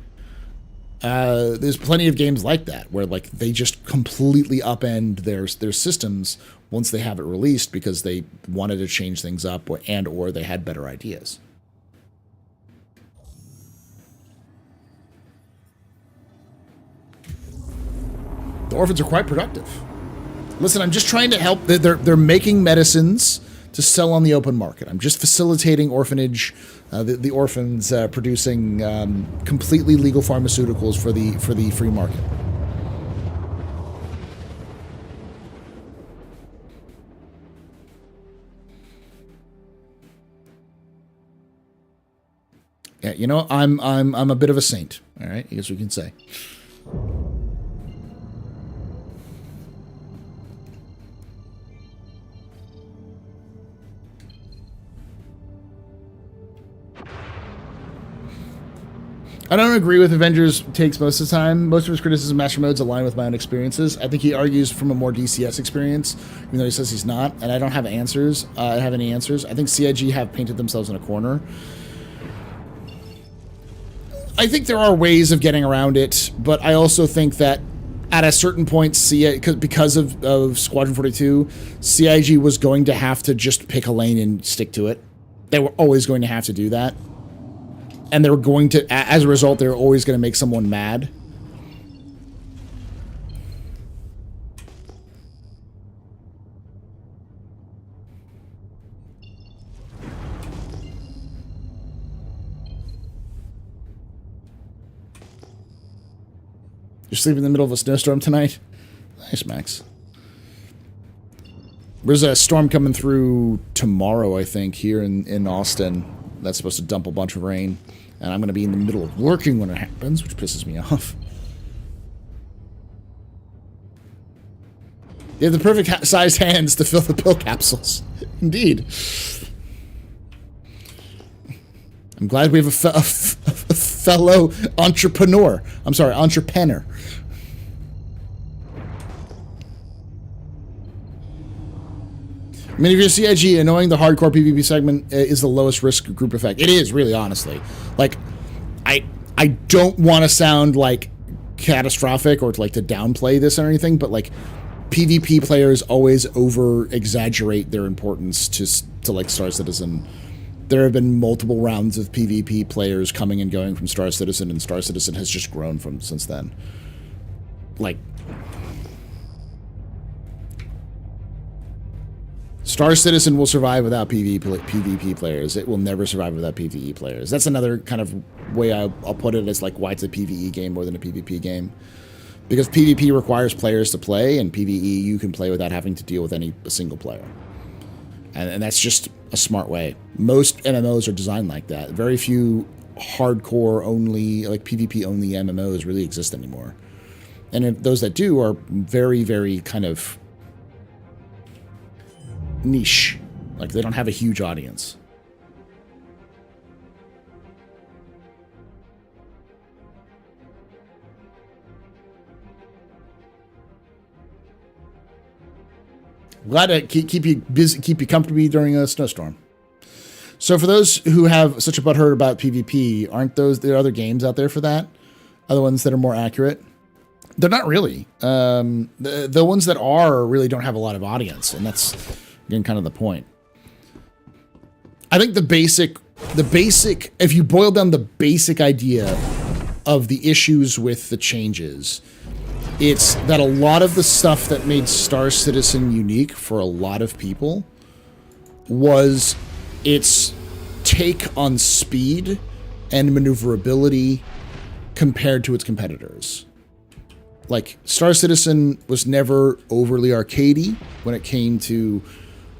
There's plenty of games like that, where like they just completely upend their systems once they have it released because they wanted to change things up, or they had better ideas. The orphans are quite productive. Listen, I'm just trying to help. They're making medicines to sell on the open market. I'm just facilitating orphanage, the orphans producing completely legal pharmaceuticals for the free market. Yeah, you know, I'm a bit of a saint. All right, I guess we can say. I don't agree with Avengers takes most of the time. Most of his criticism of Master Modes align with my own experiences. I think he argues from a more DCS experience, even though he says he's not, and I don't have answers. I have any answers. I think CIG have painted themselves in a corner. I think there are ways of getting around it, but I also think that at a certain point, because of Squadron 42, CIG was going to have to just pick a lane and stick to it. They were always going to have to do that. And they were going to, as a result, they were always going to make someone mad. You're sleeping in the middle of a snowstorm tonight? Nice, Max. There's a storm coming through tomorrow, I think, here in Austin. That's supposed to dump a bunch of rain. And I'm going to be in the middle of working when it happens, which pisses me off. You have the perfect sized hands to fill the pill capsules. Indeed. I'm glad we have a fellow entrepreneur. I'm sorry, entrepreneur. I mean, if you're CIG, knowing the hardcore PvP segment is the lowest risk group effect. It is, really, honestly. Like, I don't want to sound, like, catastrophic or, like, to downplay this or anything, but, like, PvP players always over-exaggerate their importance to like, Star Citizen. There have been multiple rounds of PvP players coming and going from Star Citizen, and Star Citizen has just grown since then. Like, Star Citizen will survive without PvP players. It will never survive without PvE players. That's another kind of way I'll put it, as like why it's a PvE game more than a PvP game. Because PvP requires players to play, and PvE you can play without having to deal with a single player. And that's just a smart way. Most MMOs are designed like that. Very few hardcore only, like PvP only MMOs really exist anymore. And those that do are very, very kind of niche. Like, they don't have a huge audience. Glad to keep you busy, keep you comfortable during a snowstorm. So for those who have such a butthurt about PvP, aren't there other games out there for that? are the ones that are more accurate. They're not really. The ones that are really don't have a lot of audience, and that's, again, kind of the point. I think the basic, if you boil down the basic idea of the issues with the changes, it's that a lot of the stuff that made Star Citizen unique for a lot of people was its take on speed and maneuverability compared to its competitors. Like, Star Citizen was never overly arcadey when it came to,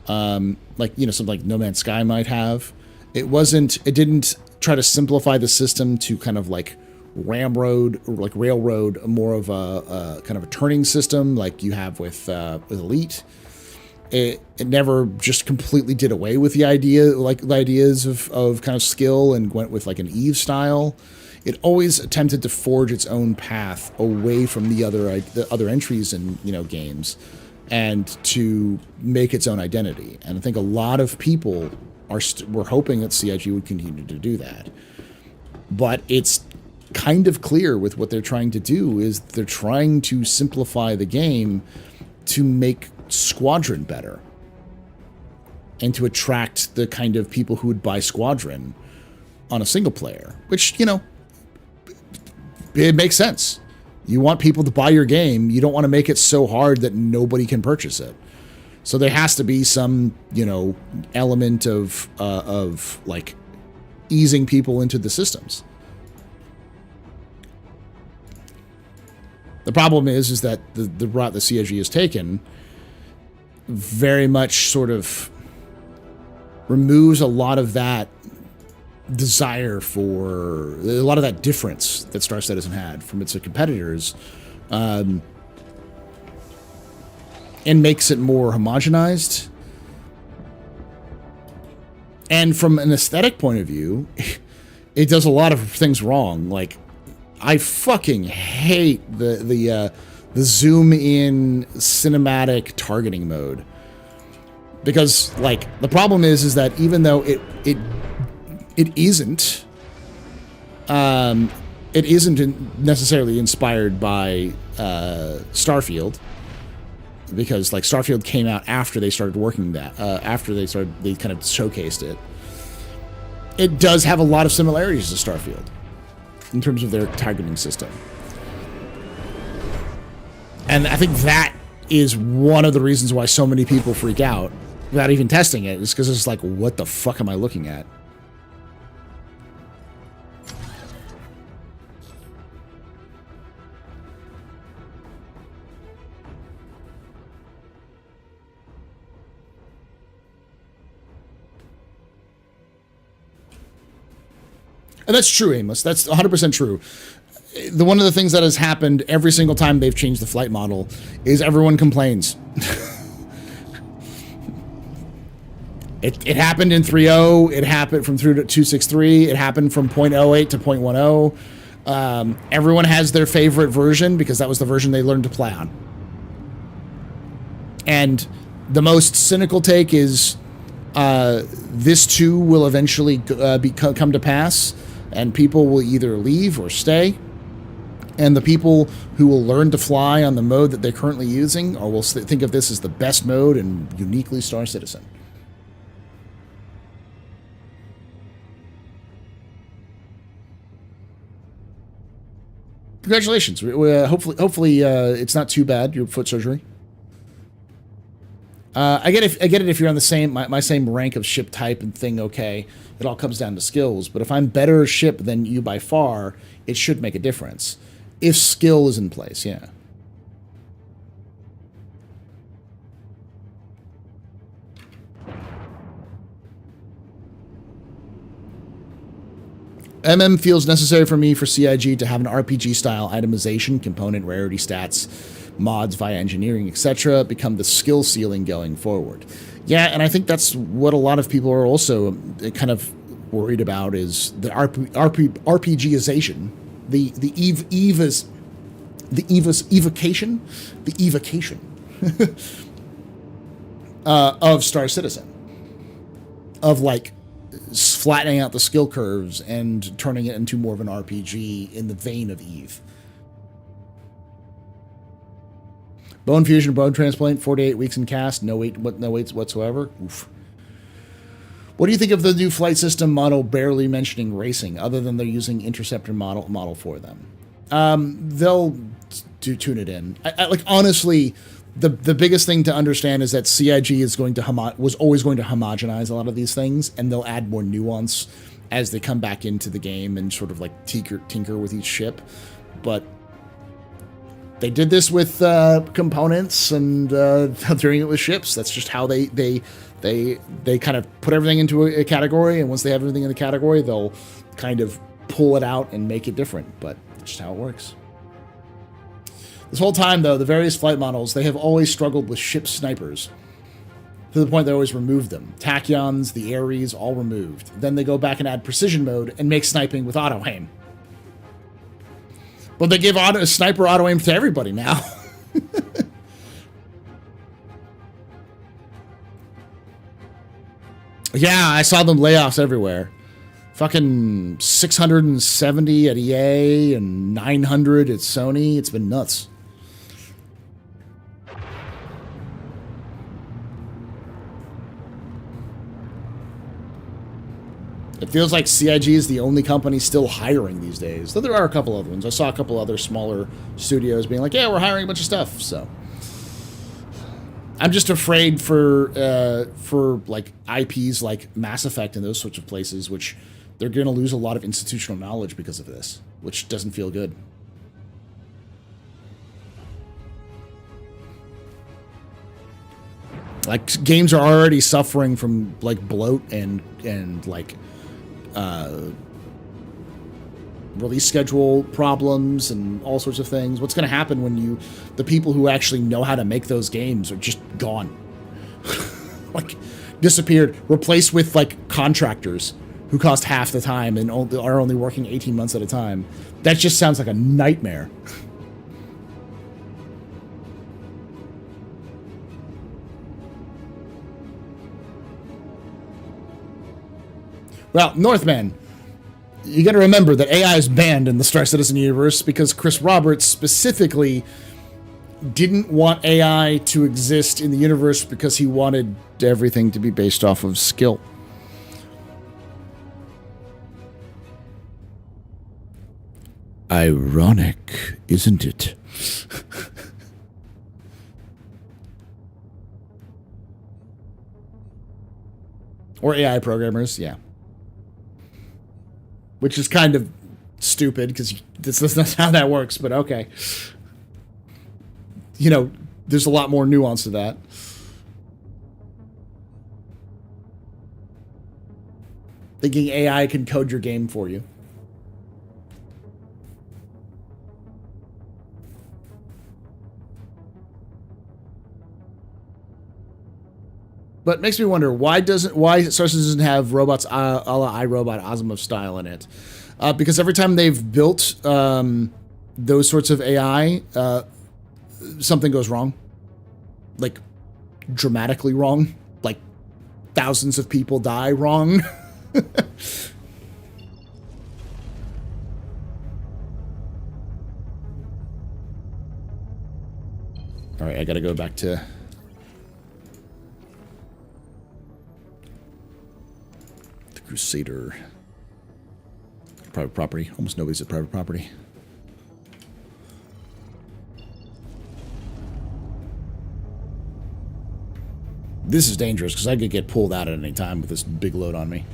like, you know, something like No Man's Sky might have. It didn't try to simplify the system to kind of like railroad more of a kind of a turning system like you have with Elite. It never just completely did away with the ideas of kind of skill and went with like an Eve style. It always attempted to forge its own path away from the other entries in, you know, games, and to make its own identity. And I think a lot of people were hoping that CIG would continue to do that. But it's kind of clear with what they're trying to do is they're trying to simplify the game to make Squadron better and to attract the kind of people who would buy Squadron on a single player, which, you know, it makes sense. You want people to buy your game. You don't want to make it so hard that nobody can purchase it. So there has to be some, you know, element of like easing people into the systems. The problem is that the route the CIG has taken very much sort of removes a lot of that desire for a lot of that difference that Star Citizen had from its competitors, and makes it more homogenized. And from an aesthetic point of view, it does a lot of things wrong. Like, I fucking hate the zoom in cinematic targeting mode, because like the problem is that even though it isn't necessarily inspired by Starfield, because like Starfield came out after they started working that, they kind of showcased it. It does have a lot of similarities to Starfield in terms of their targeting system. And I think that is one of the reasons why so many people freak out without even testing it, is because it's like, what the fuck am I looking at? And that's true, Amos. That's 100% true. One of the things that has happened every single time they've changed the flight model is everyone complains. It happened in 3.0. It happened from through to 2.6.3. It happened from 0.08 to 0.10. Everyone has their favorite version because that was the version they learned to play on. And the most cynical take is this too will eventually come to pass, and people will either leave or stay. And the people who will learn to fly on the mode that they're currently using, or will think of this as the best mode and uniquely Star Citizen. Congratulations. Hopefully, it's not too bad, your foot surgery. I get it if you're on the same my same rank of ship type and thing. Okay, it all comes down to skills. But if I'm better ship than you by far, it should make a difference if skill is in place. Yeah. MM feels necessary for me for CIG to have an RPG-style itemization, component rarity stats, mods via engineering, etc. become the skill ceiling going forward. Yeah, and I think that's what a lot of people are also kind of worried about, is the RPGization, the evocation of Star Citizen, of like flattening out the skill curves and turning it into more of an RPG in the vein of Eve. Bone fusion, bone transplant, 48 weeks in cast, no weights whatsoever. Oof. What do you think of the new flight system model barely mentioning racing, other than they're using Interceptor model for them? They'll tune it in. Like, honestly, the biggest thing to understand is that CIG is was always going to homogenize a lot of these things, and they'll add more nuance as they come back into the game and sort of like tinker with each ship. But they did this with components, and doing it with ships. That's just how they kind of put everything into a category, and once they have everything in the category, they'll kind of pull it out and make it different. But that's just how it works. This whole time, though, the various flight models, they have always struggled with ship snipers, to the point they always removed them. Tachyons, the Ares, all removed. Then they go back and add precision mode and make sniping with auto-aim. But they give sniper auto-aim to everybody now. Yeah, I saw them layoffs everywhere. Fucking 670 at EA and 900 at Sony. It's been nuts. It feels like CIG is the only company still hiring these days. Though there are a couple other ones. I saw a couple other smaller studios being like, yeah, we're hiring a bunch of stuff. So I'm just afraid for like IPs like Mass Effect and those sorts of places, which they're going to lose a lot of institutional knowledge because of this, which doesn't feel good. Like, games are already suffering from like bloat and like release schedule problems and all sorts of things. What's going to happen when the people who actually know how to make those games are just gone? Like, disappeared, replaced with like contractors who cost half the time and are only working 18 months at a time. That just sounds like a nightmare. Well, Northman, you got to remember that AI is banned in the Star Citizen universe because Chris Roberts specifically didn't want AI to exist in the universe because he wanted everything to be based off of skill. Ironic, isn't it? Or AI programmers, yeah. Which is kind of stupid, because that's not how that works, but okay. You know, there's a lot more nuance to that. Thinking AI can code your game for you. But it makes me wonder, why Star Citizen doesn't have robots a la iRobot Asimov style in it? Because every time they've built those sorts of AI, something goes wrong. Like, dramatically wrong. Like, thousands of people die wrong. Alright, I gotta go back to... Crusader. Private property. Almost nobody's at private property. This is dangerous because I could get pulled out at any time with this big load on me.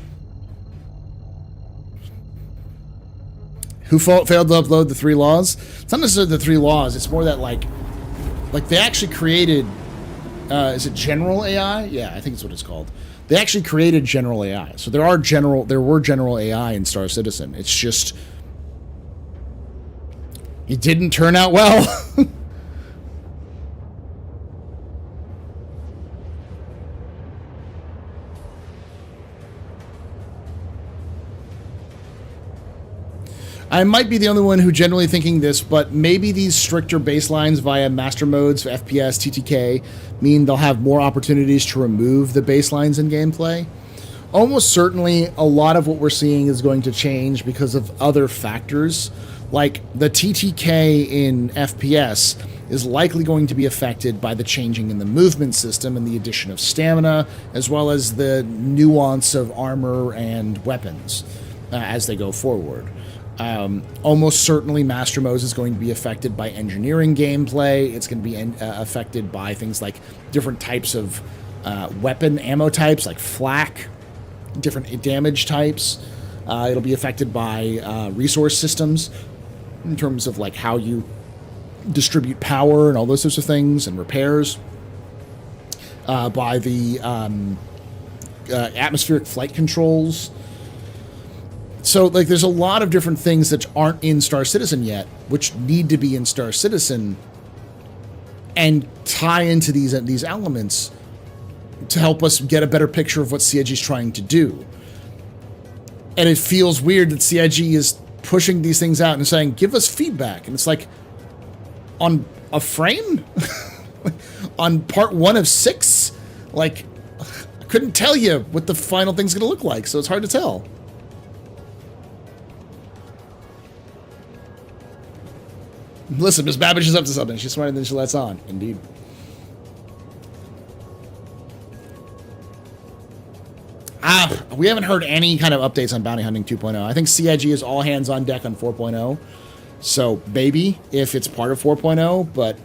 Who failed to upload the 3 laws? It's not necessarily the 3 laws. It's more that like they actually created. Is it general AI? Yeah, I think it's what it's called. They actually created general AI. So there were general AI in Star Citizen. It's just it didn't turn out well. I might be the only one who generally thinking this, but maybe these stricter baselines via master modes, FPS, TTK, mean they'll have more opportunities to remove the baselines in gameplay. almost certainly a lot of what we're seeing is going to change because of other factors. Like the TTK in FPS is likely going to be affected by the changing in the movement system and the addition of stamina, as well as the nuance of armor and weapons as they go forward. Almost certainly Master Mode is going to be affected by engineering gameplay. It's going to be affected by things like different types of weapon ammo types, like flak, different damage types. It'll be affected by resource systems in terms of like how you distribute power and all those sorts of things, and repairs. By the atmospheric flight controls. So, like, there's a lot of different things that aren't in Star Citizen yet, which need to be in Star Citizen, and tie into these elements to help us get a better picture of what CIG is trying to do. And it feels weird that CIG is pushing these things out and saying, give us feedback. And it's like, on a frame? On part 1 of 6? Like, I couldn't tell you what the final thing's going to look like, so it's hard to tell. Listen, Miss Babbage is up to something. She's smarter than she lets on. Indeed. We haven't heard any kind of updates on Bounty Hunting 2.0. I think CIG is all hands on deck on 4.0. So, maybe, if it's part of 4.0, but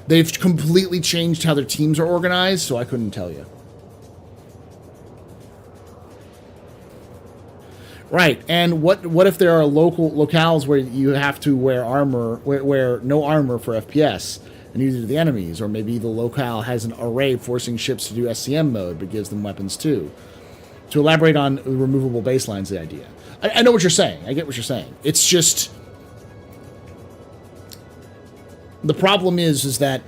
they've completely changed how their teams are organized, so I couldn't tell you. Right, and what if there are locales where you have to wear armor, wear no armor for FPS, and use it to the enemies, or maybe the locale has an array forcing ships to do SCM mode, but gives them weapons too. To elaborate on the removable baselines, the idea. I know what you're saying. I get what you're saying. It's just the problem is that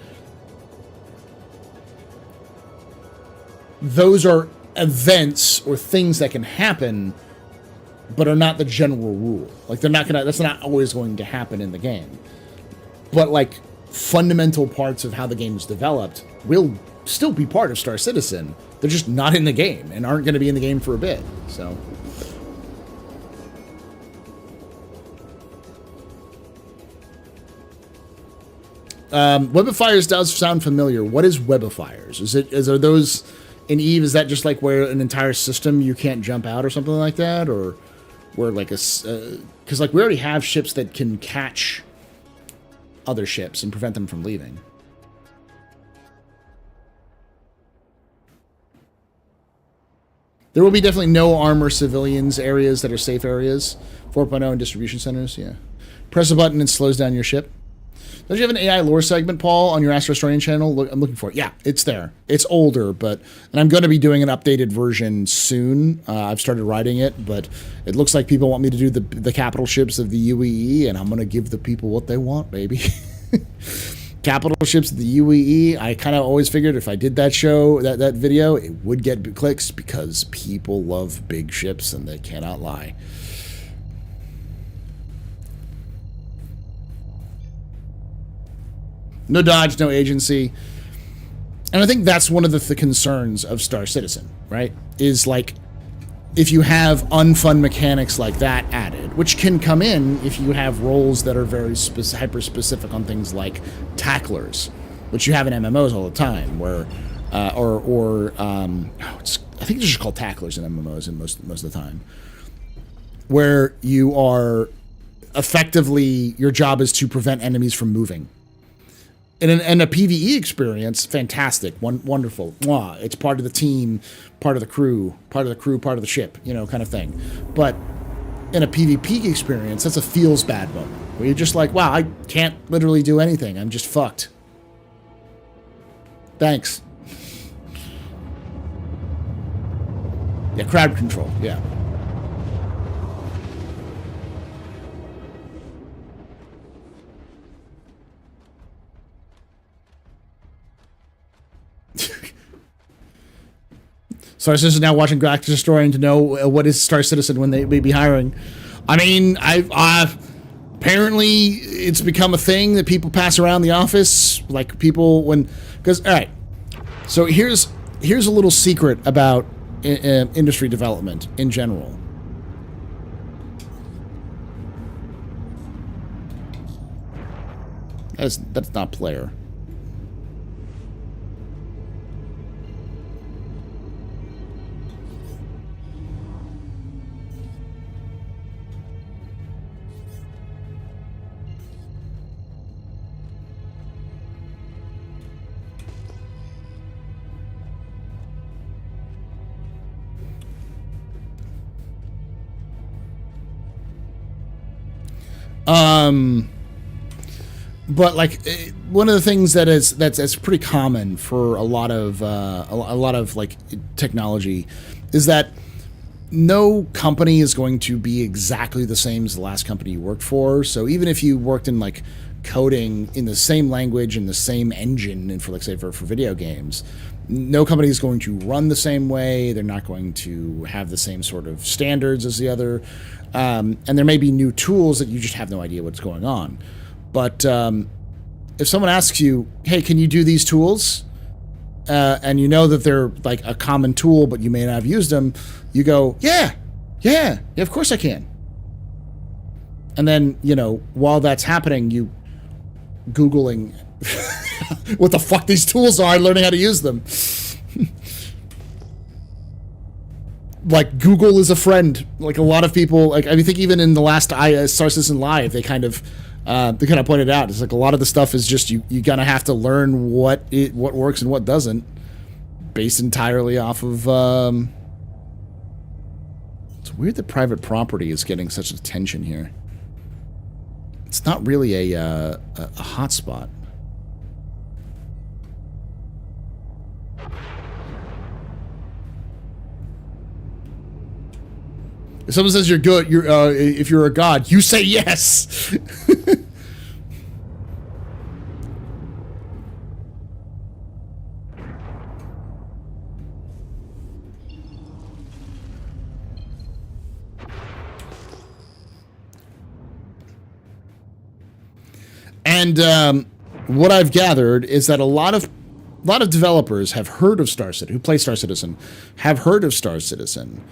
those are events or things that can happen, but are not the general rule. Like, that's not always going to happen in the game. But, like, fundamental parts of how the game is developed will still be part of Star Citizen. They're just not in the game and aren't going to be in the game for a bit. So, Web of Fires does sound familiar. What is Web of Fires? Are those in Eve? Is that just like where an entire system you can't jump out or something like that, or where like because like we already have ships that can catch other ships and prevent them from leaving. There will be definitely no armor civilians areas that are safe areas. 4.0 and distribution centers, yeah. Press a button and slows down your ship. Don't you have an AI lore segment, Paul, on your Astro Historian channel? I'm looking for it. Yeah, it's there. It's older, and I'm going to be doing an updated version soon. I've started writing it, but it looks like people want me to do the capital ships of the UEE, and I'm going to give the people what they want, baby. Capital ships of the UEE. I kind of always figured if I did that video, it would get clicks because people love big ships, and they cannot lie. No dodge, no agency. And I think that's one of the concerns of Star Citizen, right? Is like, if you have unfun mechanics like that added, which can come in if you have roles that are very hyper-specific on things like tacklers, which you have in MMOs all the time, where, I think they're just called tacklers in MMOs in most of the time, where you are effectively, your job is to prevent enemies from moving. In a PvE experience, fantastic, wonderful. Mwah, it's part of the team, part of the crew, part of the ship, kind of thing. But in a PvP experience, that's a feels bad moment, where you're just like, wow, I can't literally do anything. I'm just fucked. Thanks. Yeah, crowd control, yeah. Star Citizen now watching Galactic Historian to know what is Star Citizen when they may be hiring. I mean, apparently it's become a thing that people pass around the office, like people because all right. So here's here's a little secret about industry development in general. That's not player. But like one of the things that's pretty common for a lot of like technology is that no company is going to be exactly the same as the last company you worked for. So even if you worked in like coding in the same language and the same engine, and for like say for video games, no company is going to run the same way. They're not going to have the same sort of standards as the other. And there may be new tools that you just have no idea what's going on. But if someone asks you, hey, can you do these tools? And you know that they're like a common tool, but you may not have used them, you go, yeah, of course I can. And then, you know, while that's happening, you Googling what the fuck these tools are, learning how to use them. Like, Google is a friend. Like, a lot of people, like, I think even in the last Star Citizen Live, they kind of pointed out, it's like a lot of the stuff is just, you gonna have to learn what works and what doesn't, based entirely off of, it's weird that private property is getting such attention here. It's not really a hotspot. If someone says you're good, if you're a god, you say yes. And what I've gathered is that a lot of developers have heard of Star Citizen, who play Star Citizen, have heard of Star Citizen,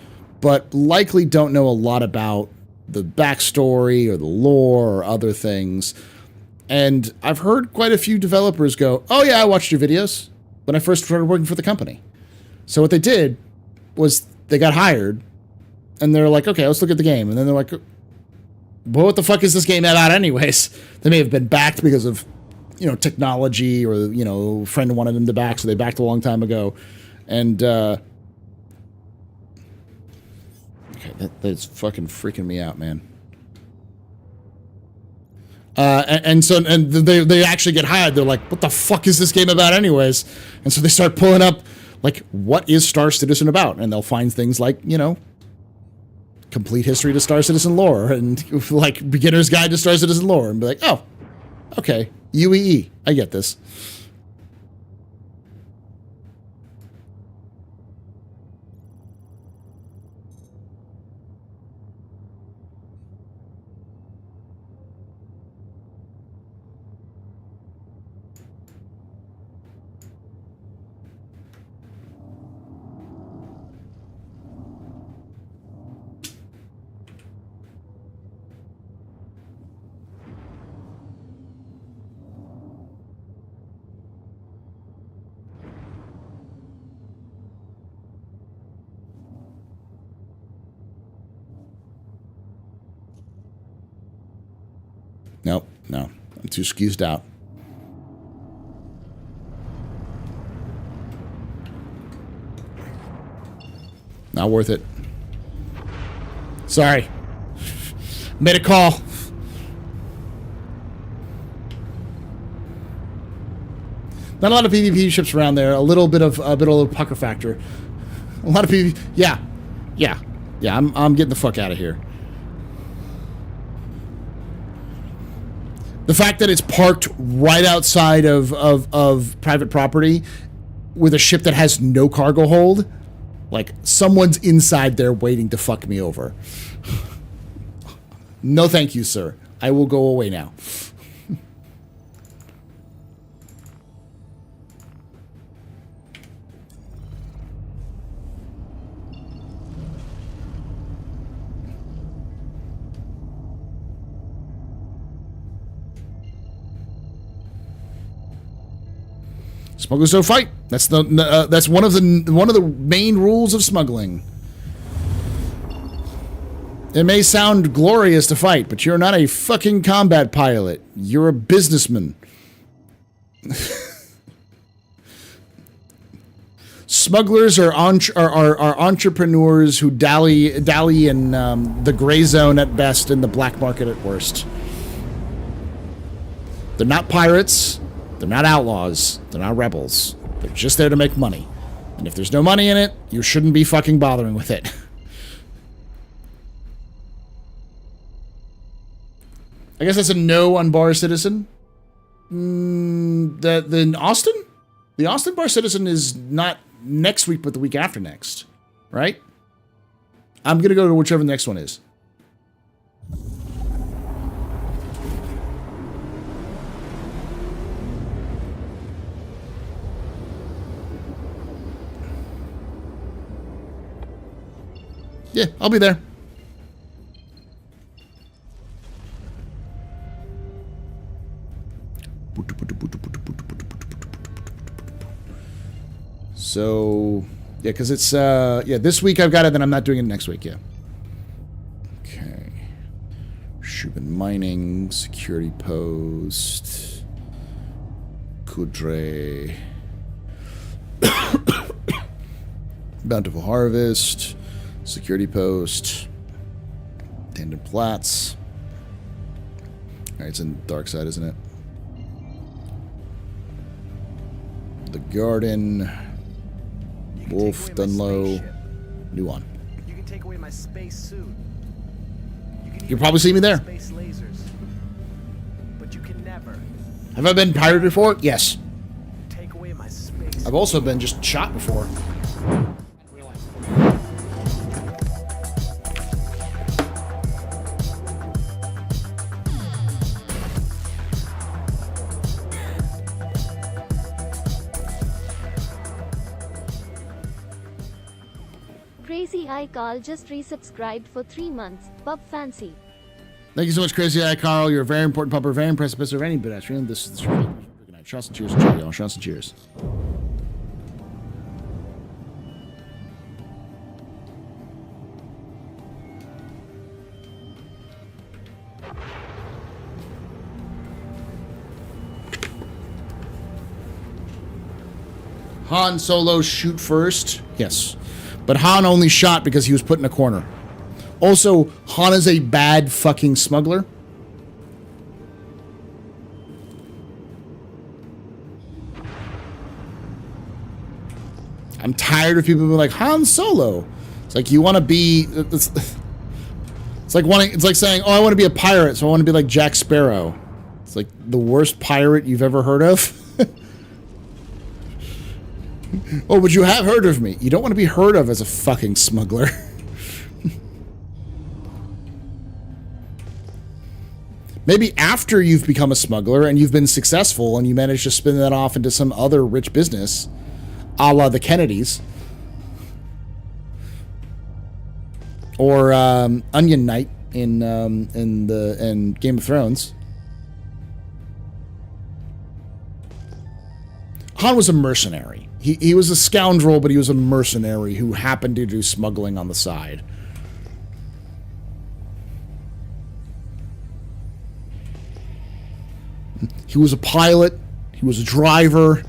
but likely don't know a lot about the backstory or the lore or other things. And I've heard quite a few developers go, oh yeah, I watched your videos when I first started working for the company. So what they did was they got hired, and they're like, okay, let's look at the game. And then they're like, well, what the fuck is this game about anyways? They may have been backed because of, you know, technology, or, you know, a friend wanted them to back, so they backed a long time ago. And, okay, that's fucking freaking me out, man. And they actually get hired. They're like, what the fuck is this game about anyways? And so they start pulling up, like, what is Star Citizen about? And they'll find things like, you know, complete history to Star Citizen lore, and like beginner's guide to Star Citizen lore, and be like, oh, okay, UEE, I get this. Nope, no. I'm too skeezed out. Not worth it. Sorry. Made a call. Not a lot of PvP ships around there. A little bit of pucker factor. A lot of PvP. Yeah. I'm getting the fuck out of here. The fact that it's parked right outside of private property with a ship that has no cargo hold, like, someone's inside there waiting to fuck me over. No thank you, sir. I will go away now. Smugglers don't fight. That's that's one of the main rules of smuggling. It may sound glorious to fight, but you're not a fucking combat pilot. You're a businessman. Smugglers are entrepreneurs who dally in the gray zone at best and the black market at worst. They're not pirates. They're not outlaws. They're not rebels. They're just there to make money. And if there's no money in it, you shouldn't be fucking bothering with it. I guess that's a no on Bar Citizen. The Austin? The Austin Bar Citizen is not next week, but the week after next. Right? I'm going to go to whichever the next one is. Yeah, I'll be there. So, yeah, because it's, yeah, this week I've got it, then I'm not doing it next week, yeah. Okay. Shubin Mining, Security Post, Coudray, Bountiful Harvest, Security Post, Tandem Platts. Alright, it's in Dark Side, isn't it? The Garden, Wolf, Dunlow, Nuon. You can take away my space suit. You'll probably see me there. Space lasers. But you can never Have I been pirated before? Yes. take away my space. I've also been just shot before. Crazy Eye Carl just resubscribed for 3 months. Pub fancy. Thank you so much, Crazy Eye Carl. You're a very important pupper, very impressive of any pedestrian. This is the good night. Shots and cheers, y'all. Shots and cheers. Han Solo shoot first? Yes. But Han only shot because he was put in a corner. Also, Han is a bad fucking smuggler. I'm tired of people being like, Han Solo. It's like you want to be... It's like saying, oh, I want to be a pirate, so I want to be like Jack Sparrow. It's like the worst pirate you've ever heard of. Oh, but you have heard of me. You don't want to be heard of as a fucking smuggler. Maybe after you've become a smuggler and you've been successful and you manage to spin that off into some other rich business, a la the Kennedys. Or Onion Knight in Game of Thrones. Han was a mercenary. He was a scoundrel, but he was a mercenary who happened to do smuggling on the side. He was a pilot. He was a driver.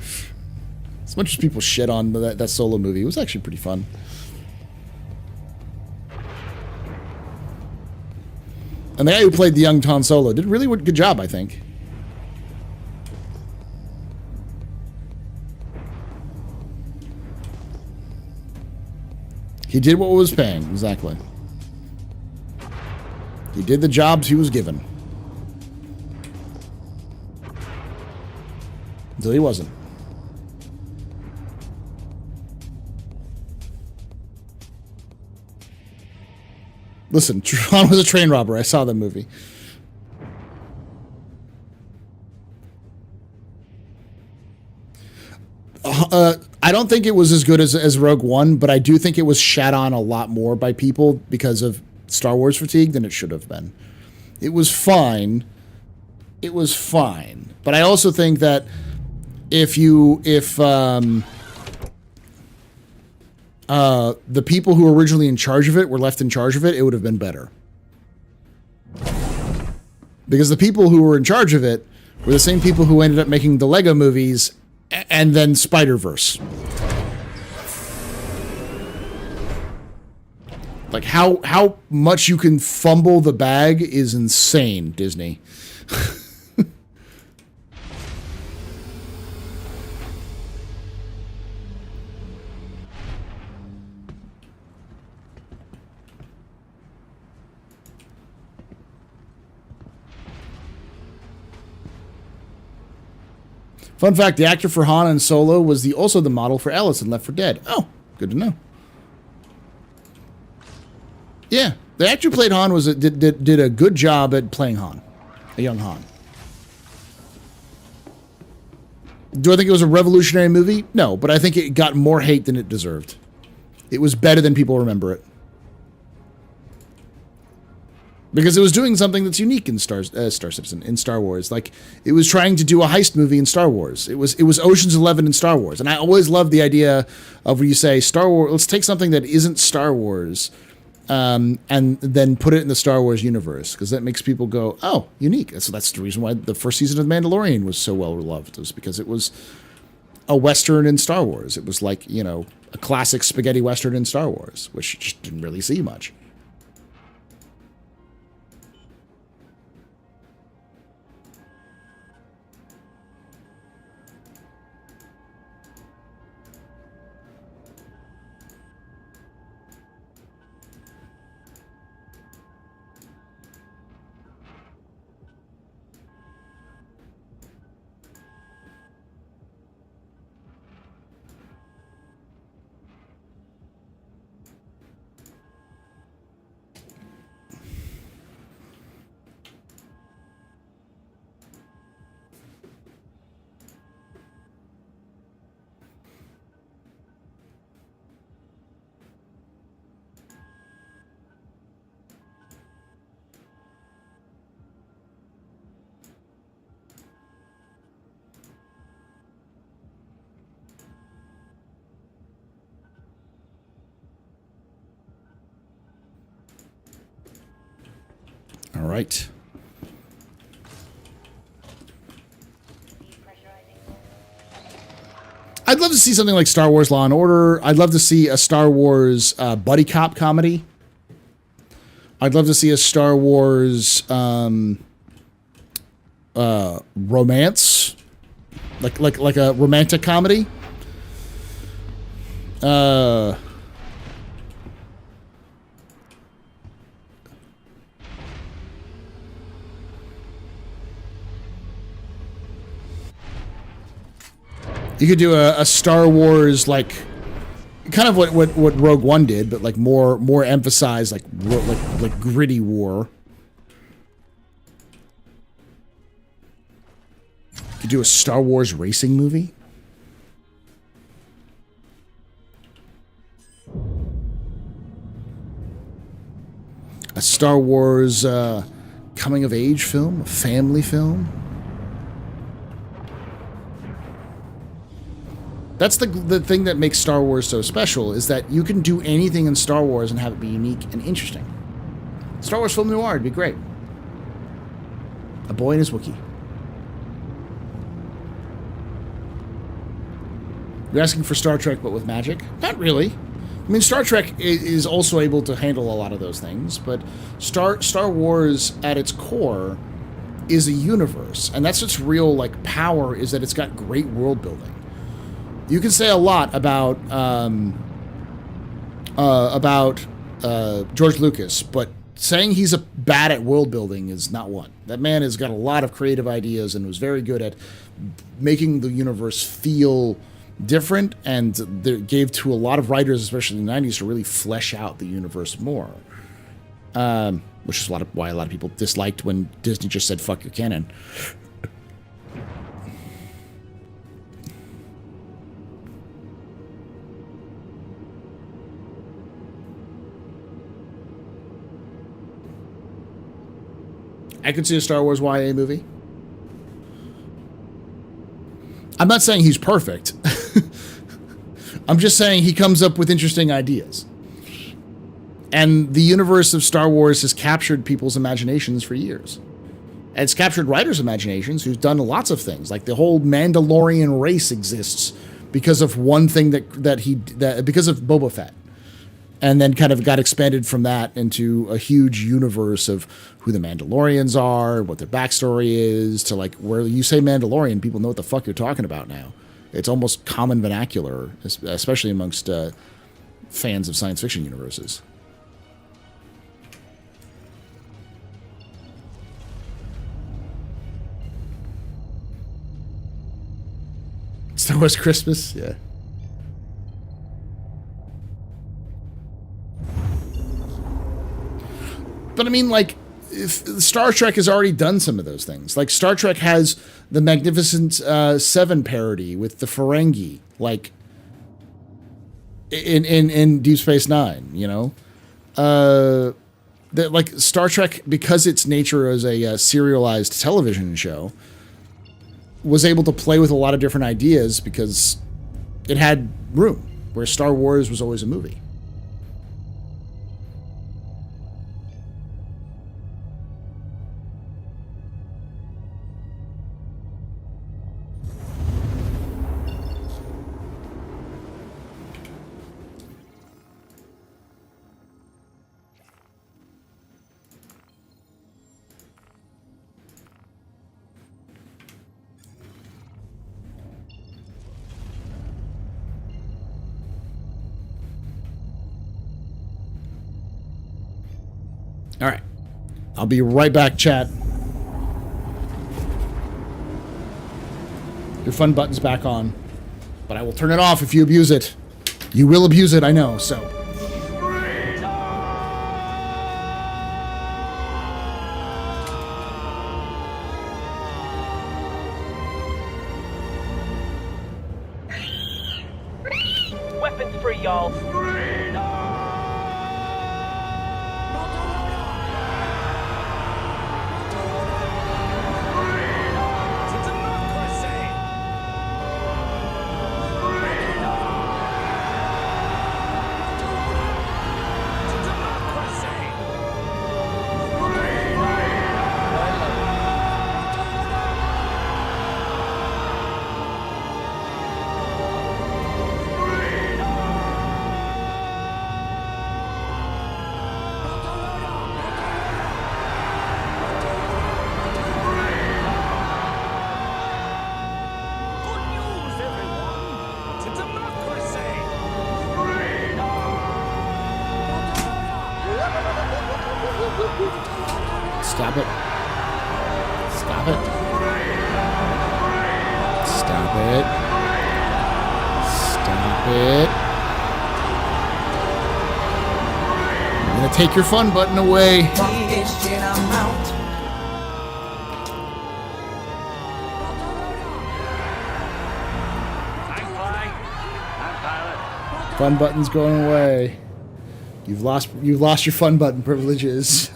As much as people shit on that Solo movie, it was actually pretty fun. And the guy who played the young Han Solo did a really good job, I think. He did what was paying, exactly. He did the jobs he was given. Until he wasn't. Listen, Tron was a train robber. I saw that movie. I don't think it was as good as Rogue One, but I do think it was shat on a lot more by people because of Star Wars fatigue than it should have been. It was fine. It was fine. But I also think that if the people who were originally in charge of it were left in charge of it, it would have been better. Because the people who were in charge of it were the same people who ended up making the Lego movies and then Spider-Verse. Like, how much you can fumble the bag is insane, Disney. Fun fact, the actor for Han and Solo was also the model for Ellis in Left 4 Dead. Oh, good to know. Yeah, the actor who played Han did a good job at playing Han, a young Han. Do I think it was a revolutionary movie? No, but I think it got more hate than it deserved. It was better than people remember it. Because it was doing something that's unique in Star Citizen, in Star Wars. Like, it was trying to do a heist movie in Star Wars. It was Ocean's 11 in Star Wars. And I always love the idea of where you say, Star Wars, let's take something that isn't Star Wars, and then put it in the Star Wars universe. Because that makes people go, oh, unique. So that's the reason why the first season of The Mandalorian was so well loved. It was because it was a Western in Star Wars. It was like, you know, a classic spaghetti Western in Star Wars, which you just didn't really see much. All right. I'd love to see something like Star Wars Law and Order. I'd love to see a Star Wars buddy cop comedy. I'd love to see a Star Wars romance, like a romantic comedy. You could do a Star Wars, like, kind of what Rogue One did, but like more emphasized, like gritty war. You could do a Star Wars racing movie. A Star Wars coming of age film, a family film. That's the thing that makes Star Wars so special, is that you can do anything in Star Wars and have it be unique and interesting. Star Wars film noir would be great. A boy and his Wookiee. You're asking for Star Trek, but with magic? Not really. I mean, Star Trek is also able to handle a lot of those things, but Star Wars at its core is a universe, and that's its real like power, is that it's got great world building. You can say a lot about George Lucas, but saying he's bad at world building is not one. That man has got a lot of creative ideas and was very good at making the universe feel different, and gave to a lot of writers, especially in the 90s, to really flesh out the universe more. Which is why a lot of people disliked when Disney just said, fuck your canon. I could see a Star Wars YA movie. I'm not saying he's perfect. I'm just saying he comes up with interesting ideas. And the universe of Star Wars has captured people's imaginations for years. And it's captured writers' imaginations who've done lots of things. Like the whole Mandalorian race exists because of one thing because of Boba Fett. And then kind of got expanded from that into a huge universe of who the Mandalorians are, what their backstory is, to like where you say Mandalorian, people know what the fuck you're talking about now. It's almost common vernacular, especially amongst fans of science fiction universes. Star Wars Christmas, yeah. But I mean, like, if Star Trek has already done some of those things. Like, Star Trek has the Magnificent Seven parody with the Ferengi, like, in Deep Space Nine, you know? Like, Star Trek, because its nature as a serialized television show, was able to play with a lot of different ideas because it had room, where Star Wars was always a movie. All right. I'll be right back, chat. Your fun button's back on, but I will turn it off if you abuse it. You will abuse it, I know, so. Weapons free, y'all. Stop it. Stop it. Stop it. Stop it. I'm gonna take your fun button away. Fun button's going away. You've lost your fun button privileges.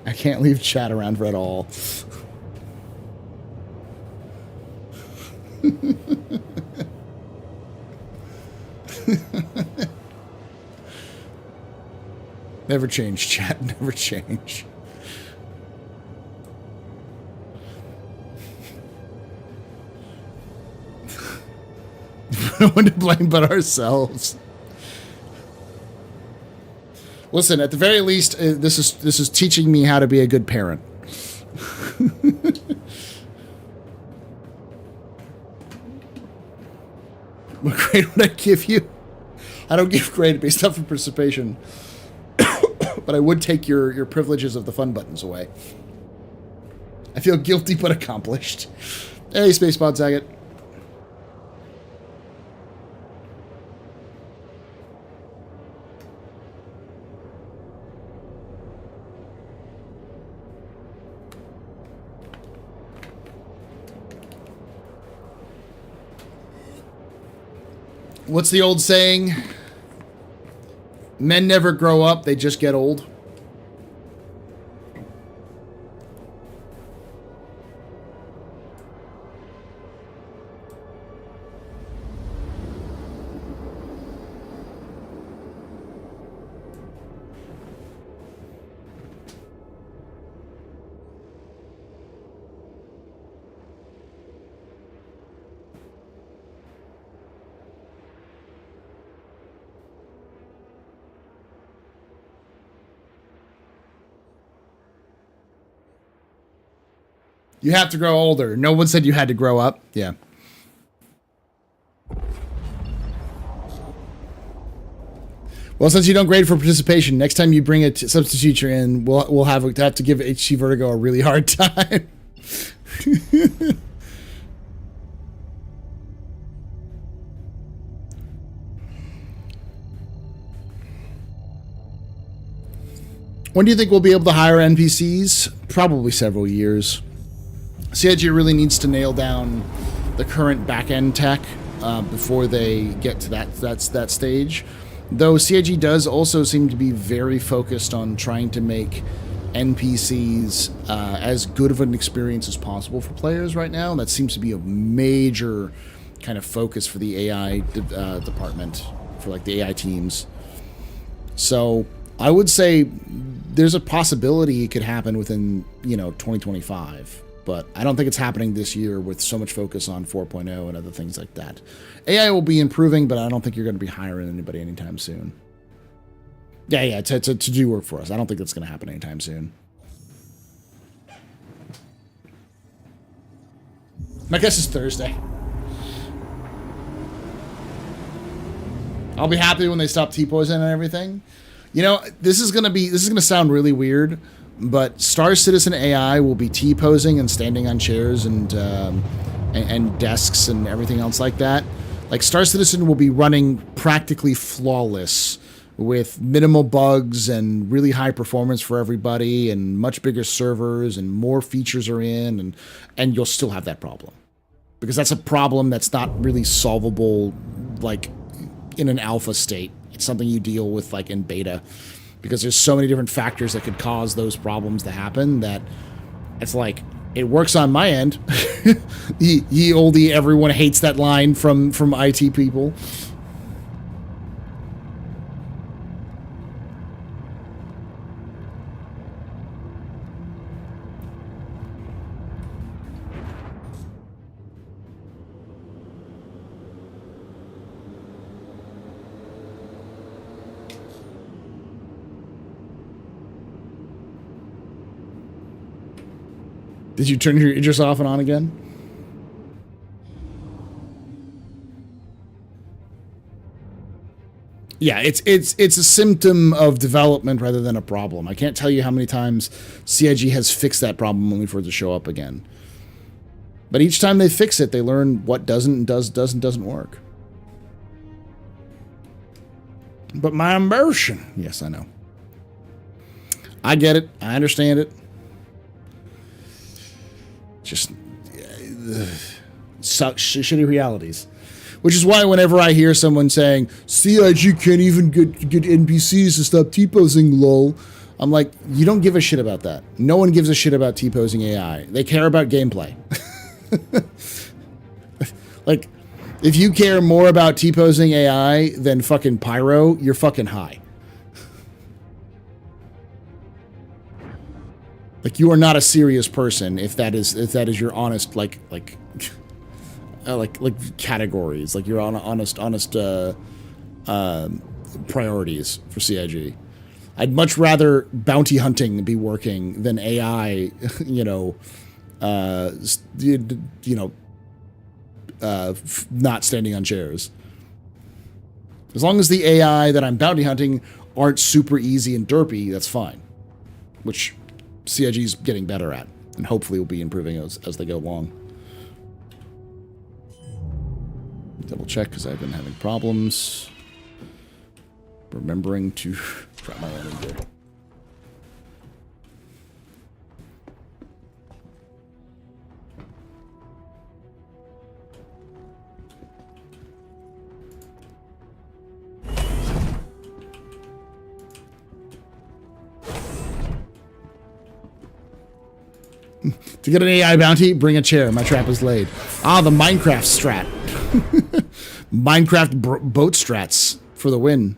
I can't leave chat around for at all. Never change, chat. Never change. No one to blame but ourselves. Listen, at the very least, this is teaching me how to be a good parent. What grade would I give you? I don't give grade based off of participation, but I would take your privileges of the fun buttons away. I feel guilty but accomplished. Hey, Spacebot Zagat. What's the old saying? Men never grow up, they just get old. You have to grow older. No one said you had to grow up. Yeah. Well, since you don't grade for participation, next time you bring a substitute teacher in, we'll have to give HC Vertigo a really hard time. When do you think we'll be able to hire NPCs? Probably several years. CIG really needs to nail down the current back-end tech before they get to that stage. Though CIG does also seem to be very focused on trying to make NPCs as good of an experience as possible for players right now. That seems to be a major kind of focus for the AI department, for like the AI teams. So I would say there's a possibility it could happen within, 2025. But I don't think it's happening this year with so much focus on 4.0 and other things like that. AI will be improving, but I don't think you're going to be hiring anybody anytime soon. Yeah, to do work for us. I don't think that's going to happen anytime soon. My guess is Thursday. I'll be happy when they stop T-posing and everything. This is going to sound really weird, but Star Citizen AI will be T-posing and standing on chairs and desks and everything else like that. Like, Star Citizen will be running practically flawless with minimal bugs and really high performance for everybody and much bigger servers and more features are in, and you'll still have that problem. Because that's a problem that's not really solvable, like, in an alpha state. It's something you deal with, like, in beta. Because there's so many different factors that could cause those problems to happen that it's like, it works on my end. Ye olde, everyone hates that line from IT people. Did you turn your Idris off and on again? Yeah, it's a symptom of development rather than a problem. I can't tell you how many times CIG has fixed that problem only for it to show up again. But each time they fix it, they learn what doesn't work. But my immersion. Yes, I know. I get it. I understand it. Just shitty realities. Which is why whenever I hear someone saying, CIG can't even get NPCs to stop T-posing, lol, I'm like, you don't give a shit about that. No one gives a shit about T-posing AI. They care about gameplay. Like, if you care more about T-posing AI than fucking Pyro, you're fucking high. Like, you are not a serious person if that is your honest like categories, like your honest priorities for CIG. I'd much rather bounty hunting be working than AI, not standing on chairs. As long as the AI that I'm bounty hunting aren't super easy and derpy, that's fine. Which CIG's getting better at, and hopefully will be improving as they go along. Double check, because I've been having problems remembering to drop my own gear. To get an AI bounty, bring a chair. My trap is laid. Ah, the Minecraft strat. Minecraft boat strats for the win.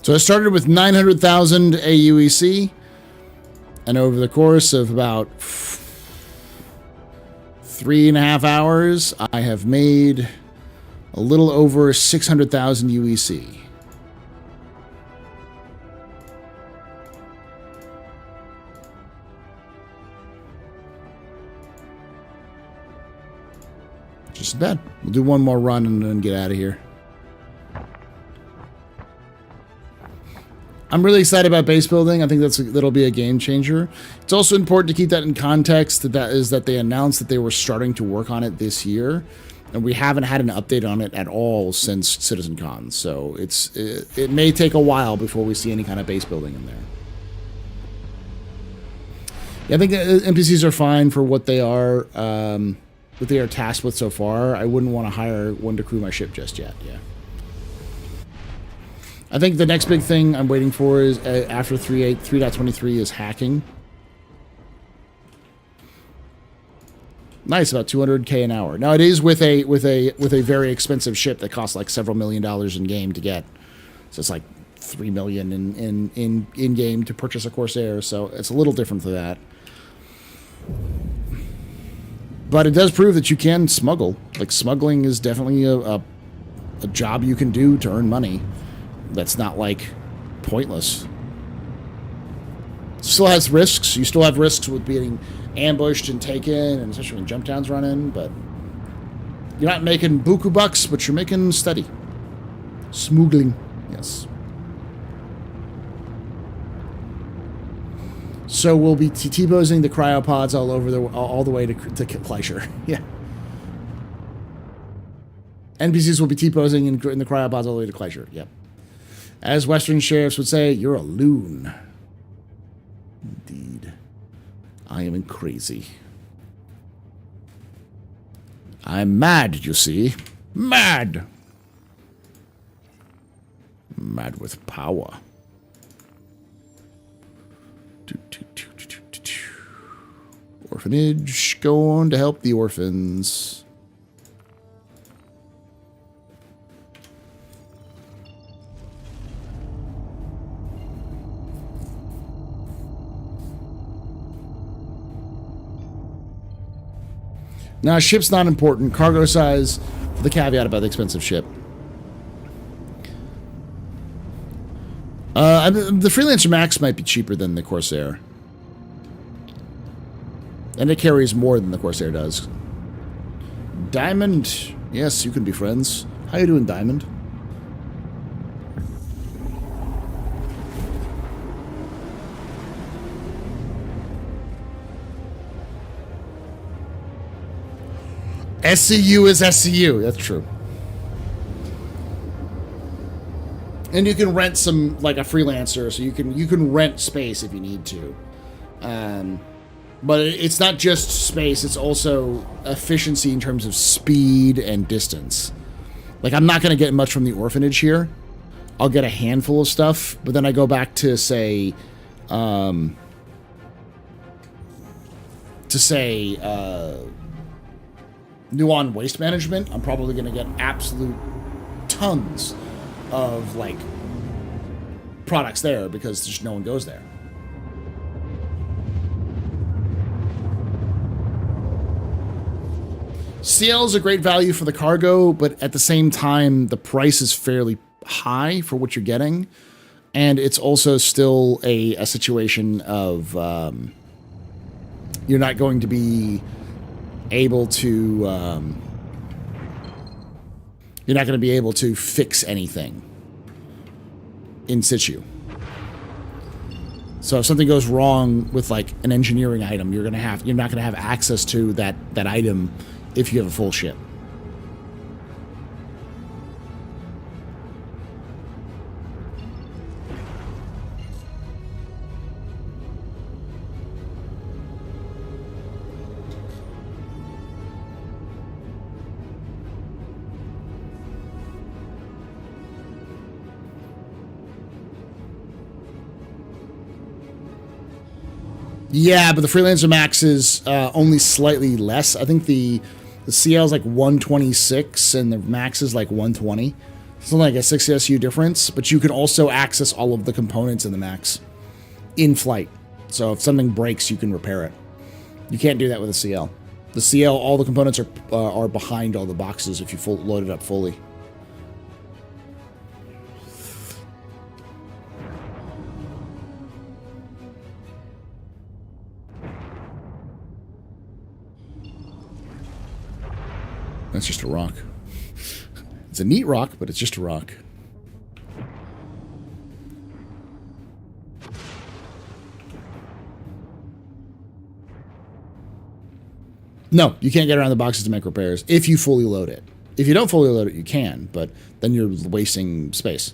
So I started with 900,000 AUEC, and over the course of about 3.5 hours, I have made a little over 600,000 UEC. Just bad. We'll do one more run and then get out of here. I'm really excited about base building. I think that'll be a game changer. It's also important to keep that in context. That they announced that they were starting to work on it this year, and we haven't had an update on it at all since CitizenCon. So it may take a while before we see any kind of base building in there. Yeah, I think NPCs are fine for what they are. What they are tasked with so far. I wouldn't want to hire one to crew my ship just yet. Yeah. I think the next big thing I'm waiting for is after 3.23 is hacking. Nice, about 200K an hour. Now it is with a very expensive ship that costs like several $1 million in game to get. So it's like $3 million in game to purchase a Corsair. So it's a little different to that. But it does prove that you can smuggle. Like, smuggling is definitely a job you can do to earn money. That's not, like, pointless. Still has risks. You still have risks with being ambushed and taken, and especially when jump downs run in, but you're not making buku bucks, but you're making steady. Smuggling. Yes. So we'll be T-posing the cryopods all the way to Kleischer. Yeah. NPCs will be T-posing in the cryopods all the way to Kleischer. Yep. As Western sheriffs would say, you're a loon. Indeed. I am crazy. I'm mad, you see. Mad. Mad with power. Orphanage, going to help the orphans. Now, ship's not important. Cargo size, the caveat about the expensive ship. The Freelancer Max might be cheaper than the Corsair. And it carries more than the Corsair does. Diamond. Yes, you can be friends. How you doing, Diamond? SCU is SCU. That's true. And you can rent some, like a freelancer, so you can rent space if you need to. But it's not just space, it's also efficiency in terms of speed and distance. Like, I'm not going to get much from the orphanage here. I'll get a handful of stuff, but then I go back to, say, Nuon Waste Management. I'm probably going to get absolute tons of, like, products there because just no one goes there. CL is a great value for the cargo, but at the same time, the price is fairly high for what you're getting. And it's also still a situation of you're not going to be able to fix anything in situ. So if something goes wrong with like an engineering item, you're not gonna have access to that item if you have a full ship. Yeah, but the Freelancer Max is only slightly less. I think the CL is like 126 and the Max is like 120. Something like a 6 SU difference, but you can also access all of the components in the max in flight. So if something breaks, you can repair it. You can't do that with a CL. The CL, all the components are behind all the boxes if you load it up fully. That's just a rock. It's a neat rock, but it's just a rock. No, you can't get around the boxes to make repairs if you fully load it. If you don't fully load it, you can, but then you're wasting space.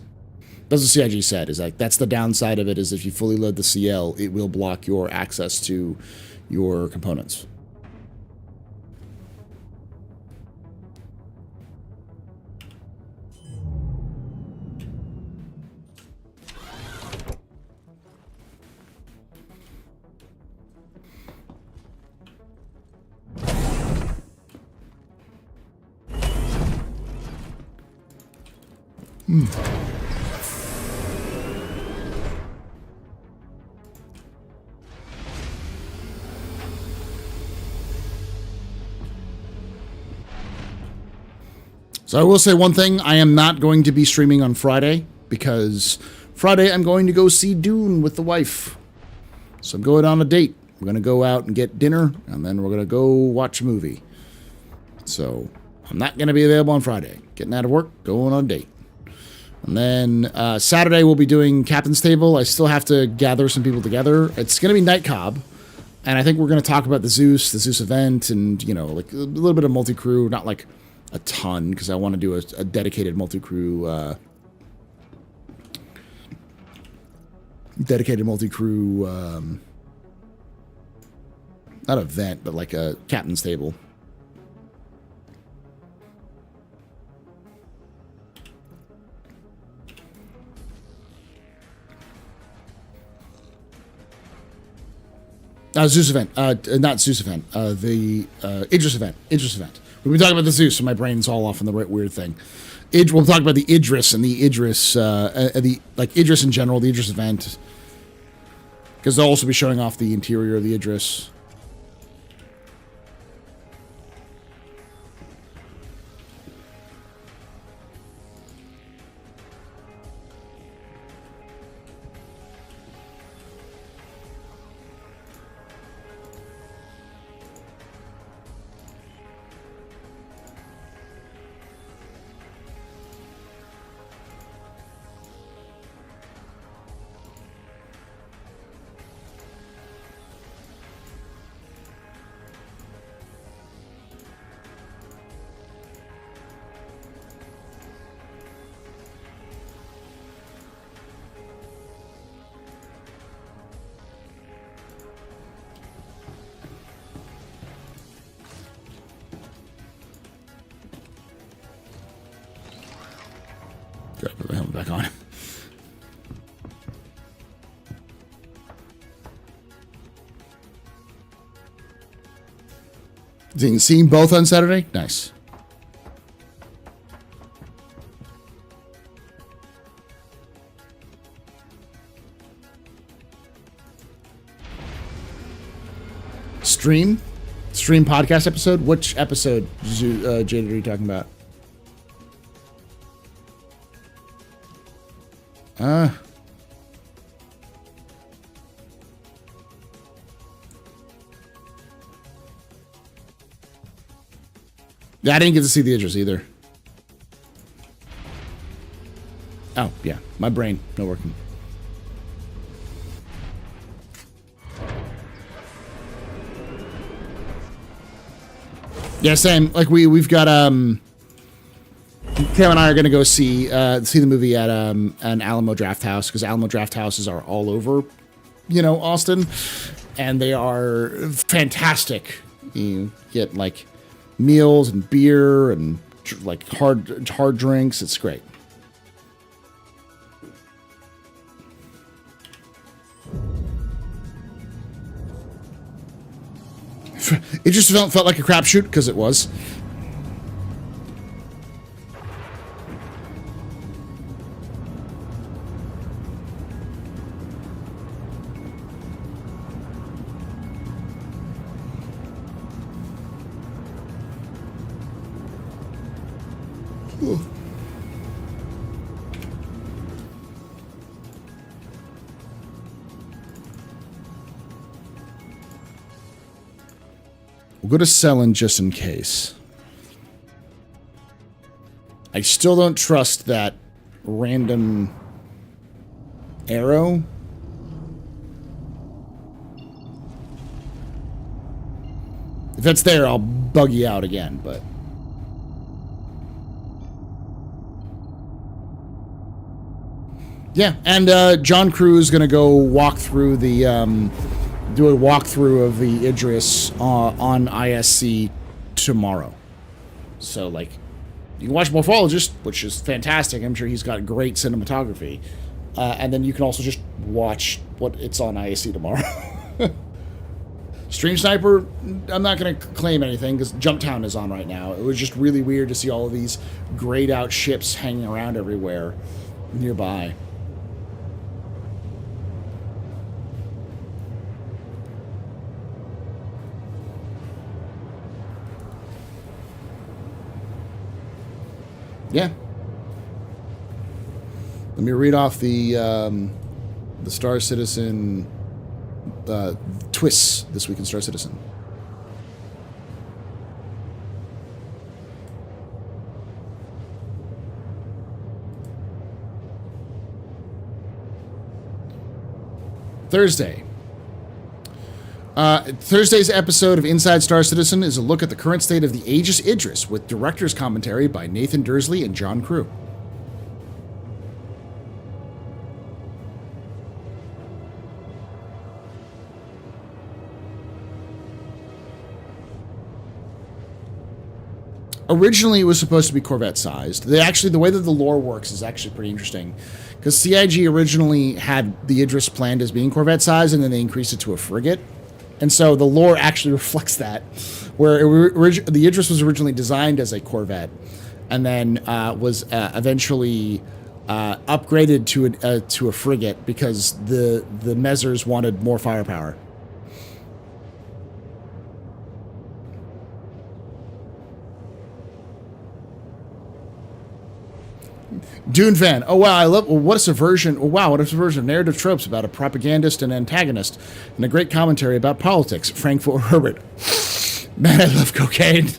That's what CIG said, is like, that's the downside of it, is if you fully load the CL, it will block your access to your components. So I will say one thing, I am not going to be streaming on Friday, because Friday I'm going to go see Dune with the wife. So I'm going on a date. We're going to go out and get dinner, and then we're going to go watch a movie. So I'm not going to be available on Friday. Getting out of work, going on a date. And then Saturday we'll be doing Captain's Table. I still have to gather some people together. It's going to be Night Cobb, and I think we're going to talk about the Zeus event, and, you know, like a little bit of multi-crew, not like a ton, because I want to do a dedicated multi-crew not event, but like a Captain's Table. Zeus event, not Zeus event, the Idris event. We've been talking about the Zeus, so my brain's all off on the right weird thing. We'll talk about the Idris and the Idris, Idris in general, the Idris event, because they'll also be showing off the interior of the Idris. Gotta put the helmet back on. So you can see both on Saturday? Nice. Stream podcast episode? Which episode, Jaded, are you talking about? Yeah, I didn't get to see the Idris either. Oh, yeah. My brain, not working. Yeah, same. Like we've got Cam and I are gonna go see the movie at an Alamo Draft House, because Alamo Draft Houses are all over, you know, Austin, and they are fantastic. You get like meals and beer and like hard drinks. It's great. It just felt like a crapshoot, because it was. We'll go to Selin just in case. I still don't trust that random arrow. If it's there, I'll bug you out again, but... Yeah, and John Crew is going to go walk through the... do a walkthrough of the Idris on ISC tomorrow. So, like, you can watch Morphologist, which is fantastic. I'm sure he's got great cinematography. And then you can also just watch what it's on ISC tomorrow. Stream Sniper, I'm not going to claim anything because Jumptown is on right now. It was just really weird to see all of these grayed out ships hanging around everywhere nearby. Yeah. Let me read off the Star Citizen twists this week in Star Citizen. Thursday. Thursday's episode of Inside Star Citizen is a look at the current state of the Aegis Idris with director's commentary by Nathan Dursley and John Crew. Originally, it was supposed to be Corvette-sized. The way that the lore works is actually pretty interesting. Because CIG originally had the Idris planned as being Corvette-sized, and then they increased it to a frigate. And so the lore actually reflects that, where the Idris was originally designed as a Corvette, and then was eventually upgraded to a frigate because the Mezzers wanted more firepower. Dune fan. Oh wow, I love. What a subversion! Oh, wow, what a subversion of narrative tropes about a propagandist and antagonist, and a great commentary about politics. Frankfurt Herbert. Man, I love cocaine.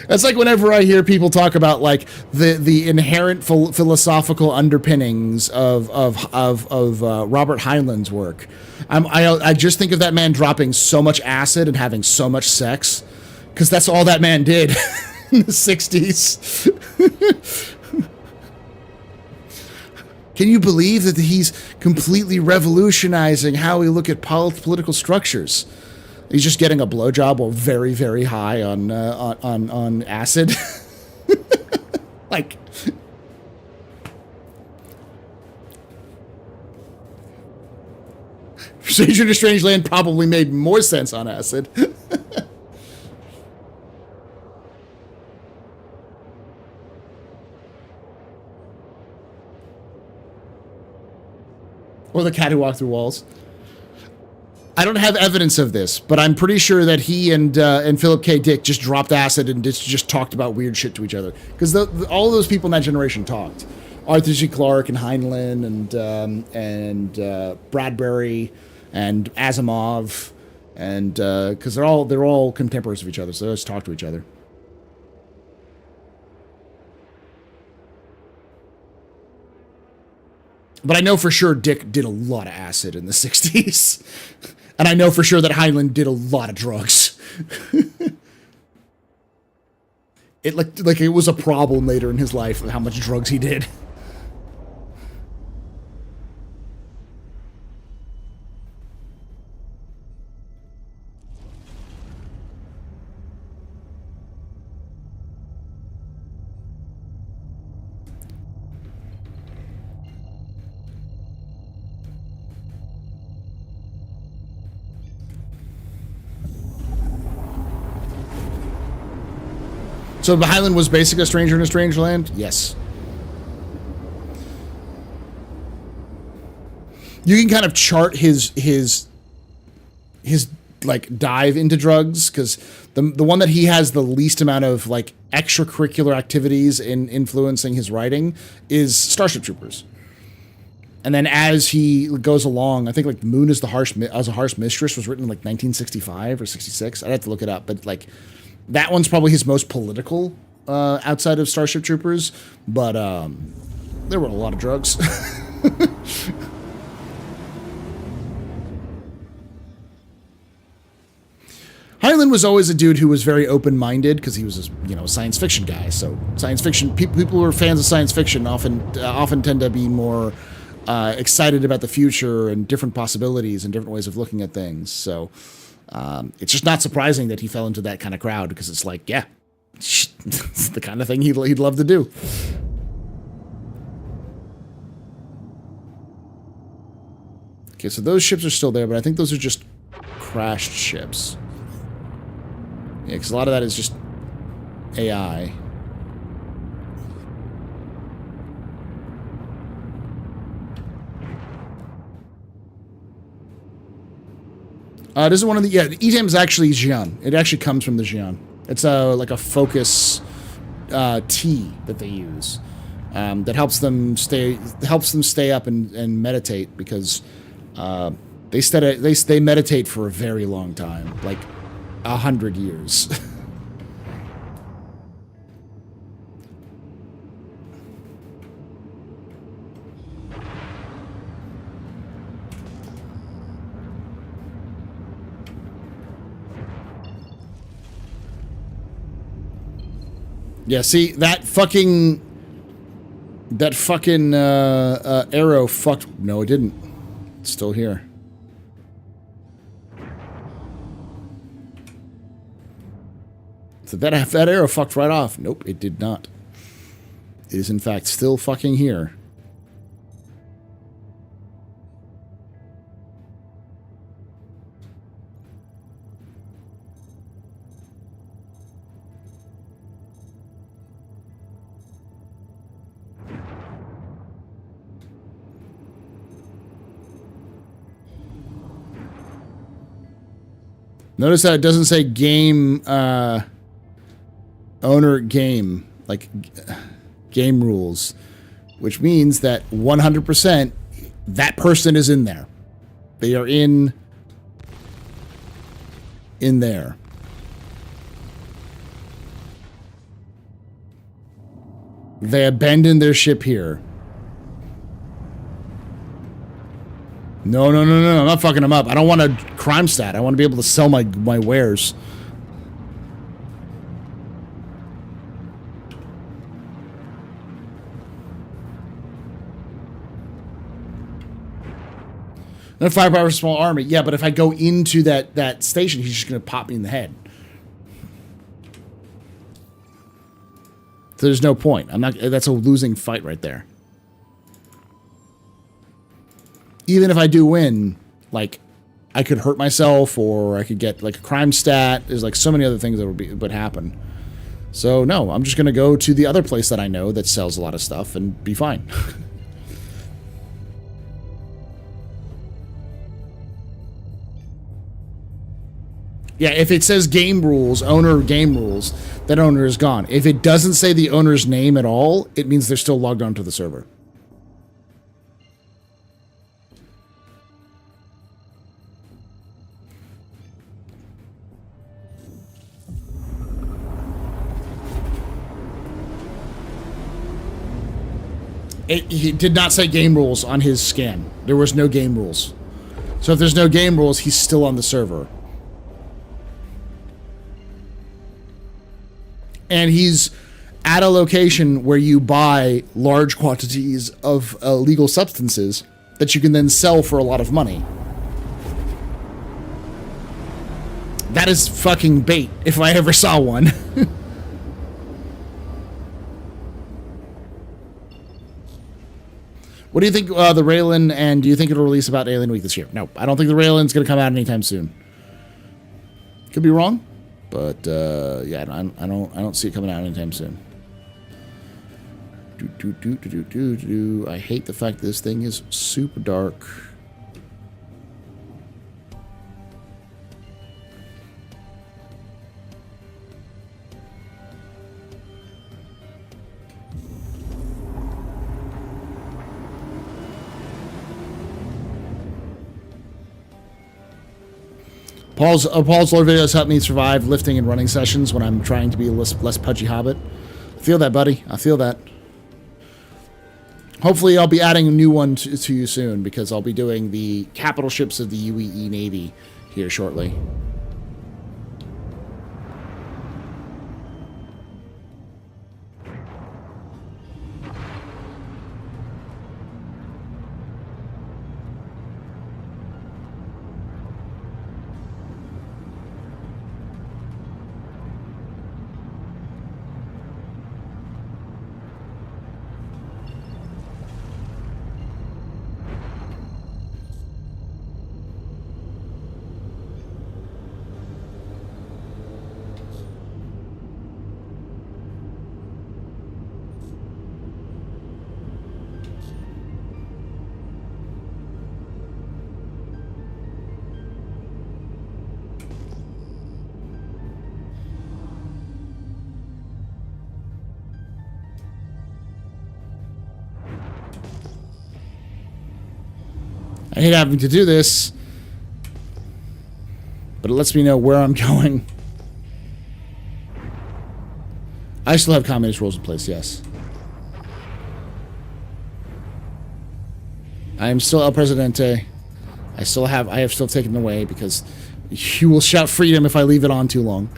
That's like whenever I hear people talk about like the inherent philosophical underpinnings of Robert Heinlein's work. I just think of that man dropping so much acid and having so much sex, because that's all that man did in the 60s. Can you believe that he's completely revolutionizing how we look at political structures? He's just getting a blowjob while very, very high on acid. Like, Stranger to Strange Land probably made more sense on acid. Or the cat who walked through walls. I don't have evidence of this, but I'm pretty sure that he and Philip K. Dick just dropped acid and just talked about weird shit to each other. Because all those people in that generation talked. Arthur C. Clarke and Heinlein and Bradbury and Asimov, and because they're all contemporaries of each other, so they just talk to each other. But I know for sure Dick did a lot of acid in the 60s. And I know for sure that Heinlein did a lot of drugs. It like it was a problem later in his life of how much drugs he did. So Heinlein was basically a stranger in a strange land? Yes. You can kind of chart his like dive into drugs, because the one that he has the least amount of like extracurricular activities in influencing his writing is Starship Troopers. And then as he goes along, I think like Moon is a Harsh Mistress was written in like 1965 or 66. I'd have to look it up, but like that one's probably his most political outside of Starship Troopers. But there were a lot of drugs. Heinlein was always a dude who was very open-minded because he was a science fiction guy. So science fiction people who are fans of science fiction often tend to be more excited about the future and different possibilities and different ways of looking at things. So it's just not surprising that he fell into that kind of crowd, because it's like, yeah, it's the kind of thing he'd love to do. Okay, so those ships are still there, but I think those are just crashed ships. Yeah, because a lot of that is just AI. This is one of the... Yeah, the ETAM is actually Xi'an. It actually comes from the Xi'an. It's like a focus tea that they use that helps them stay up and meditate, because they meditate for a very long time, like 100 years. Yeah, see, that fucking arrow fucked... No, it didn't. It's still here. So that arrow fucked right off. Nope, it did not. It is, in fact, still fucking here. Notice that it doesn't say game, owner game, like game rules, which means that 100% that person is in there. They are in there. They abandoned their ship here. No, I'm not fucking them up. I don't want a crime stat. I want to be able to sell my wares. And a firepower is a small army. Yeah, but if I go into that station, he's just going to pop me in the head. So there's no point. That's a losing fight right there. Even if I do win, like, I could hurt myself, or I could get like a crime stat. There's like so many other things that would happen. So no, I'm just gonna go to the other place that I know that sells a lot of stuff and be fine. Yeah, if it says game rules, owner game rules, that owner is gone. If it doesn't say the owner's name at all, it means they're still logged onto the server. He did not say game rules on his scan. There was no game rules. So if there's no game rules, he's still on the server. And he's at a location where you buy large quantities of illegal substances that you can then sell for a lot of money. That is fucking bait, if I ever saw one. What do you think the Raylan, and do you think it'll release about Alien Week this year? No, I don't think the Raylan's going to come out anytime soon. Could be wrong, but yeah, I don't see it coming out anytime soon. I hate the fact that this thing is super dark. Paul's lore videos help me survive lifting and running sessions when I'm trying to be a less pudgy hobbit. I feel that, buddy. I feel that. Hopefully, I'll be adding a new one to you soon because I'll be doing the capital ships of the UEE Navy here shortly. I hate having to do this, but it lets me know where I'm going. I still have communist rules in place, yes. I am still El Presidente. I have still taken it away because you will shout freedom if I leave it on too long.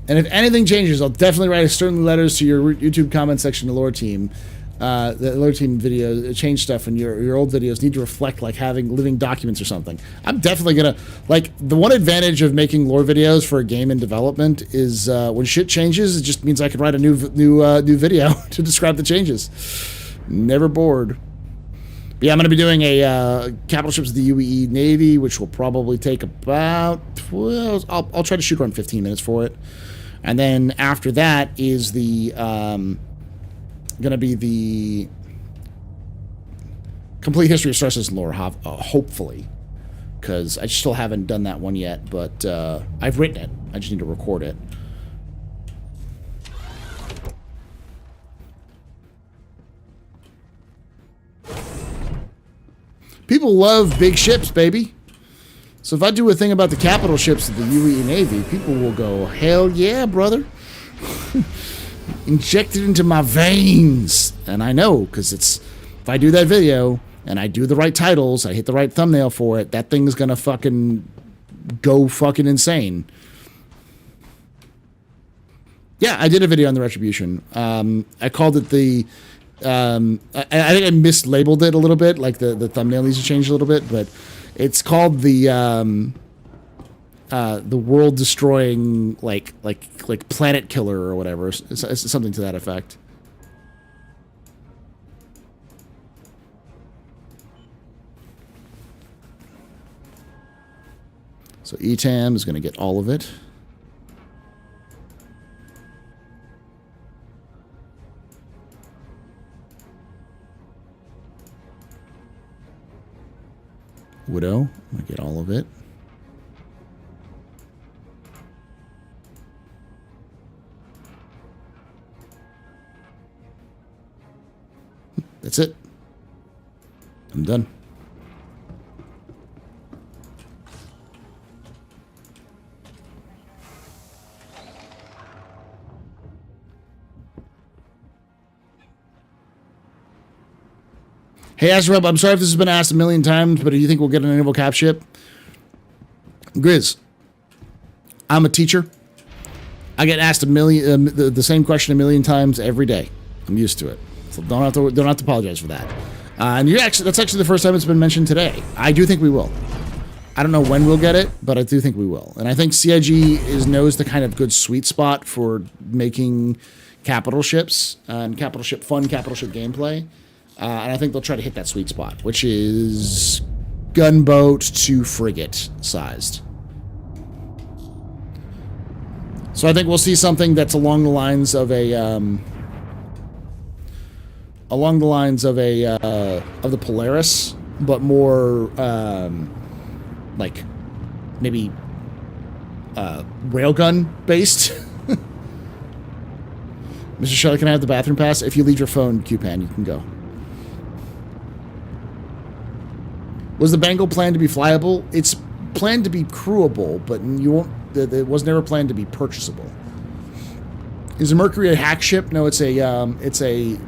And if anything changes, I'll definitely write stern letters to your YouTube comment section, the lore team. The lore team video change stuff, and your old videos need to reflect like having living documents or something. I'm definitely gonna like the one advantage of making lore videos for a game in development is when shit changes, it just means I can write a new video to describe the changes. Never bored. But yeah, I'm gonna be doing a capital ships of the UEE Navy, which will probably take about I'll try to shoot around 15 minutes for it. And then after that is the gonna be the complete history of Star Citizen lore, hopefully, because I still haven't done that one yet. But I've written it. I just need to record it. People love big ships, baby. So if I do a thing about the capital ships of the UEE Navy, people will go, hell yeah, brother. Inject it into my veins. And I know, because if I do that video, and I do the right titles, I hit the right thumbnail for it, that thing's gonna fucking go fucking insane. Yeah, I did a video on the Retribution. I called it the... I think I mislabeled it a little bit, like the thumbnail needs to change a little bit, but... It's called the world-destroying, like planet killer or whatever. It's something to that effect. So ETAM is going to get all of it. Widow, I'm gonna get all of it. That's it. I'm done. Hey, AstroPub, I'm sorry if this has been asked a million times, but do you think we'll get an naval cap ship? Grizz, I'm a teacher. I get asked the same question a million times every day. I'm used to it, so don't have to apologize for that. And that's actually the first time it's been mentioned today. I do think we will. I don't know when we'll get it, but I do think we will. And I think CIG knows the kind of good sweet spot for making capital ships and fun capital ship gameplay. And I think they'll try to hit that sweet spot, which is gunboat to frigate sized. So I think we'll see something that's along the lines of the Polaris, but more like maybe railgun based. Mr. Shelley, can I have the bathroom pass? If you leave your phone, Q-Pan, you can go. Was the Bengal planned to be flyable? It's planned to be crewable, but you won't. It was never planned to be purchasable. Is the Mercury a hack ship? No, it's a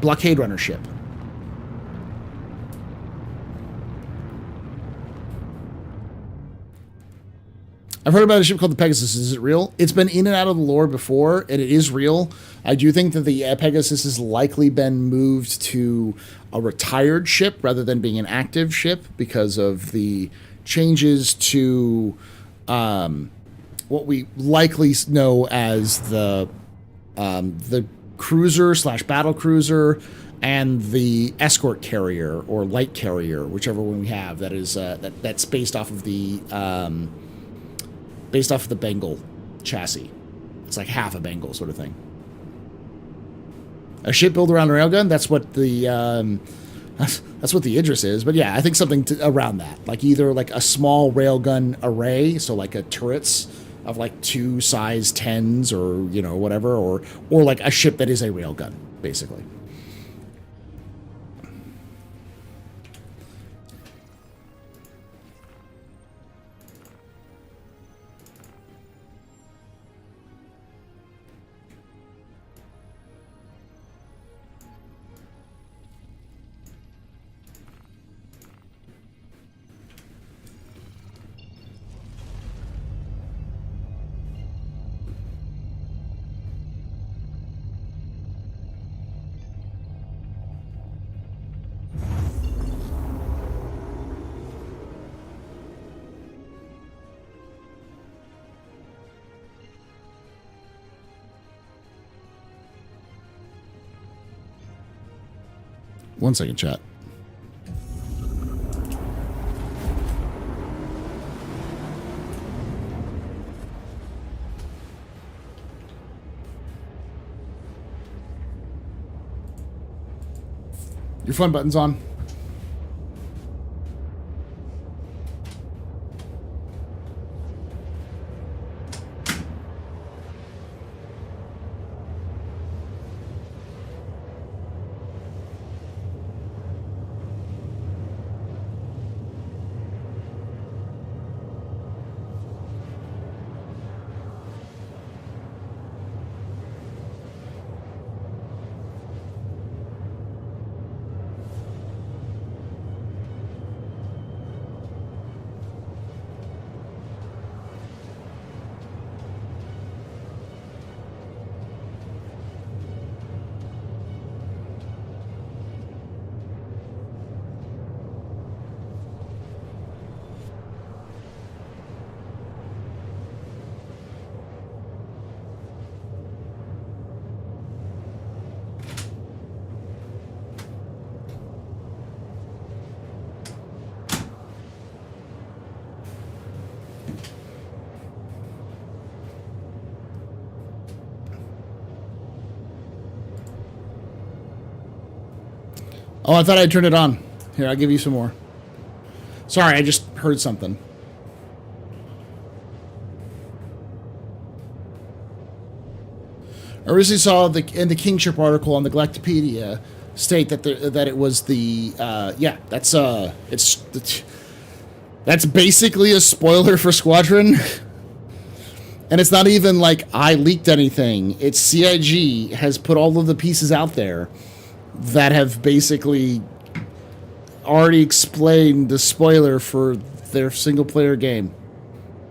blockade runner ship. I've heard about a ship called the Pegasus. Is it real? It's been in and out of the lore before, and it is real. I do think that the Pegasus has likely been moved to a retired ship rather than being an active ship because of the changes to what we likely know as the cruiser / battle cruiser and the escort carrier or light carrier, whichever one we have. That is that's based off of the Bengal chassis. It's like half a Bengal sort of thing. A ship built around a railgun. That's what the that's what the Idris is. But yeah, I think something around that, like either like a small railgun array, so like a turrets of like 2 size 10s or whatever, or like a ship that is a railgun, basically. One second, chat. Your fun button's on. Oh, I thought I turned it on. Here, I'll give you some more. Sorry, I just heard something. I recently saw in the Kingship article on the Galactopedia state that that it was the yeah, that's basically a spoiler for Squadron. And it's not even like I leaked anything. It's CIG has put all of the pieces out there that have basically already explained the spoiler for their single-player game.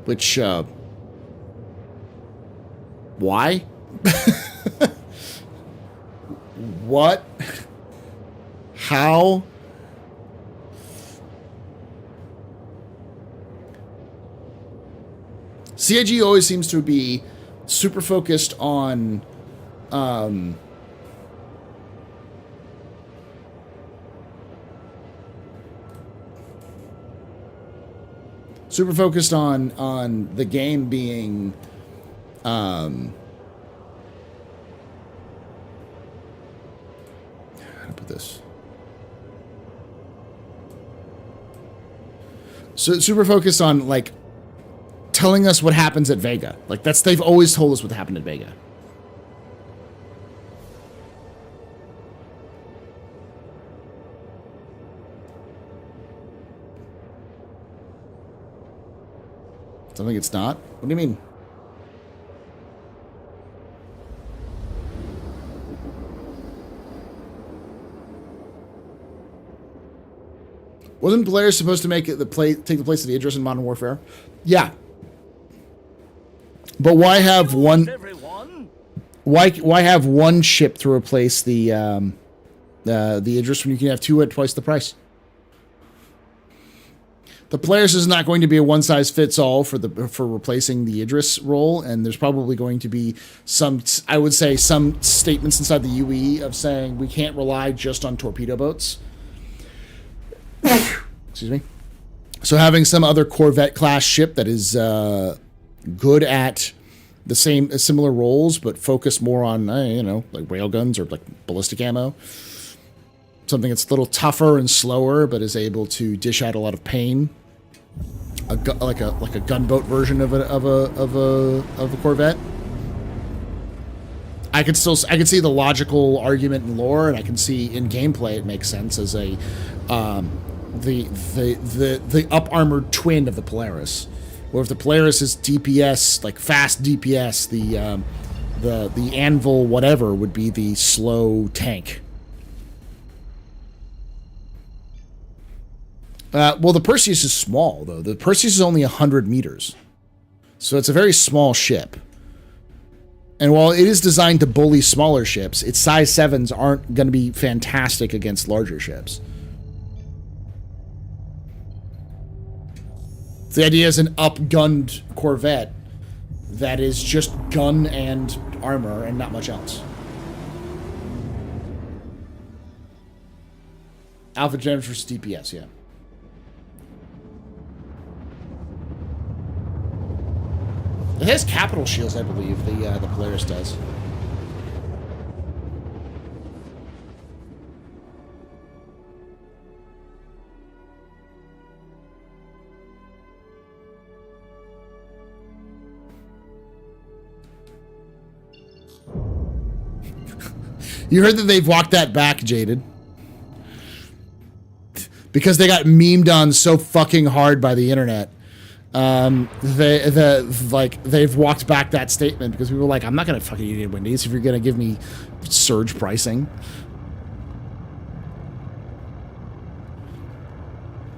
Which, why? What? How? CIG always seems to be super focused on the game being how to put this? So super focused on like telling us what happens at Vega. Like they've always told us what happened at Vega. Something it's not? What do you mean? Wasn't Polaris supposed to make it take the place of the Idris in Modern Warfare? Yeah. But why have one? Why have one ship to replace the Idris when you can have two at twice the price? The Polaris is not going to be a one-size-fits-all for replacing the Idris role, and there's probably going to be some, I would say, some statements inside the UE of saying we can't rely just on torpedo boats. Excuse me. So having some other Corvette-class ship that is good at the similar roles, but focus more on, you know, like railguns or like ballistic ammo. Something that's a little tougher and slower, but is able to dish out a lot of pain. Like a gunboat version of a Corvette. I could see the logical argument in lore, and I can see in gameplay it makes sense as a the up armored twin of the Polaris. Or if the Polaris is DPS, like fast DPS, the Anvil whatever would be the slow tank. Well, the Perseus is small, though. The Perseus is only 100 meters. So it's a very small ship. And while it is designed to bully smaller ships, its size 7s aren't going to be fantastic against larger ships. So the idea is an up-gunned Corvette that is just gun and armor and not much else. Alpha Gems versus DPS, yeah. It has capital shields, I believe, the Polaris does. You heard that they've walked that back, Jaded. Because they got memed on so fucking hard by the internet. They've walked back that statement because we were like, I'm not gonna fucking eat at Wendy's if you're gonna give me surge pricing.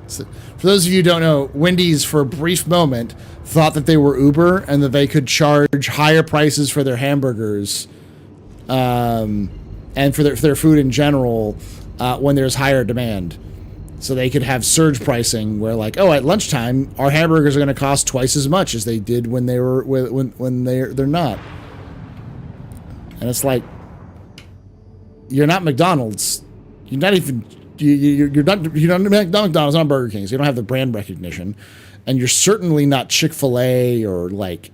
So, for those of you who don't know, Wendy's for a brief moment thought that they were Uber and that they could charge higher prices for their hamburgers, and for their food in general, when there's higher demand. So they could have surge pricing where, like, oh, at lunchtime our hamburgers are going to cost twice as much as they did when they were when they're not. And it's like, you're not McDonald's. You're not even you're not McDonald's, not Burger King. So you don't have the brand recognition, and you're certainly not Chick-fil-A or like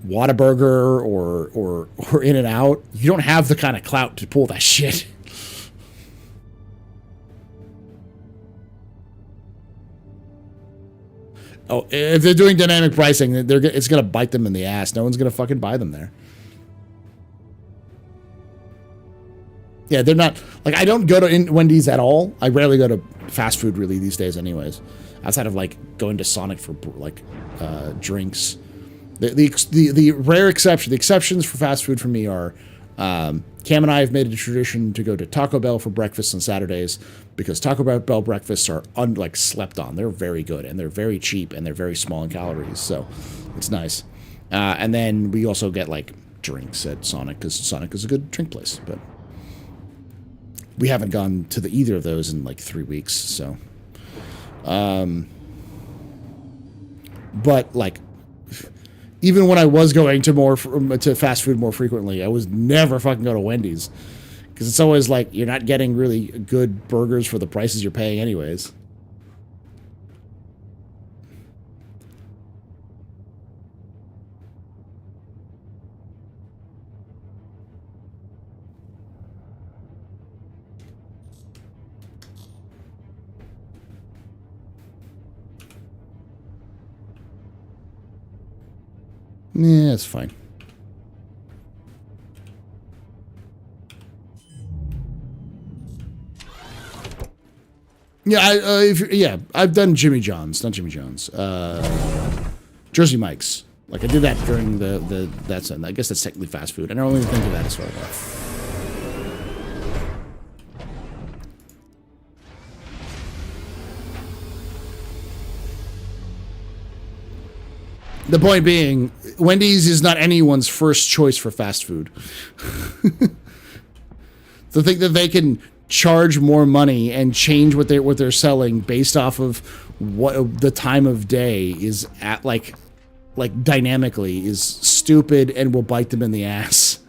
Whataburger or In-N-Out. You don't have the kind of clout to pull that shit. Oh, if they're doing dynamic pricing, it's going to bite them in the ass. No one's going to fucking buy them there. Yeah, they're not... Like, I don't go to Wendy's at all. I rarely go to fast food, really, these days anyways. Outside of, like, going to Sonic for, like, drinks. The rare exception... The exceptions for fast food for me are... Cam and I have made it a tradition to go to Taco Bell for breakfast on Saturdays because Taco Bell breakfasts are slept on. They're very good and they're very cheap and they're very small in calories, so it's nice. And then we also get like drinks at Sonic because Sonic is a good drink place, but we haven't gone to either of those in like 3 weeks. So, but like. Even when I was going to fast food more frequently, I was never fucking go to Wendy's. Because it's always like, you're not getting really good burgers for the prices you're paying anyways. Yeah, it's fine. Yeah, I've done Jimmy John's, not Jimmy John's. Jersey Mike's. Like I did that during that's I guess that's technically fast food. I don't even think of that as far as the point being, Wendy's is not anyone's first choice for fast food. To think that they can charge more money and change what they're selling based off of what the time of day is at, like dynamically, is stupid and will bite them in the ass.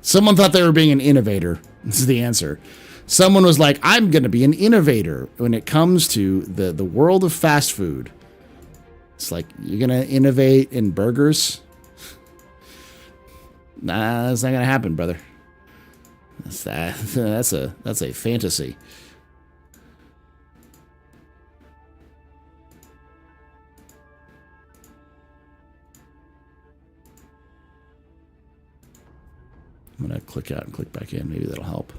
Someone thought they were being an innovator. This is the answer. Someone was like, I'm going to be an innovator when it comes to the world of fast food. It's like, you're going to innovate in burgers? Nah, that's not going to happen, brother. That's a fantasy. I'm going to click out and click back in. Maybe that'll help.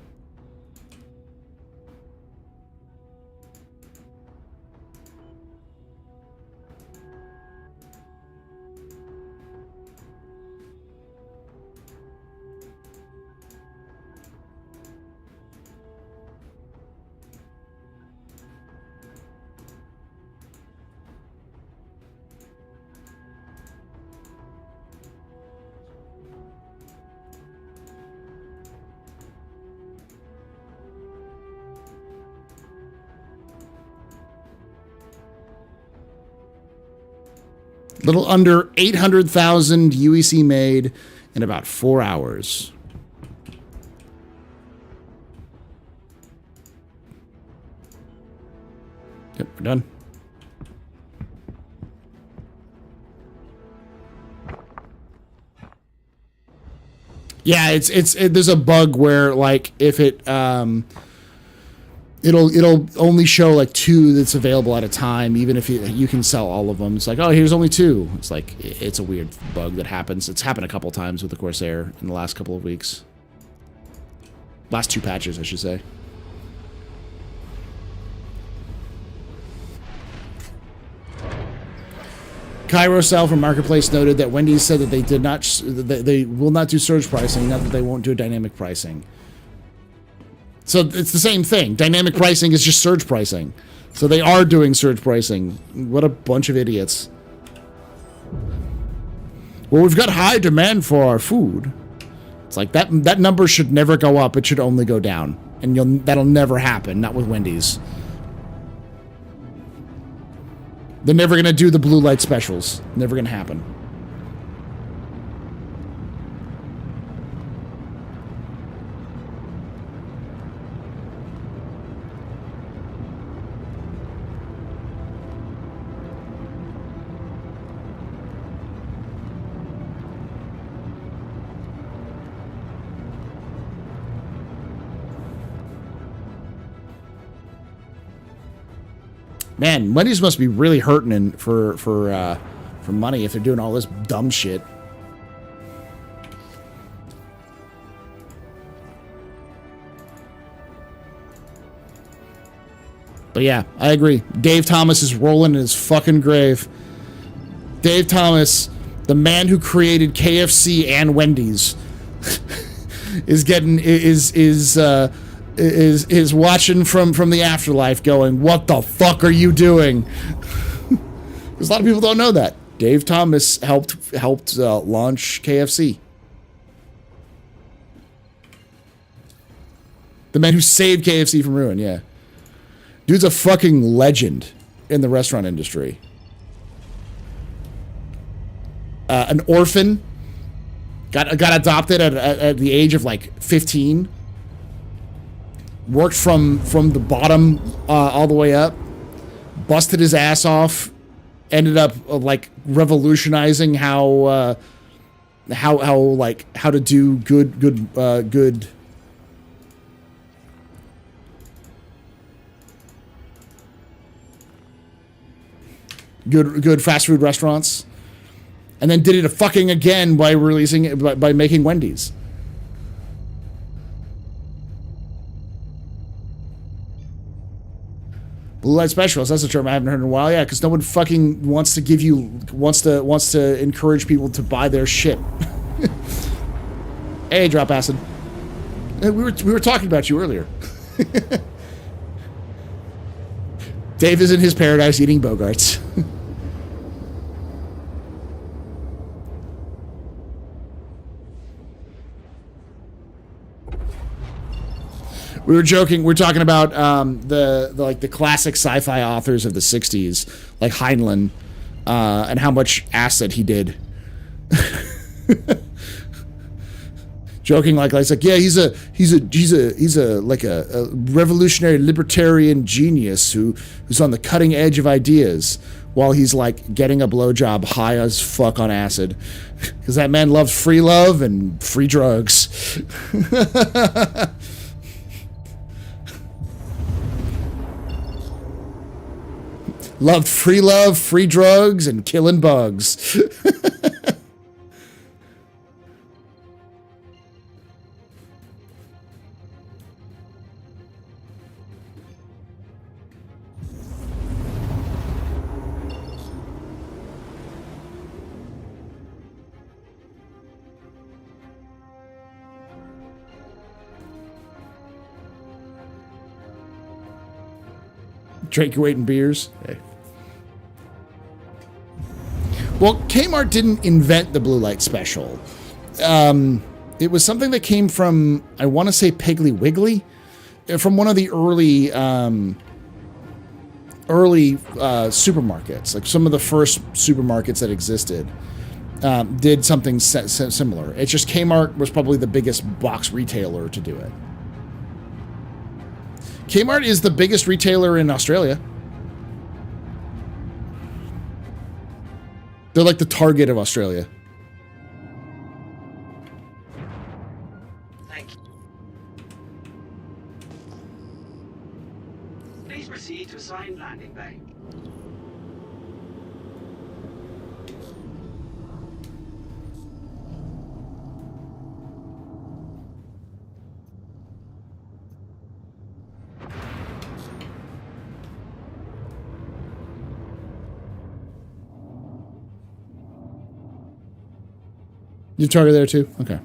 Little under 800,000 UEC made in about 4 hours. Yep, we're done. Yeah, there's a bug where, like, if it'll only show like 2 that's available at a time, even if you can sell all of them. It's like, oh, here's only 2. It's like, it's a weird bug that happens. It's happened a couple times with the Corsair in the last couple of weeks. Last 2 patches, I should say. Cairo Sal from Marketplace noted that Wendy's said that they will not do surge pricing, not that they won't do dynamic pricing. So it's the same thing. Dynamic pricing is just surge pricing. So they are doing surge pricing. What a bunch of idiots. Well, we've got high demand for our food. It's like that number should never go up. It should only go down. And that'll never happen. Not with Wendy's. They're never going to do the blue light specials. Never going to happen. Man, Wendy's must be really hurting for money if they're doing all this dumb shit. But yeah, I agree. Dave Thomas is rolling in his fucking grave. Dave Thomas, the man who created KFC and Wendy's, is watching from the afterlife going, what the fuck are you doing? Because a lot of people don't know that. Dave Thomas helped launch KFC. The man who saved KFC from ruin, yeah. Dude's a fucking legend in the restaurant industry. An orphan. Got adopted at the age of like 15. Worked from the bottom all the way up. Busted his ass off. Ended up like revolutionizing how how to do good fast food restaurants, and then did it fucking again by releasing it by making Wendy's. Blue light specials, that's a term I haven't heard in a while. Yeah, because no one fucking wants to encourage people to buy their shit. Hey, Drop Acid. We were talking about you earlier. Dave is in his paradise eating Bogarts. We were joking. We're talking about the classic sci-fi authors of the '60s, like Heinlein, and how much acid he did. Joking like yeah, he's a revolutionary libertarian genius who's on the cutting edge of ideas while he's like getting a blowjob high as fuck on acid, because that man loves free love and free drugs. Loved free love, free drugs, and killing bugs. Drink your weight in beers. Hey. Well, Kmart didn't invent the blue light special. It was something that came from, I want to say, Piggly Wiggly, from one of the early supermarkets. Like some of the first supermarkets that existed did something similar. It's just Kmart was probably the biggest box retailer to do it. Kmart is the biggest retailer in Australia. They're like the Target of Australia. Thank you. Please proceed to assigned landing bay. You target there too? Okay.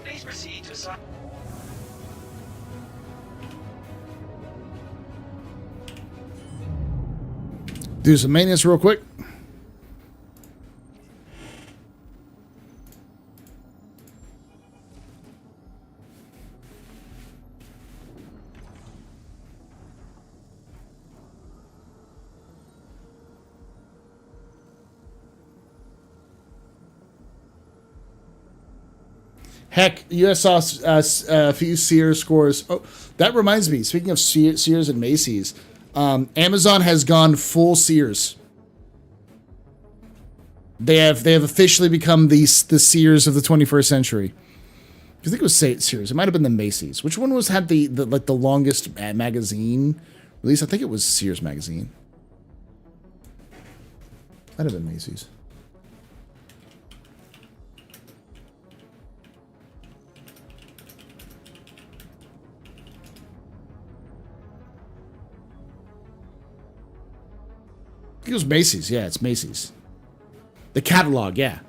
Please proceed to assign. Do some maintenance real quick. Heck, you guys saw a few Sears scores. Oh, that reminds me. Speaking of Sears and Macy's, Amazon has gone full Sears. They have officially become the Sears of the 21st century. I think it was Sears. It might have been the Macy's. Which one had the longest magazine release? I think it was Sears magazine. Might have been Macy's. think it was Macy's. Yeah, it's Macy's. The catalog, yeah.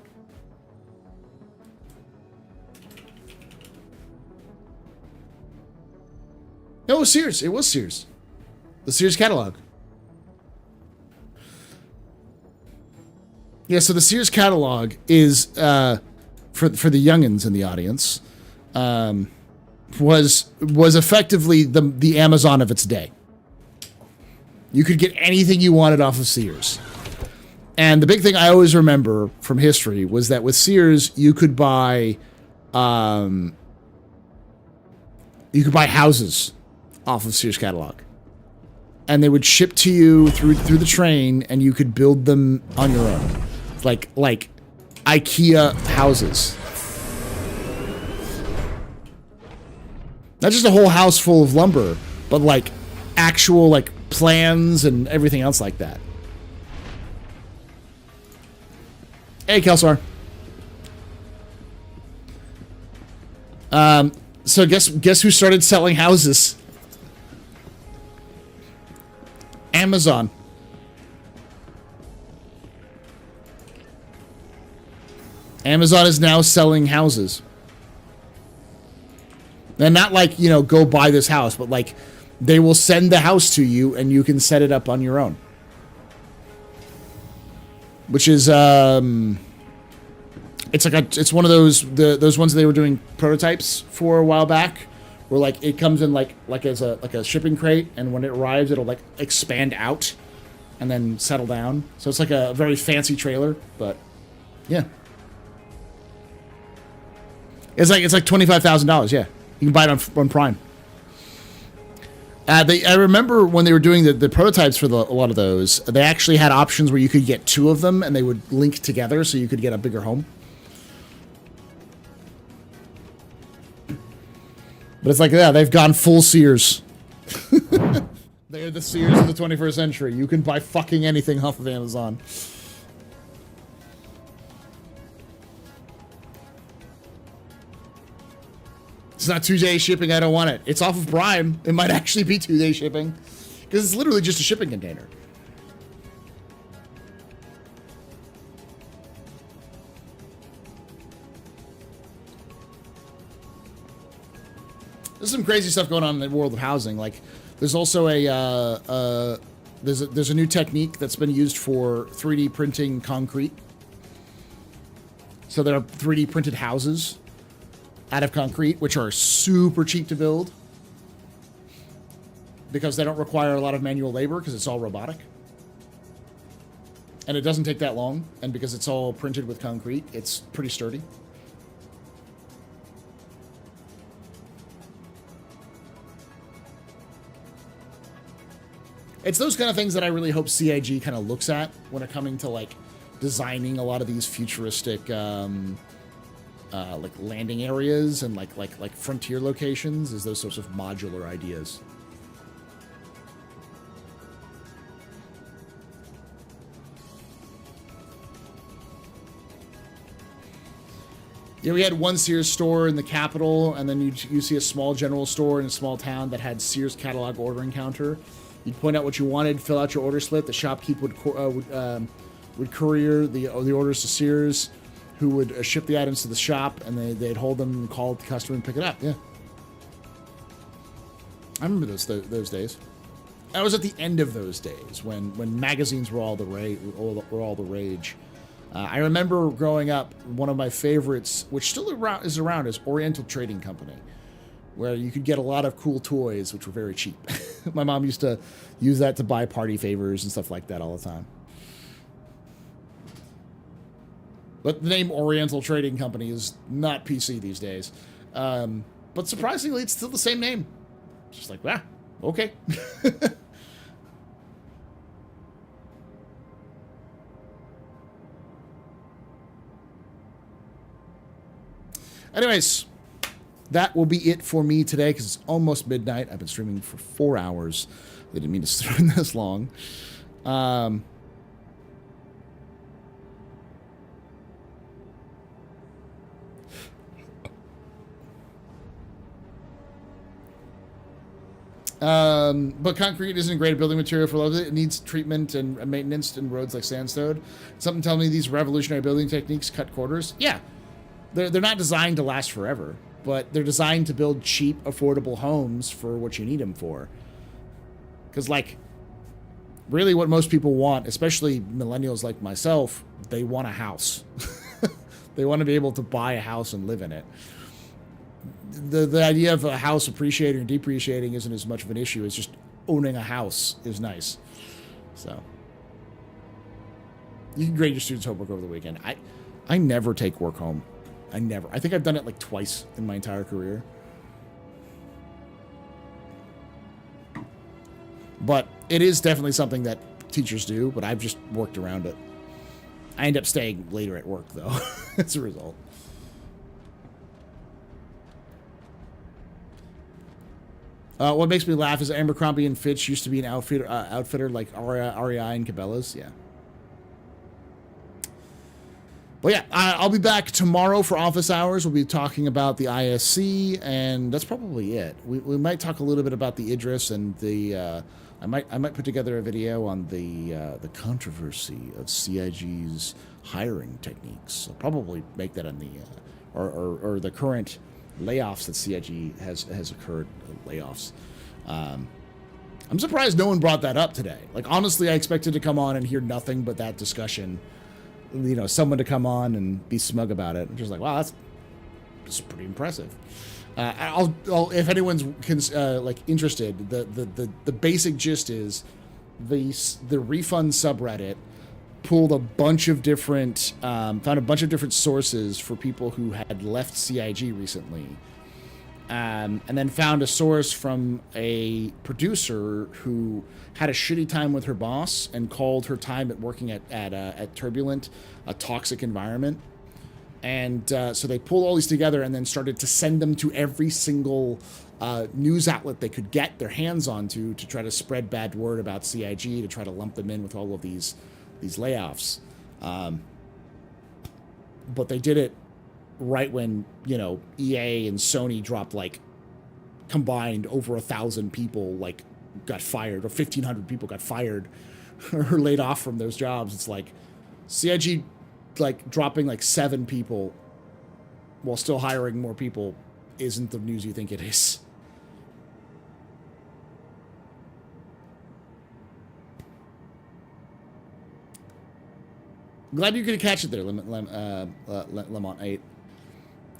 No, it was Sears. It was Sears. The Sears catalog. Yeah, so the Sears catalog is, for the youngins in the audience, was effectively the Amazon of its day. You could get anything you wanted off of Sears. And the big thing I always remember from history was that with Sears, you could buy houses off of Sears catalog. And they would ship to you through the train, and you could build them on your own. Like IKEA houses. Not just a whole house full of lumber, but like actual like plans and everything else like that. Hey, Kelsar. So guess who started selling houses? Amazon. Amazon is now selling houses. And not like, you know, go buy this house, but like they will send the house to you and you can set it up on your own. Which is it's one of those ones they were doing prototypes for a while back, where like it comes in like as a shipping crate, and when it arrives it'll like expand out and then settle down. So it's like a very fancy trailer, but yeah. It's like $25,000. Yeah, you can buy it on Prime. I remember when they were doing the prototypes for a lot of those, they actually had options where you could get two of them and they would link together, so you could get a bigger home. But it's like, yeah, they've gone full Sears. They're the Sears of the 21st century. You can buy fucking anything off of Amazon. It's not 2-day shipping, I don't want it. It's off of Prime. It might actually be 2-day shipping. Because it's literally just a shipping container. There's some crazy stuff going on in the world of housing. Like, there's also there's a new technique that's been used for 3D printing concrete. So there are 3D printed houses out of concrete, which are super cheap to build because they don't require a lot of manual labor because it's all robotic. And it doesn't take that long. And because it's all printed with concrete, it's pretty sturdy. It's those kind of things that I really hope CIG kind of looks at when it coming to like designing a lot of these futuristic like landing areas and like frontier locations, is those sorts of modular ideas. Yeah, we had one Sears store in the capital, and then you see a small general store in a small town that had Sears catalog ordering counter. You'd point out what you wanted, fill out your order slip. The shopkeep would courier the orders to Sears, who would ship the items to the shop, and they'd hold them and call the customer and pick it up. Yeah, I remember those days. I was at the end of those days when magazines were all the rage. I remember growing up, one of my favorites, which still is around, is Oriental Trading Company, where you could get a lot of cool toys, which were very cheap. My mom used to use that to buy party favors and stuff like that all the time. But the name Oriental Trading Company is not PC these days. But surprisingly, it's still the same name. It's just like, wow, okay. Anyways, that will be it for me today because it's almost midnight. I've been streaming for 4 hours. I didn't mean to stream this long. But concrete isn't a great building material for roads. It needs treatment and maintenance in roads like sandstone. Something tells me these revolutionary building techniques cut corners. Yeah, they're not designed to last forever, but they're designed to build cheap, affordable homes for what you need them for. Because, like, really what most people want, especially millennials like myself, they want a house. They want to be able to buy a house and live in it. The idea of a house appreciating or depreciating isn't as much of an issue. It's just owning a house is nice. So you can grade your students' homework over the weekend. I never take work home. I never. I think I've done it like twice in my entire career. But it is definitely something that teachers do, but I've just worked around it. I end up staying later at work, though, as a result. What makes me laugh is Abercrombie and Fitch used to be an outfitter like REI and Cabela's. Yeah. But yeah, I'll be back tomorrow for office hours. We'll be talking about the ISC, and that's probably it. We might talk a little bit about the Idris and the. I might put together a video on the controversy of CIG's hiring techniques. I'll probably make that on the or the current layoffs that CIG has occurred. Layoffs. I'm surprised no one brought that up today. Like, honestly, I expected to come on and hear nothing but that discussion. You know, someone to come on and be smug about it. I'm just like, wow, that's pretty impressive. I'll if anyone's like interested, the basic gist is the refund subreddit pulled a bunch of different found a bunch of different sources for people who had left CIG recently, and then found a source from a producer who had a shitty time with her boss and called her time at working at Turbulent a toxic environment. And so they pulled all these together and then started to send them to every single news outlet they could get their hands onto to try to spread bad word about CIG, to try to lump them in with all of these layoffs. But they did it right when, you know, EA and Sony dropped, like, combined over 1,000 people, like, got fired, or 1,500 people got fired or laid off from those jobs. It's like CIG, like, dropping like 7 people while still hiring more people isn't the news you think it is. Glad you could catch it there, Lemon 8.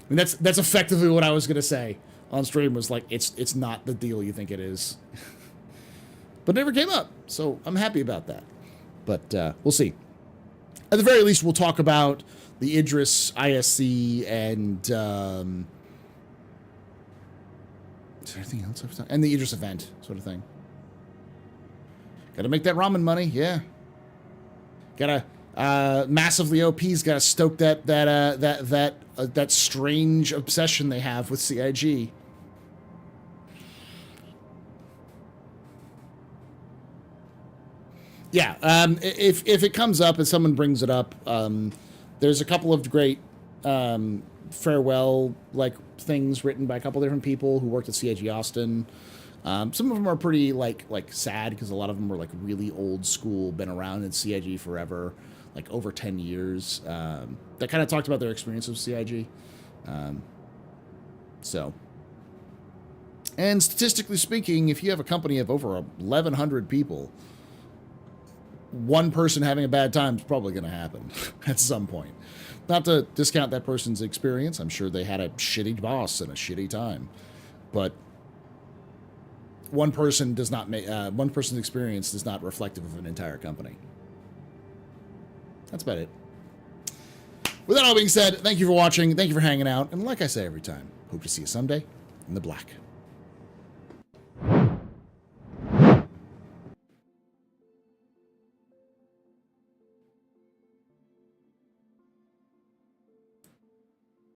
I mean, that's effectively what I was gonna say on stream, was like, it's not the deal you think it is. But it never came up, so I'm happy about that. But we'll see. At the very least, we'll talk about the Idris ISC and is there anything else I've done? And the Idris event, sort of thing. Got to make that ramen money, yeah. Got to massively OP's got to stoke that strange obsession they have with CIG. Yeah, if it comes up and someone brings it up, there's a couple of great farewell like things written by a couple different people who worked at CIG Austin. Some of them are pretty like sad, because a lot of them were like really old school, been around in CIG forever, like over 10 years. That kind of talked about their experience with CIG. So, and statistically speaking, if you have a company of over 1,100 people, one person having a bad time is probably going to happen at some point. Not to discount that person's experience. I'm sure they had a shitty boss and a shitty time, but one person does not make one person's experience is not reflective of an entire company. That's about it. With that all being said, thank you for watching. Thank you for hanging out. And like I say every time, hope to see you someday in the black.